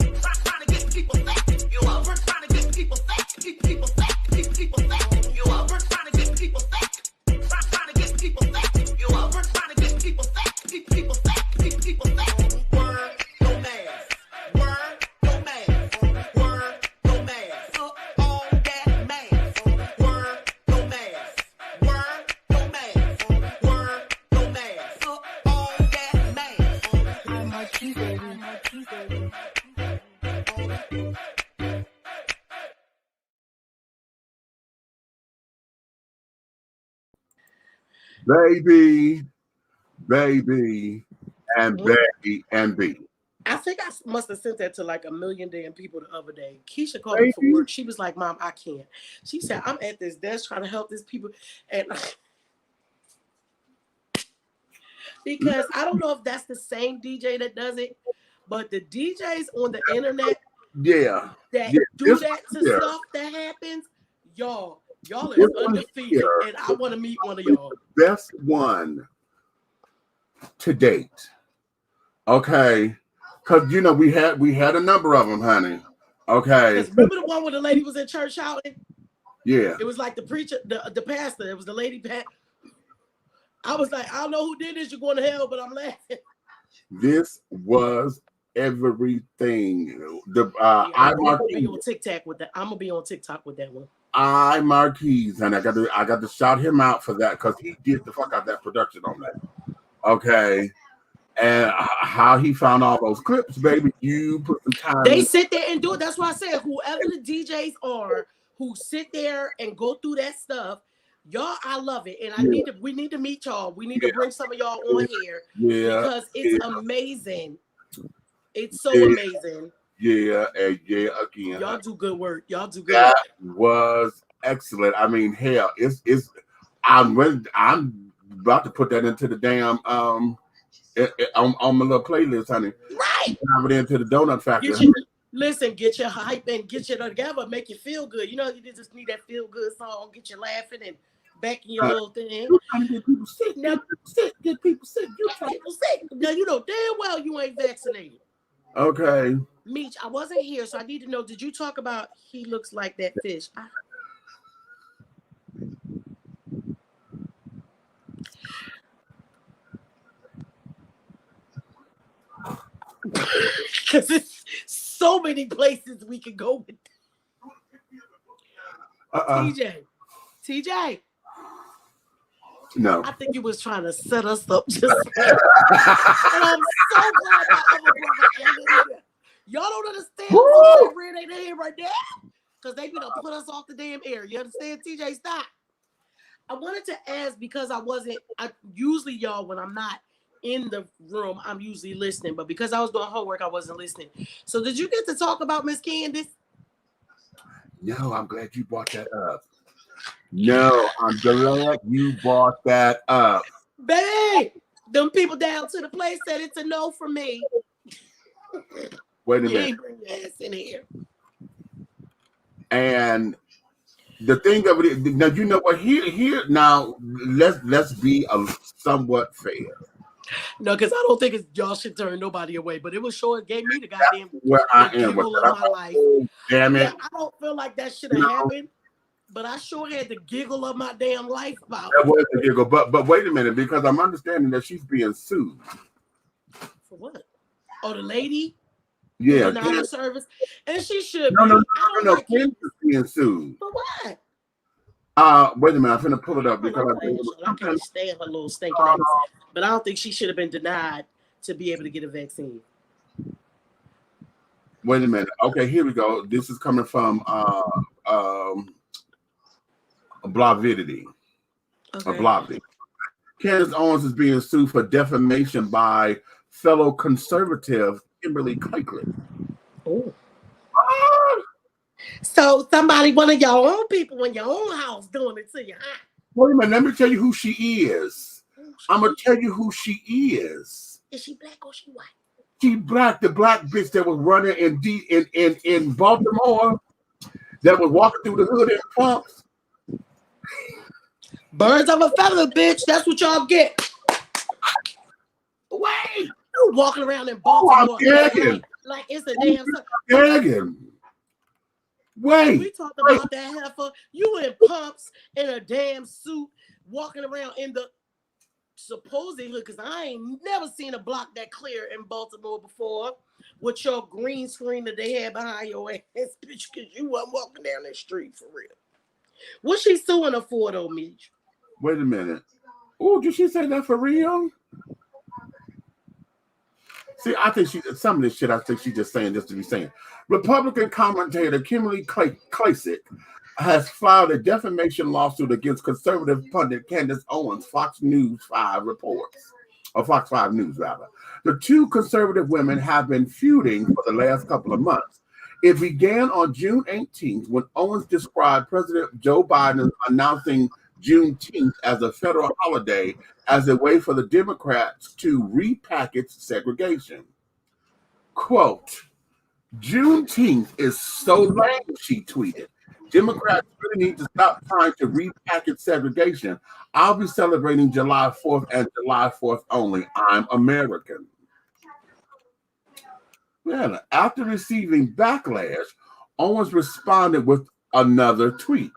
Trying to get people sick. You over trying to get people sick. Keep people sick. Keep people sick. You over trying to get people sick. Trying to get people sick. You over trying to get people sick. Keep people sick. Keep people sick. Word, no mask. Word, no mask. Word, no mask. On that mask. Word, no mask. Word, no mask. Word, no mask. On that mask. I'm a key baby. I'm a key baby. Baby, and baby, and B. I think I must have sent that to like 1 million damn people the other day. Keisha called Baby. me from work. She was like, Mom, I can't. She said, I'm at this desk trying to help these people. And because I don't know if that's the same DJ that does it, but the DJs on the internet Yeah. that Yeah, do this that to here. stuff that happens, y'all is This one undefeated. here. And I want to meet one of y'all. Best one to date. Okay. Because you know we had a number of them, honey. Okay. Because remember the one where the lady was in church shouting? Yeah. It was like the preacher, the pastor. It was the lady. I was like, I don't know who did this. You're going to hell, but I'm laughing. This was everything. The I'm gonna be on TikTok with that. I'm gonna be on TikTok with that one. Marquise, and I got to shout him out for that because he did the fuck out that production on that. Okay. And how he found all those clips, baby. You put some time. They sit there and do it. That's why I said whoever the DJs are who sit there and go through that stuff, y'all, I love it. And we need to meet y'all. We need to bring some of y'all on here because it's amazing. It's so amazing. Yeah, and yeah, again. Y'all do good work. Y'all do good That work. was excellent. I mean, hell, I'm about to put that into the damn on my little playlist, honey. Right. Have it into the donut factory. Get your hype and get you together, make you feel good. You know, you just need that feel good song, get you laughing and back in your little thing. You're trying to get people sick. Now, get people sick. You're trying to get people sick. Now, you know damn well you ain't vaccinated. Okay. Meech, I wasn't here, so I need to know, did you talk about he looks like that fish? Because it's so many places we can go with TJ. No. I think you was trying to set us up just and I'm so glad my other brother ain't in here. Y'all don't understand what's red ain't in here right now. Because they gonna put us off the damn air. You understand, TJ? Stop. I wanted to ask because I usually y'all when I'm not in the room, I'm usually listening, but because I was doing homework, I wasn't listening. So did you get to talk about Miss Candace? No, I'm glad you brought that up. No, I'm glad you brought that up. Babe, them people down to the place said it's a no for me. Wait a You minute. ain't bring your ass in here. And the thing of it, now you know what? Here now, let's be somewhat fair. No, because I don't think y'all should turn nobody away, but it was sure it gave me the goddamn where I am giggle with of my life. Damn it! Yeah, I don't feel like that should have happened, but I sure had the giggle of my damn life about that was the giggle. But wait a minute, because I'm understanding that she's being sued. For what? Oh, the lady? Yeah, Denied her service, and she should. No. Like Candace is being sued. For what? Wait a minute, I'm finna pull it up because I can't stand her little stinking ass. But I don't think she should have been denied to be able to get a vaccine. Wait a minute. Okay, here we go. This is coming from Blavidity. Okay. Blavidity. Candace Owens is being sued for defamation by fellow conservative Kimberly Clark. Oh. So somebody, one of your own people in your own house doing it to you, huh? Wait a minute, let me tell you who she is. I'm gonna tell you who she is. Is she black or she white? She black, the black bitch that was running in Baltimore, that was walking through the hood in pumps. Birds of a feather, bitch. That's what y'all get. Wait, You walking around in Baltimore like it's a damn. Gagging. Wait. We talked about that heifer. You in pumps in a damn suit, walking around in the supposed hood, because I ain't never seen a block that clear in Baltimore before with your green screen that they had behind your ass, bitch, because you wasn't walking down that street for real. What's she suing her for, though, Meech? Wait a minute. Oh, did she say that for real? See, I think some of this shit, I think she's just saying just to be saying. Republican commentator Kimberly Clark has filed a defamation lawsuit against conservative pundit Candace Owens, Fox News 5 reports, or Fox 5 News, rather. The two conservative women have been feuding for the last couple of months. It began on June 18th when Owens described President Joe Biden announcing Juneteenth as a federal holiday as a way for the Democrats to repackage segregation. Quote, Juneteenth is so lame, she tweeted. Democrats really need to stop trying to repackage segregation. I'll be celebrating July 4th and July 4th only. I'm American. Yeah, after receiving backlash, Owens responded with another tweet.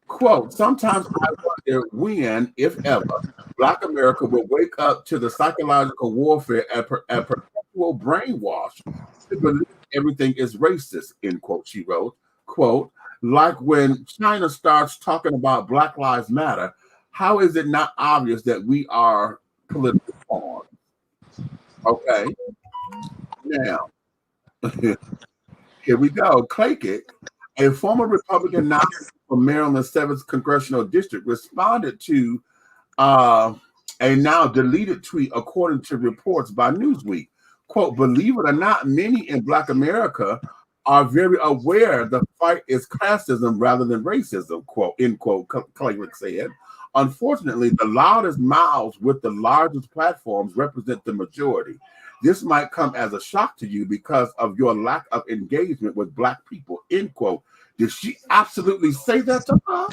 Quote, sometimes I wonder when, if ever, Black America will wake up to the psychological warfare and perpetual brainwash to believe everything is racist, end quote, she wrote. Quote, like when China starts talking about Black Lives Matter, how is it not obvious that we are political pawns? Okay. Now, here we go. Clark, a former Republican nominee from Maryland's 7th Congressional District, responded to a now deleted tweet according to reports by Newsweek. Quote, believe it or not, many in Black America are very aware the fight is classism rather than racism, quote, end quote, Clark said. Unfortunately, the loudest mouths with the largest platforms represent the majority. This might come as a shock to you because of your lack of engagement with Black people, end quote. Did she absolutely say that to her?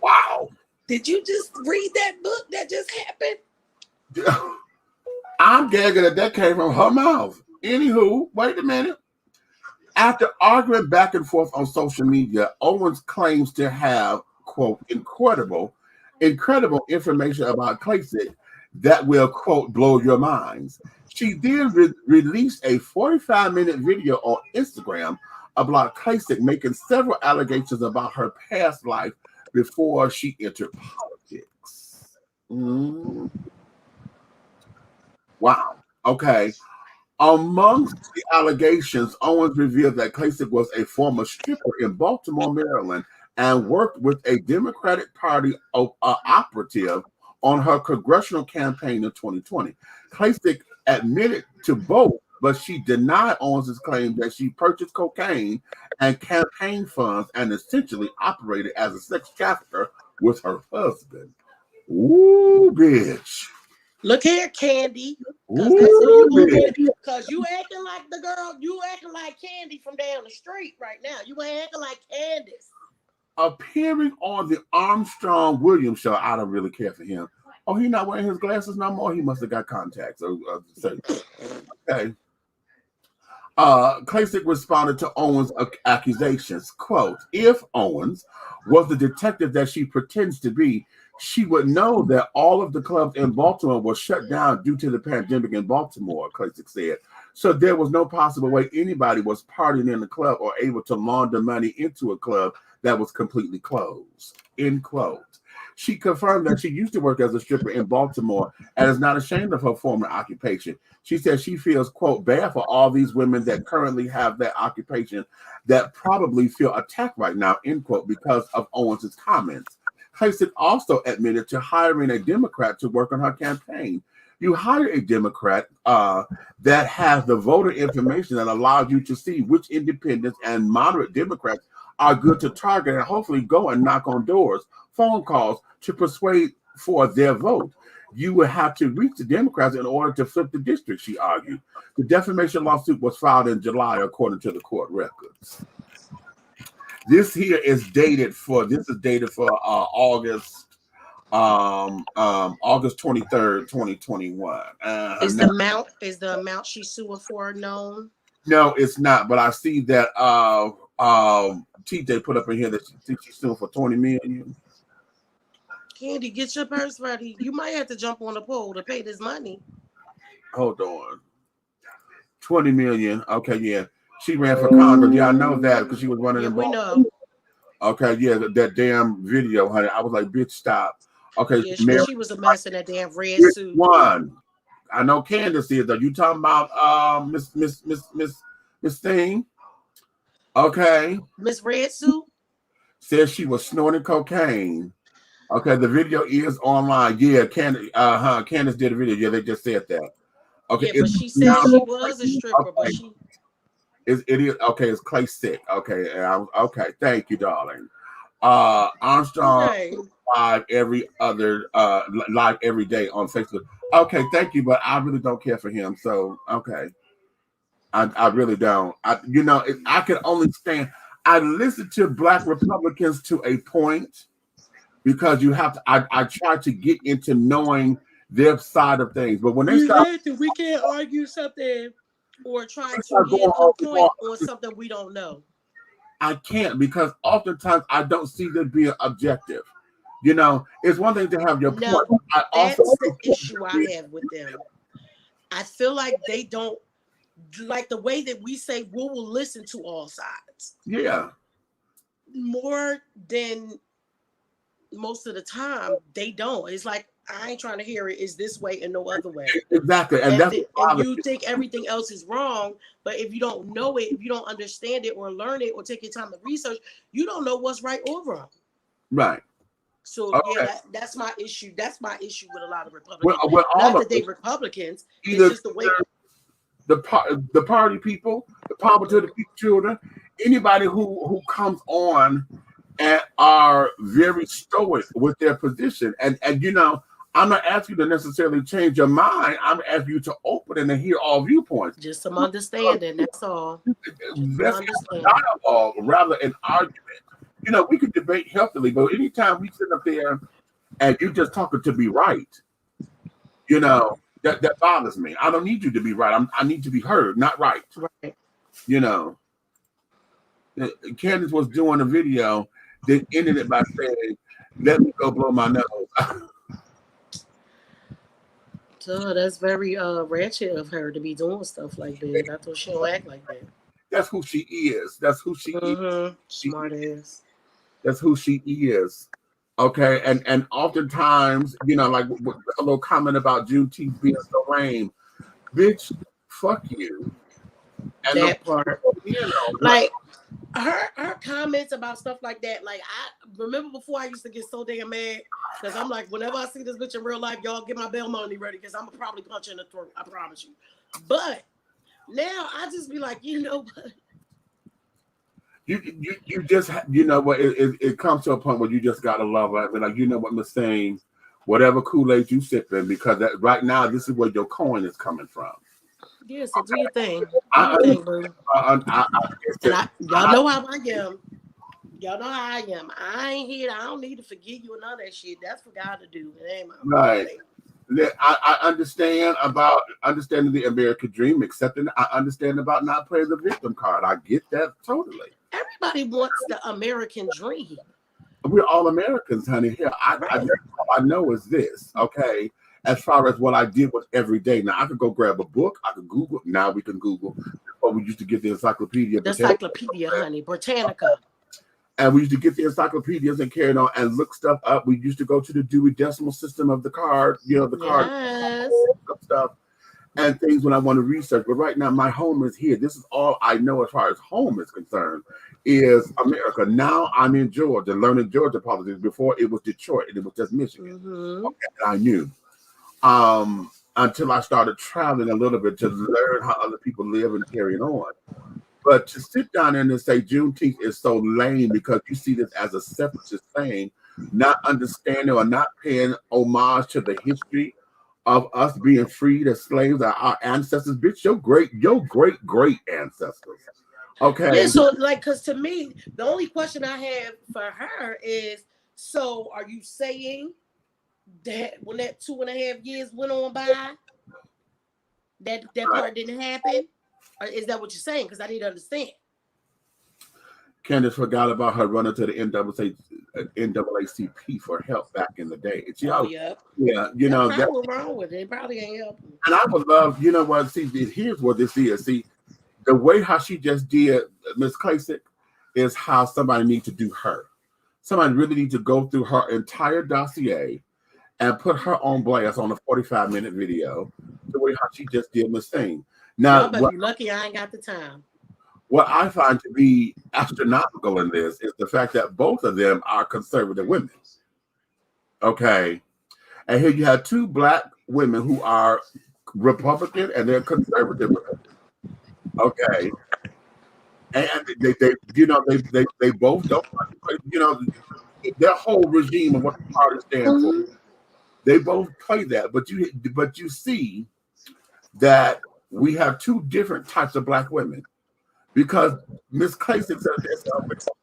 Wow. Did you just read that book that just happened? I'm gagging that came from her mouth. Anywho, wait a minute. After arguing back and forth on social media, Owens claims to have, quote, incredible information about Clark that will, quote, blow your minds. She then released a 45-minute video on Instagram about Clark making several allegations about her past life before she entered politics. Wow. Okay. Amongst the allegations, Owens revealed that Clark was a former stripper in Baltimore, Maryland, and worked with a Democratic Party operative on her congressional campaign in 2020. Clark admitted to both, but she denied Owens' claim that she purchased cocaine and campaign funds and essentially operated as a sex trafficker with her husband. Ooh, bitch. Look here, Candy. Because you acting like the girl, you acting like Candy from down the street right now. You ain't acting like Candace. Appearing on the Armstrong Williams show, I don't really care for him. Oh, he not wearing his glasses no more? He must have got contacts. Okay. Clark responded to Owens' accusations. Quote, if Owens was the detective that she pretends to be, she would know that all of the clubs in Baltimore were shut down due to the pandemic in Baltimore, Clark said. So there was no possible way anybody was partying in the club or able to launder money into a club that was completely closed, end quote. She confirmed that she used to work as a stripper in Baltimore and is not ashamed of her former occupation. She says she feels, quote, bad for all these women that currently have that occupation that probably feel attacked right now, end quote, because of Owens' comments. Clark also admitted to hiring a Democrat to work on her campaign. You hire a Democrat that has the voter information that allows you to see which independents and moderate Democrats are good to target and hopefully go and knock on doors, phone calls to persuade for their vote. You would have to reach the Democrats in order to flip the district, she argued. The defamation lawsuit was filed in July, according to the court records. This here is dated for August 23rd, 2021. Is the amount she's suing for known? No, it's not. But I see that TJ put up in here that she's suing for $20 million. Candy, get your purse ready. You might have to jump on the pole to pay this money. Hold on. $20 million. Okay, yeah. She ran for Congress. Yeah, I know that because she was running in we know. Okay, yeah, that damn video, honey. I was like, bitch, stop. Okay, yeah, she was a mess in that damn red suit. One. I know Candace is though. You talking about Miss Thing? Okay. Miss Red Suit? Says she was snorting cocaine. Okay, the video is online. Yeah, Candace did a video. Yeah, they just said that. Okay, yeah, but she said she was a stripper, okay. But she it is okay. It's Clay Sick. Okay, okay. Thank you, darling. Armstrong live every day on Facebook. Okay, thank you, but I really don't care for him. So okay, I really don't. I can only stand. I listen to Black Republicans to a point. Because you have to, I try to get into knowing their side of things, but when they start, we can't argue something or try to get a point on something we don't know. I can't because oftentimes I don't see them being objective. You know, it's one thing to have your point. That's the issue I have with them. I feel like they don't like the way that we say we will listen to all sides. Yeah, more than. Most of the time they don't. It's like I ain't trying to hear it. Is this way and no other way. Exactly, and you think everything else is wrong. But if you don't know it, if you don't understand it or learn it or take your time to research, you don't know what's right or wrong. Right. So yeah, that's my issue. That's my issue with a lot of Republicans. Not that they Republicans. It's just the way the party people, the power to the people, children, anybody who comes on. And are very stoic with their position. And I'm not asking you to necessarily change your mind. I'm asking you to open and to hear all viewpoints. Just some understanding, that's all. That's dialogue rather an argument. We could debate healthily, but anytime we sit up there and you just talking to be right, that bothers me. I don't need you to be right. I need to be heard, not right. Right. Candace was doing a video. Then ended it by saying, "Let me go blow my nose." So that's very ratchet of her to be doing stuff like that. I thought she don't act like that. That's who she is. That's who she is. Smart ass. That's who she is. Okay, and oftentimes, like a little comment about Juneteenth being so lame, bitch. Fuck you. And that part, like. Her comments about stuff like that, like I remember before I used to get so damn mad because I'm like, whenever I see this bitch in real life, y'all get my bail money ready because I'm gonna probably punch her in the throat. I promise you. But now I just be like, what? You just what it comes to a point where you just gotta love her. But like what Miss saying, whatever Kool-Aid you sipping, because that right now this is where your coin is coming from. Yeah, so do your thing. Y'all know how I am. Y'all know how I am. I ain't here. I don't need to forgive you and all that shit. That's for God to do. It ain't my right. I understand about understanding the American dream, accepting. I understand about not playing the victim card. I get that totally. Everybody wants the American dream. We're all Americans, honey. Here, all I know is this. Okay. As far as what I did was every day. Now I could go grab a book. I could Google. Now we can Google. Before we used to get the encyclopedia. The encyclopedia, honey, Britannica. And we used to get the encyclopedias and carry it on and look stuff up. We used to go to the Dewey Decimal System of the card, card stuff and things when I want to research. But right now, my home is here. This is all I know as far as home is concerned, is America. Now I'm in Georgia, learning Georgia politics. Before it was Detroit and it was just Michigan. Okay, I knew. until I started traveling a little bit to learn how other people live and carry on. But to sit down there and say Juneteenth is so lame because you see this as a separatist thing, not understanding or not paying homage to the history of us being freed as slaves, our ancestors, bitch, your great ancestors. Okay. Yeah, so like, because to me, the only question I have for her is, so are you saying that when that 2.5 years went on by, that part didn't happen? Or is that what you're saying? Because I didn't understand. Candace forgot about her running to the NAACP for help back in the day. Yeah, you know that's what's wrong with it. It probably ain't helping. And I would love, you know what? See, here's what this is. See, the way how she just did Miss Klasick is how somebody needs to do her. Somebody really needs to go through her entire dossier and put her on blast on a 45-minute video, the way how she just did Miss Thing. Now, you're lucky I ain't got the time. What I find to be astronomical in this is the fact that both of them are conservative women. Okay. And here you have two black women who are Republican and they're conservative. Okay. And they both don't, their whole regime of what the party stands for. They both play that, but you see that we have two different types of black women. Because Miss Klasick said this,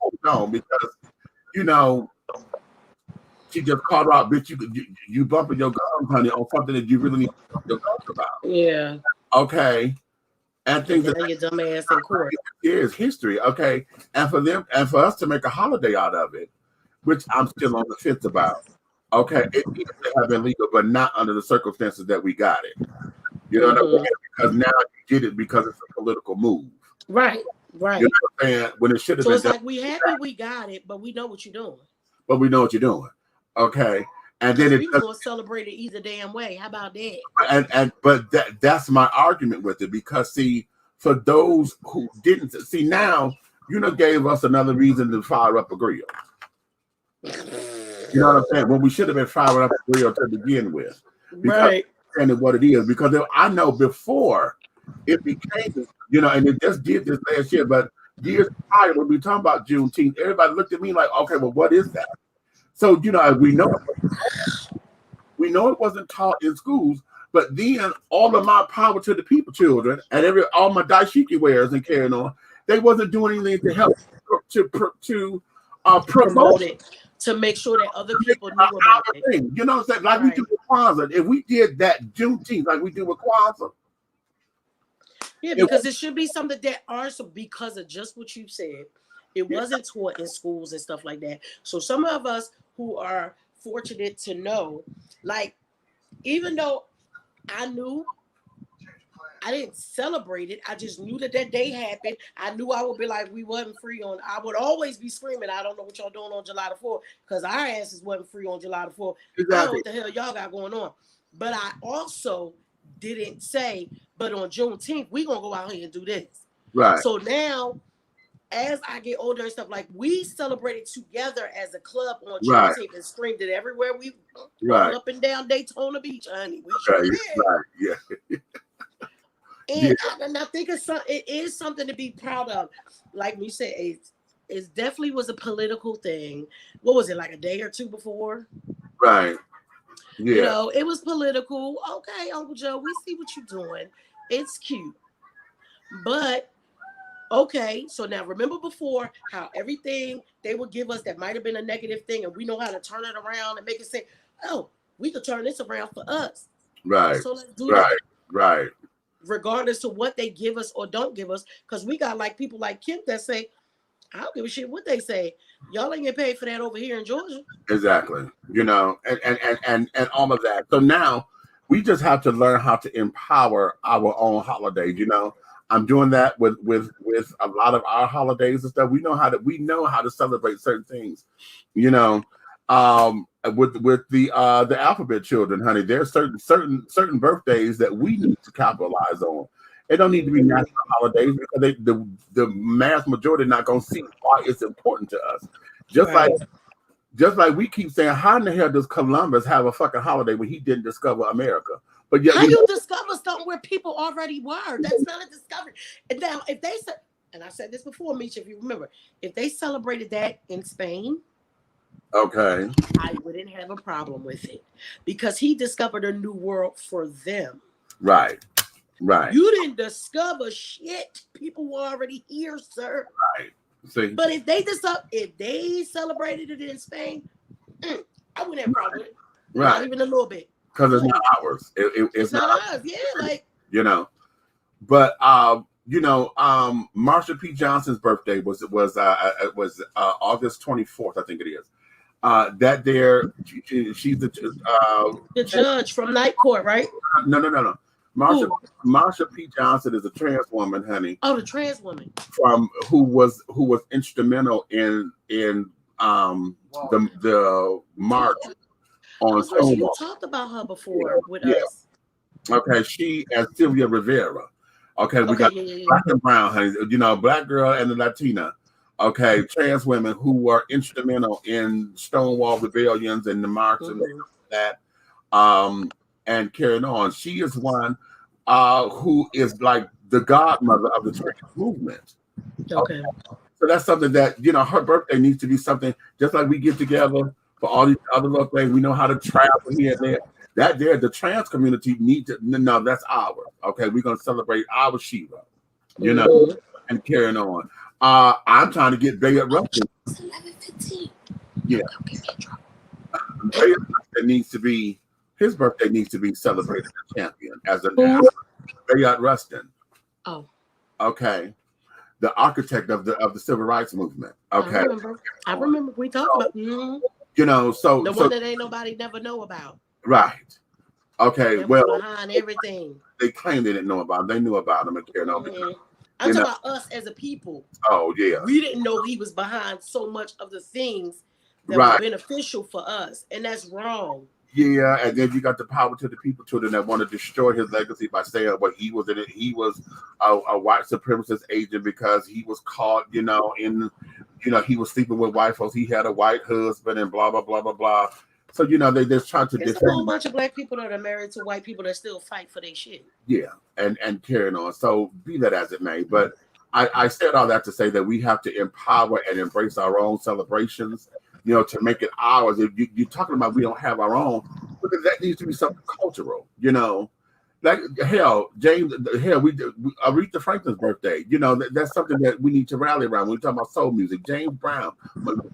hold on, because she just called her out, bitch. You bumping your gums, honey, on something that you really need to bump your gums about. Yeah. Okay. And things that your dumb ass in court. Here's history. Okay. And for us to make a holiday out of it, which I'm still on the fence about. Okay, it needs to have been legal, but not under the circumstances that we got it. You know what I mean? Because now you did it because it's a political move. Right. You know what I'm saying? When it should have been. So it's like we happy we got it, but we know what you're doing. Okay. And then we gonna celebrate it either damn way. How about that? But that's my argument with it, because see, for those who didn't see, now gave us another reason to fire up a grill. You know what I'm saying? When we should have been firing up a grill to begin with. Right. And what it is, because I know before it became, and it just did this last year, but years prior, when we talking about Juneteenth, everybody looked at me like, okay, well, what is that? So, we know it wasn't taught in schools, but then all of my power to the people children and all my dashiki wearers and carrying on, they wasn't doing anything to help to promote it. To make sure that other people knew about it. You know what I'm saying? Like we do with Kwanzaa. If we did that Juneteenth like we do with Kwanzaa. Yeah, because it should be something that also, because of just what you said, it wasn't taught in schools and stuff like that. So some of us who are fortunate to know, like, even though I knew, I didn't celebrate it. I just knew that day happened. I knew I would be like, we wasn't free on. I would always be screaming, I don't know what y'all doing on July the 4th, because our asses wasn't free on July the 4th. Exactly. I don't know what the hell y'all got going on. But I also didn't say, but on Juneteenth, we gonna go out here and do this. Right. So now, as I get older and stuff, like, we celebrated together as a club on Juneteenth and screamed it everywhere we up and down Daytona Beach, honey. We sure did. Yeah. And I think it is something to be proud of. Like we said, it definitely was a political thing. What was it, like a day or two before? Right. Yeah. It was political. Okay, Uncle Joe, we see what you're doing. It's cute. But, okay, so now remember before how everything they would give us that might have been a negative thing, and we know how to turn it around and make it say, oh, we could turn this around for us. Right. So let's do that. Right. Regardless of what they give us or don't give us, because we got like people like Kim that say, I don't give a shit what they say. Y'all ain't getting paid for that over here in Georgia. Exactly. And all of that. So now we just have to learn how to empower our own holidays. I'm doing that with a lot of our holidays and stuff. We know how to celebrate certain things. With the alphabet children, honey, there's certain birthdays that we need to capitalize on. It don't need to be national holidays because the mass majority not gonna see why it's important to us. Just like we keep saying, how in the hell does Columbus have a fucking holiday when he didn't discover America? But yeah, how you discover something where people already were? That's not a discovery. And now, if they said, and I said this before, Misha, if you remember, if they celebrated that in Spain, okay, I wouldn't have a problem with it because he discovered a new world for them. right. You didn't discover shit. People were already here, sir. Right. See, but if they celebrated it in Spain, I wouldn't have a problem with it. right? Not even a little bit. Because it's not ours. It's not ours. Yeah, like But Marsha P. Johnson's birthday was August 24th, I think it is. That there, she's the judge from Night Court, right? No. Marsha P. Johnson is a trans woman, honey. Oh, the trans woman from who was instrumental in the march on Stonewall. You talked about her before with us. Okay, she and Sylvia Rivera. Okay, we got black and brown, honey. Black girl and the Latina. Okay, trans women who were instrumental in Stonewall rebellions and the march and that. And carrying on. She is one who is like the godmother of the trans movement. Okay. So that's something that, her birthday needs to be something just like we get together for all these other little things. We know how to travel here and there. The trans community needs to, no, that's ours. Okay, we're going to celebrate our Shiva, and carrying on. I'm trying to get Bayard Rustin. It's 11:15. Yeah. Bayard Rustin needs to be, his birthday needs to be celebrated as champion, as a Bayard Rustin. Oh. Okay. The architect of the civil rights movement. Okay. I remember we talked about so the one that ain't nobody never know about. Right. Okay. Well, behind everything. They claimed they didn't know about him. They knew about him and cared about him. I'm talking about us as a people. Oh yeah. We didn't know he was behind so much of the things that were beneficial for us, and that's wrong. Yeah, and then you got the power to the people children that want to destroy his legacy by saying what he was in it. He was a white supremacist agent because he was caught, he was sleeping with white folks. He had a white husband and blah blah blah blah blah. So they're just trying to defend. There's a whole bunch of black people that are married to white people that still fight for their shit. Yeah, and carrying on. So be that as it may, but I said all that to say that we have to empower and embrace our own celebrations. To make it ours. If you're talking about we don't have our own, because that needs to be something cultural, Like Aretha Franklin's birthday, that's something that we need to rally around. When we talk about soul music, James Brown.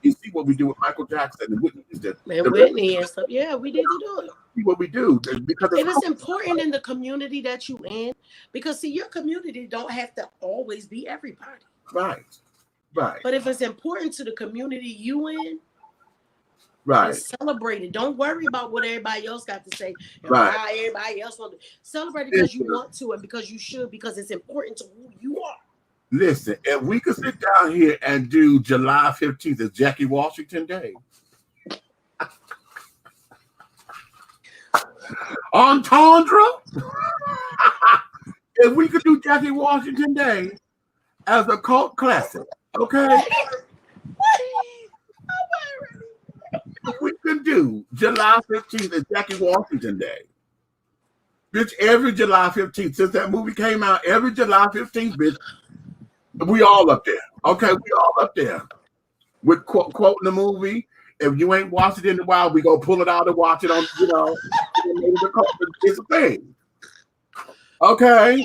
You see what we do with Michael Jackson and Whitney Houston. Whitney and stuff. Yeah, we need to do it. See what we do because it's important in the community that you in, because your community don't have to always be everybody. Right. But if it's important to the community you in. Right. Celebrate it. Don't worry about what everybody else got to say. Right. How everybody else want to celebrate it because you want to and because you should, because it's important to who you are. Listen, if we could sit down here and do July 15th as Jackie Washington Day. Entendre? If we could do Jackie Washington Day as a cult classic, okay? We can do July 15th as Jackie Washington Day. Bitch, every July 15th, since that movie came out, every July 15th, bitch, we all up there. Okay, we all up there. With quoting the movie. If you ain't watched it in a while, we go pull it out and watch it on, it's a thing. Okay.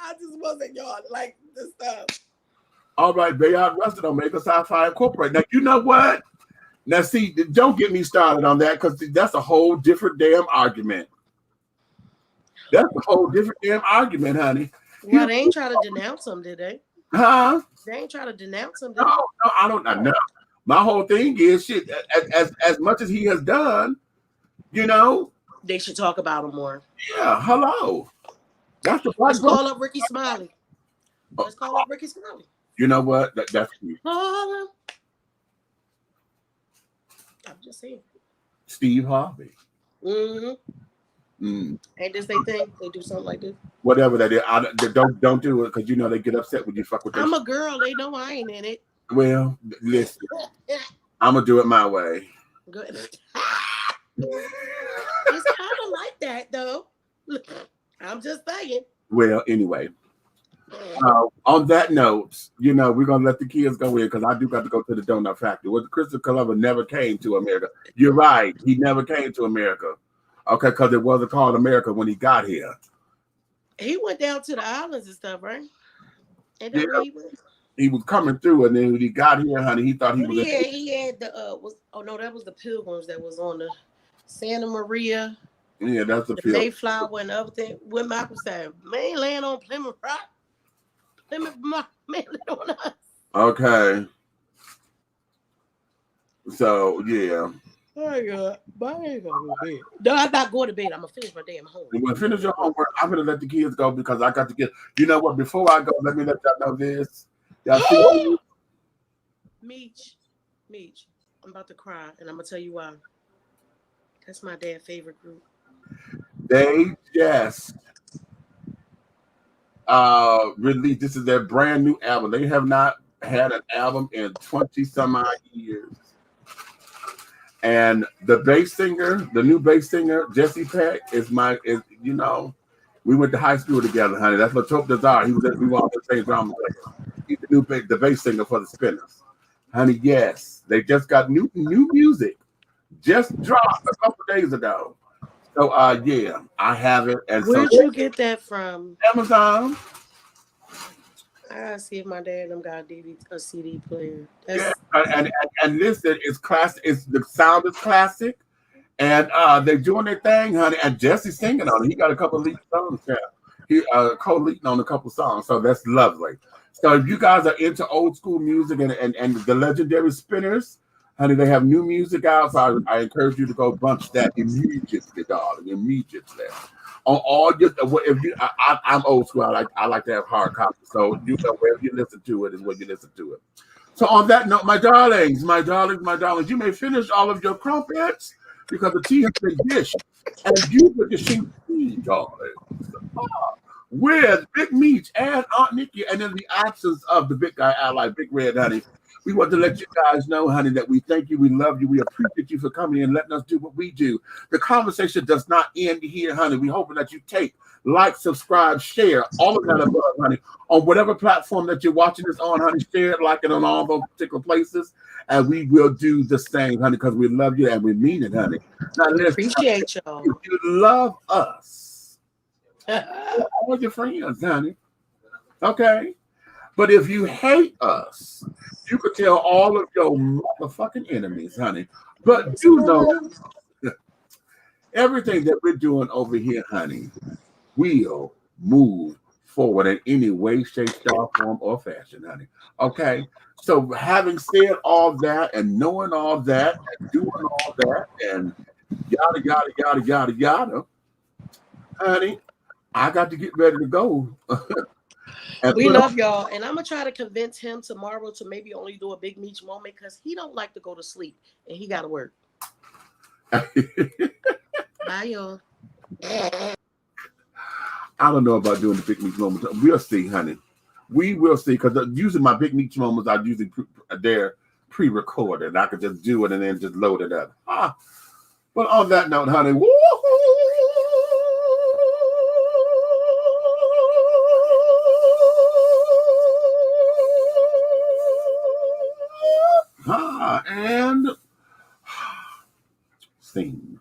I just wasn't y'all like this stuff. All right, Bayard Rustin don't make a sci-fi incorporate. Now, you know what? Now, see, don't get me started on that because that's a whole different damn argument. That's a whole different damn argument, honey. Well, they ain't trying to denounce him, did they? Huh? They ain't trying to denounce him, did No, I don't know. My whole thing is shit. As much as he has done, they should talk about him more. Yeah, hello. That's the Let's call up Ricky Smiley. Let's call up Ricky Smiley. You know what? That's me. Call him. I'm just saying. Steve Harvey. Mm-hmm. Ain't this they thing? They do something like this? Whatever that is. Don't do it because they get upset when you fuck with them. I'm a girl. They know I ain't in it. Well, listen. I'm going to do it my way. Good. It's kind of like that though. I'm just saying. Well, anyway. On that note, you know, we're gonna let the kids go in because I do got to go to the donut factory. Well, Christopher Columbus never came to America. You're right, he never came to America. Okay, because it wasn't called America when he got here. He went down to the islands and stuff, right? And then where he went? He was coming through, and then when he got here, honey, he thought he was. He had the that was the Pilgrims that was on the Santa Maria. Yeah, that's the Mayflower and everything. When Malcolm said, "Man, land on Plymouth Rock, Plymouth man land on us." Okay. So yeah. Oh God, but I ain't gonna go to bed. No, I'm not going to bed. I'm gonna finish my damn homework. When you finish your homework, I'm gonna let the kids go because I got to get. You know what? Before I go, let me let y'all know this. Y'all see? Meech, I'm about to cry, and I'm gonna tell you why. That's my dad's favorite group. They just released. This is their brand new album. They have not had an album in 20 some odd years. And the bass singer, the new bass singer, Jesse Peck, is you know, we went to high school together, honey. That's what Top Desire. We were all the same drama player. He's the bass singer for the Spinners. Honey, yes. They just got new music. Just dropped a couple days ago. So yeah, I have it. And where'd you get that from? Amazon. I gotta see if my dad got a CD player. Yeah, and listen, it's classic. The sound is classic, and they're doing their thing, honey. And Jesse's singing on it. He got a couple of lead songs. Yeah, he co-leading on a couple songs, so that's lovely. So if you guys are into old school music and the legendary Spinners, honey, they have new music out. So I encourage you to go bunch that immediately, darling, immediately. On all your, if you, I'm old school. I like to have hard copies. So you know, wherever you listen to it is where you listen to it. So on that note, my darlings, you may finish all of your crumpets because the tea has been dished, and you get to see tea, darling. With Big Meech and Aunt Nikki, and in the absence of the big guy ally, Big Red, honey, we want to let you guys know, honey, that we thank you, we love you, we appreciate you for coming and letting us do what we do. The conversation does not end here, honey. We're hoping that you take, like, subscribe, share, all of that above, honey, on whatever platform that you're watching this on, honey. Share it, like it on all those particular places, and we will do the same, honey, because we love you and we mean it, honey. Now, appreciate y'all. If you love us, all your friends, honey. Okay? But if you hate us, you could tell all of your motherfucking enemies, honey. But do know everything that we're doing over here, honey, will move forward in any way, shape, style, form, or fashion, honey. Okay? So having said all that and knowing all that and doing all that and yada, yada, yada, yada, yada, honey, I got to get ready to go. We love y'all, and I'm gonna try to convince him tomorrow to maybe only do a Big Meech moment because he don't like to go to sleep and he gotta work. Bye, y'all. I don't know about doing the Big Meech moments. We'll see, honey. We will see, because usually my Big Meech moments are usually they're pre-recorded. I could just do it and then just load it up. But on that note, honey, and scene.